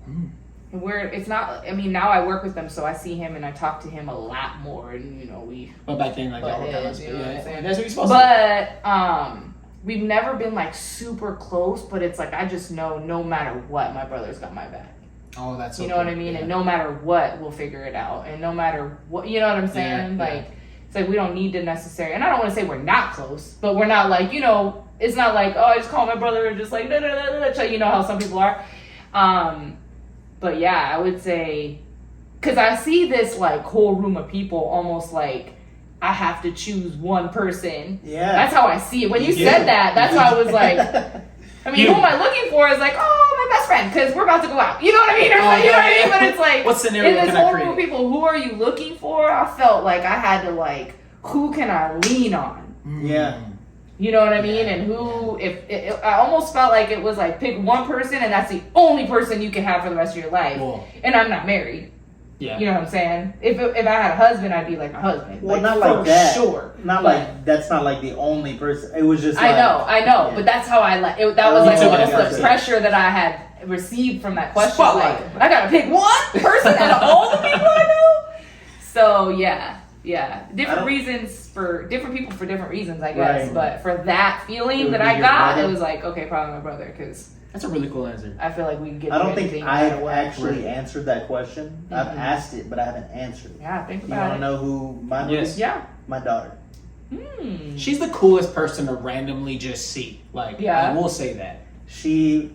E: Mm.
F: And it's not. I mean, now I work with him, so I see him and I talk to him a lot more, and we.
E: But back then, like,
F: But
E: y'all were kind of,
F: you know what I'm saying?
E: that's what you're supposed to
F: But we've never been like super close. But it's like I just know no matter what, my brother's got my back.
E: do. Oh, that's so
F: You know what
E: cool.
F: I mean?
E: Yeah.
F: And no matter what, we'll figure it out. And no matter what, you know what I'm saying?
E: Yeah, yeah.
F: Like, it's like we don't need to necessarily, and I don't want to say we're not close, but we're not like, it's not like, oh, I just call my brother and just like, you know how some people are. But yeah, I would say, because I see this like whole room of people almost like I have to choose one person.
D: Yeah.
F: That's how I see it. When you
D: Yeah.
F: said that, that's how I was like, I mean,
E: You.
F: who am I looking for? Is like, oh, my best friend, because we're about to go out. You know what I mean? Or
E: Oh,
F: like, you know
E: yeah,
F: what I mean?
E: yeah.
F: But it's like,
E: What scenario
F: in this
E: can I
F: whole room of
E: create?
F: people, who are you looking for? I felt like I had to like, who can I lean on?
D: Yeah.
F: You know what I mean? And who, I almost felt like it was like pick one person and that's the only person you can have for the rest of your life.
E: Cool.
F: And I'm not married.
E: Yeah.
F: You know what I'm saying? If I had a husband, I'd be like a husband.
D: Well,
F: like,
D: not
F: for
D: like that.
F: Sure.
D: Not
F: But-
D: like that's not like the only person. It was just.
F: I
D: like,
F: know,
D: yeah.
F: but that's how I like it. That was
D: Oh,
F: like
E: took it
F: almost
E: as
F: the
E: a-
F: pressure that I had received from that question.
E: Spotlight.
F: Like, I gotta pick one person out of all the people I know. So yeah, different reasons for different people for different reasons, I guess.
D: Right.
F: But for that
D: It
F: feeling
D: would
F: that
D: be
F: I
D: your
F: got,
D: brother?
F: it was like, okay, probably my brother, because
E: That's a really cool answer.
F: I feel like we can get.
D: I don't
F: through
D: think
F: anything no
D: I've
F: matter what.
D: actually answered that question. I've
F: Mhm.
D: asked it, but I haven't answered it.
F: Yeah, think
D: You
F: about
D: want
F: it.
D: to know who mine
E: Yes.
D: would be?
F: Yeah.
D: My daughter.
E: She's the coolest person to randomly just see. Like,
F: Yeah.
E: I will say that.
D: She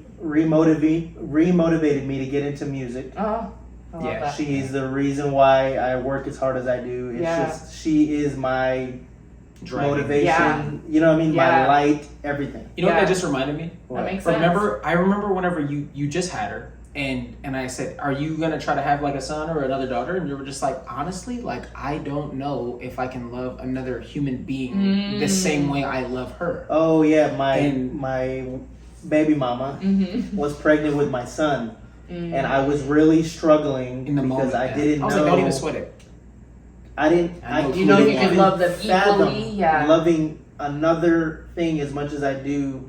D: remotivated me to get into music.
F: Oh, I love
E: Yeah,
F: that.
D: She's the reason why I work as hard as I do. It's
F: Yeah.
D: just she is my
E: Driving.
D: motivation.
F: Yeah.
D: You know what I mean?
F: Yeah.
D: My light, everything.
E: You know what
F: Yeah.
E: that just reminded me?
F: That makes sense.
E: I remember whenever you just had her, and I said, "Are you gonna try to have like a son or another daughter?" And you were just like, "Honestly, like I don't know if I can love another human being the same way I love her."
D: Oh yeah, my
E: And-
D: my baby mama
F: Mm-hmm.
D: was pregnant with my son, and I was really struggling
E: In the
D: because
E: moment,
D: I
E: yeah.
D: didn't
E: I was
D: know.
E: like, "Don't even sweat it."
D: I didn't.
E: I know
D: you
E: who
D: know,
E: you
D: you
E: can
D: can
F: love them
D: fathom
F: equally, yeah.
D: loving another thing as much as I do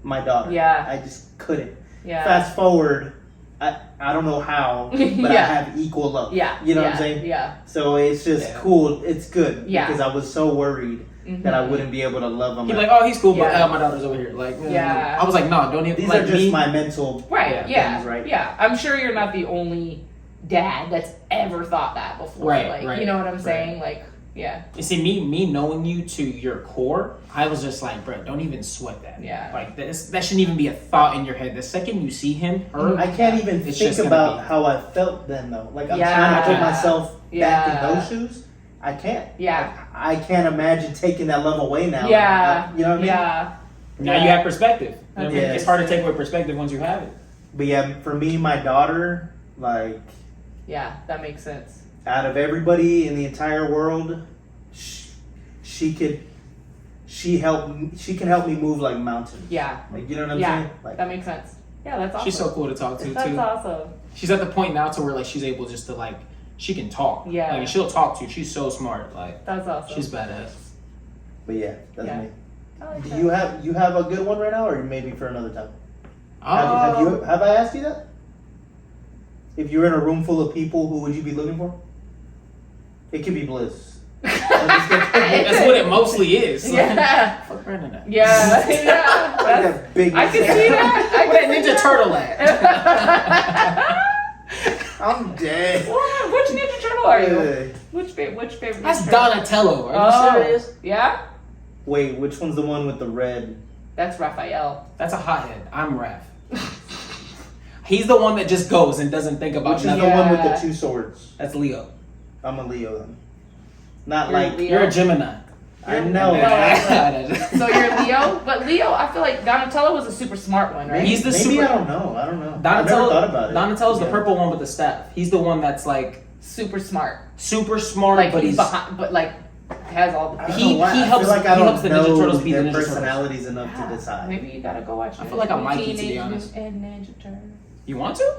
D: my daughter.
F: Yeah.
D: I just couldn't.
F: Yeah.
D: Fast forward, I don't know how, but I
F: Yeah.
D: have equal love.
F: Yeah.
D: You know
F: yeah,
D: what I'm saying?
F: Yeah.
D: So it's just
E: Yeah.
D: cool. It's good
F: Yeah.
D: because I was so worried that I wouldn't be able to love them.
E: He'd be like, "Oh, he's cool, but
F: Yeah.
E: my daughter's over here." Like,
F: Yeah.
E: I was like, "No, don't even."
D: These
E: like,
D: are just
E: me-
D: my mental.
F: Right. Yeah.
D: things, right?
F: Yeah. I'm sure you're not the only dad that's ever thought that before.
E: Right,
F: Like,
E: right,
F: you know what I'm
E: right.
F: saying? Like, yeah.
E: You see, me knowing you to your core, I was just like, bro, don't even sweat that.
F: Yeah.
E: Like, that shouldn't even be a thought in your head. The second you see him, her,
D: I can't even
E: It's
D: think
E: just gonna
D: about
E: be-
D: how I felt then, though. Like I'm
F: Yeah.
D: trying to put myself back
F: Yeah.
D: in those shoes. I can't.
F: Yeah.
D: I can't imagine taking that love away now.
F: Yeah.
D: You know what I mean?
F: Yeah.
E: now
F: Yeah.
E: you have perspective. You know what I mean?
D: Yes.
E: It's hard to take away perspective once you have it.
D: But yeah, for me, my daughter, like,
F: Yeah. That makes sense.
D: out of everybody in the entire world, she can help me move like mountains.
F: Yeah.
D: Like, you know what I'm
F: Yeah.
D: saying? Like,
F: That makes sense. Yeah. That's awesome.
E: She's so cool to talk to,
F: That's
E: too.
F: awesome.
E: She's at the point now to where, like, she's able just to, like, she can talk.
F: Yeah.
E: Like, she'll talk to you. She's so smart. Like,
F: That's awesome.
E: she's badass.
D: but yeah, that's
F: Yeah.
D: me.
F: I like
D: Do
F: that.
D: you have a good one right now, or maybe for another time? Have I asked you that? If you're in a room full of people, who would you be looking for? It could be Bliss.
E: That's what it mostly is.
F: Yeah.
E: Fuck Brandon.
F: Yeah.
D: That big
F: I can see that.
E: Where that Ninja Turtle at?
D: I'm dead.
F: What? Which Ninja Turtle are you? Which favorite?
E: That's
F: Ninja Turtle?
E: Donatello. Are you serious?
F: Yeah.
D: Wait, which one's the one with the red?
F: That's Raphael.
E: That's a hothead. I'm Raph. He's the one that just goes and doesn't think about
D: Which is
E: nothing.
D: the one with the two swords?
E: That's Leo.
D: I'm a Leo then. Not
F: You're
D: like
F: Leo.
E: You're a Gemini.
D: I know.
F: So you're Leo, but Leo, I feel like Donatello was a super smart one, right?
E: He's the
D: Maybe
E: super.
D: I don't know. I've never
E: Donatello,
D: thought about it.
E: Donatello's the
D: Yeah.
E: purple one with the staff. He's the one that's like
F: super smart.
E: super smart,
F: Like
E: but
F: he's
E: he's
F: behind, but like has all the.
D: I don't
E: He-
D: know why.
E: he
D: I
E: helps-
D: feel like I
E: he
D: don't
E: helps the Ninja
D: know
E: Turtles be the
D: their
E: Ninja Turtles.
D: personalities enough to decide.
F: Maybe you gotta go watch.
E: I feel like I'm Mikey, to be
F: Teenage
E: honest.
F: Mutant Ninja Turtles.
E: You want to?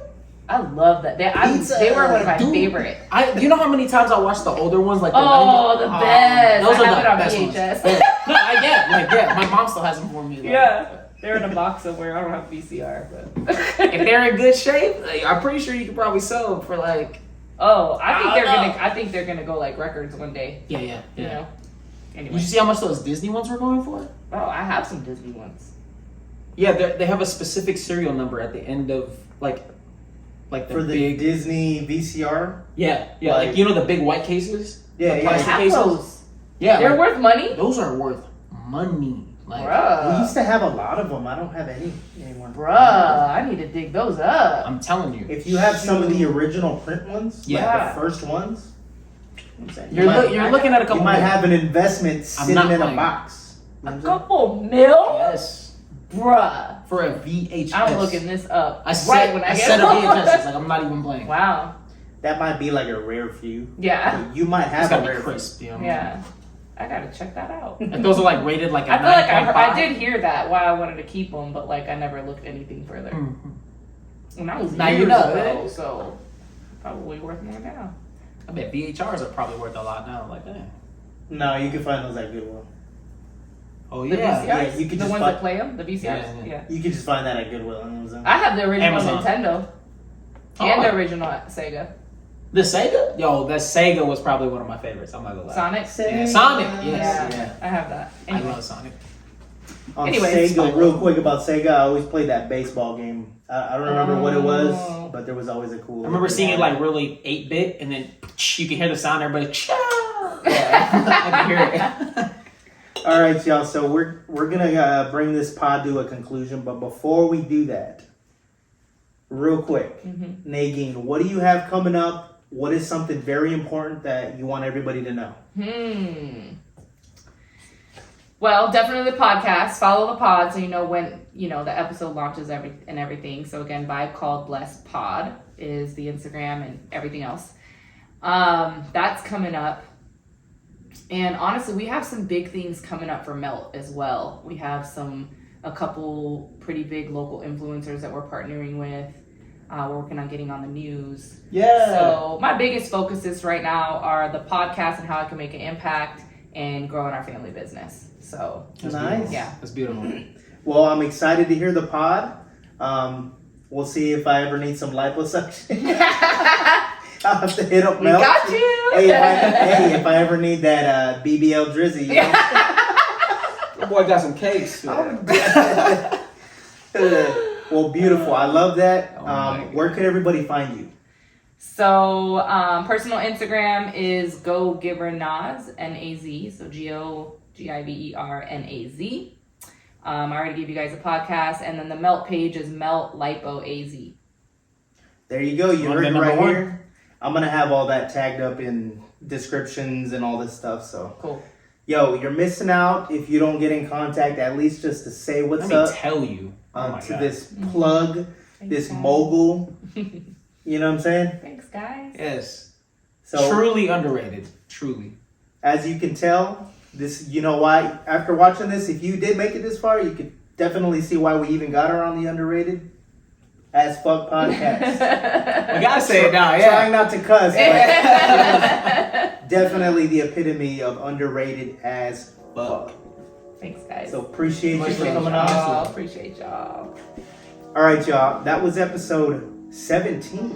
F: I love that. They were one of my
E: Dude,
F: favorite.
E: You know how many times I watched the older ones, like the
F: Oh,
E: 90s?
F: the best!
E: Those
F: I
E: are
F: have
E: the
F: it on
E: best
F: VHS.
E: ones. No, my mom still has them for me. Like,
F: Yeah, they're in a box somewhere. I don't have VCR, but
E: if they're in good shape, like, I'm pretty sure you could probably sell them for like.
F: oh, I
E: I
F: think they're gonna go like records one day.
E: Yeah.
F: You know.
E: Did
F: Anyway,
E: you see how much those Disney ones were going for?
F: oh, I have some Disney ones.
E: Yeah, they have a specific serial number at the end of like the
D: For the
E: big.
D: Disney VCR?
E: Yeah, like
D: like-
E: you know the big white cases.
D: Yeah,
E: The
D: yeah.
F: I
E: plastic
F: have
E: cases?
F: those.
E: Yeah,
F: They're
E: like,
F: worth money,
E: those are worth money. Like,
D: We
F: bruh.
D: used to have a lot of them. I don't have any anymore.
F: Bruh, I need to dig those up.
E: I'm telling you,
D: If you have some of the original print ones,
E: Yeah.
D: like the first ones, I'm saying,
E: you're looking at a couple.
D: you might
E: million.
D: have an investment
E: I'm
D: sitting
E: not
D: in a
E: playing.
D: box. You know
F: A
D: what I'm saying?
F: couple mil,
E: Yes,
F: bruh.
E: for a VHS.
F: I'm looking this up
E: I
F: right
E: said
F: when
E: I
F: I get
E: said a
F: home.
E: VHS. Like I'm not even playing.
F: Wow.
D: That might be like a rare few.
F: Yeah.
D: But you might
E: It's
D: have a
E: gotta
D: rare
E: be crisp. You know?
F: Yeah. I gotta check that out.
E: If those are like rated like a
F: I feel like
E: 9.5.
F: I did hear that why I wanted to keep them, but like I never looked anything further.
E: Mhm.
F: And that was
E: Now
F: years
E: you know,
F: ago,
E: eh?
F: so probably worth more now.
E: I bet VHRs are probably worth a lot now. Like that.
D: No, you can find those at Goodwill.
E: Oh
F: The
E: yeah.
F: VCRs,
D: Yeah, you could
F: the
D: just
F: ones
D: buy-
F: that play them, the VCRs.
E: Yeah.
F: Yeah.
D: You can just find that at Goodwill. You know what I'm saying?
F: I have the original
E: Amazon.
F: Nintendo
E: Oh.
F: and the original Sega.
E: The Sega? Yo, the Sega was probably one of my favorites. I'm not gonna lie.
F: Sonic.
E: Yeah, Sonic. Yes.
F: Yeah, I have that.
E: I
F: Anyway.
E: love Sonic.
D: On
F: Anyways.
D: Sega, real quick about Sega, I always played that baseball game. I don't remember what it was,
F: Oh.
D: but there was always a cool.
E: I remember seeing it like really 8-bit, and then you can hear the sound. Everybody, yeah, I can hear it.
D: All right, y'all. So we're gonna bring this pod to a conclusion, but before we do that, real quick, Negin, what do you have coming up? What is something very important that you want everybody to know?
F: Well, definitely the podcast. Follow the pod so you know when the episode launches and everything. So again, Vibe Called Bless Pod is the Instagram and everything else. That's coming up. And honestly, we have some big things coming up for Melt as well. We have a couple pretty big local influencers that we're partnering with. We're working on getting on the news.
D: Yeah.
F: So my biggest focuses right now are the podcast and how I can make an impact and growing our family business. So
D: Nice.
F: yeah.
E: That's beautiful.
D: Well, I'm excited to hear the pod. We'll see if I ever need some liposuction. I'll have to hit up
F: We
D: Mel.
F: got you.
D: Hey, if I ever need that BBL Drizzy, you know?
E: Your boy got some cakes.
D: Well, beautiful. I love that.
E: Oh my God.
D: Where could everybody find you?
F: So personal Instagram is Gogivernaz, N-A-Z. So Gogivernaz. I already gave you guys a podcast, and then the Melt page is Melt Lipo AZ.
D: There you go. You
E: Want
D: heard it
E: the
D: right
E: number one?
D: here. I'm going to have all that tagged up in descriptions and all this stuff. So,
F: Cool.
D: yo, you're missing out if you don't get in contact, at least just to say what's
E: Let me
D: up
E: tell you. Oh my
D: to
E: God.
D: this plug, this
F: guys.
D: mogul. You know what I'm saying?
F: Thanks, guys.
E: Yes.
D: So,
E: Truly underrated. Truly.
D: as you can tell, this, you know why, after watching this, if you did make it this far, you could definitely see why we even got her on the underrated as fuck podcast.
E: We gotta say it now,
D: Trying
E: yeah.
D: not to cuss, but definitely the epitome of underrated as fuck.
F: Thanks, guys.
D: So appreciate you for
E: Appreciate
D: coming
E: y'all.
D: on.
F: Appreciate y'all.
D: All right, y'all. That was episode 17.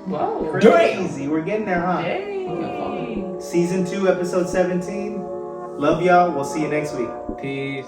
F: Whoa.
D: Crazy. We're getting there, huh?
F: Dang.
D: Season 2, episode 17. Love y'all. We'll see you next week.
E: Peace.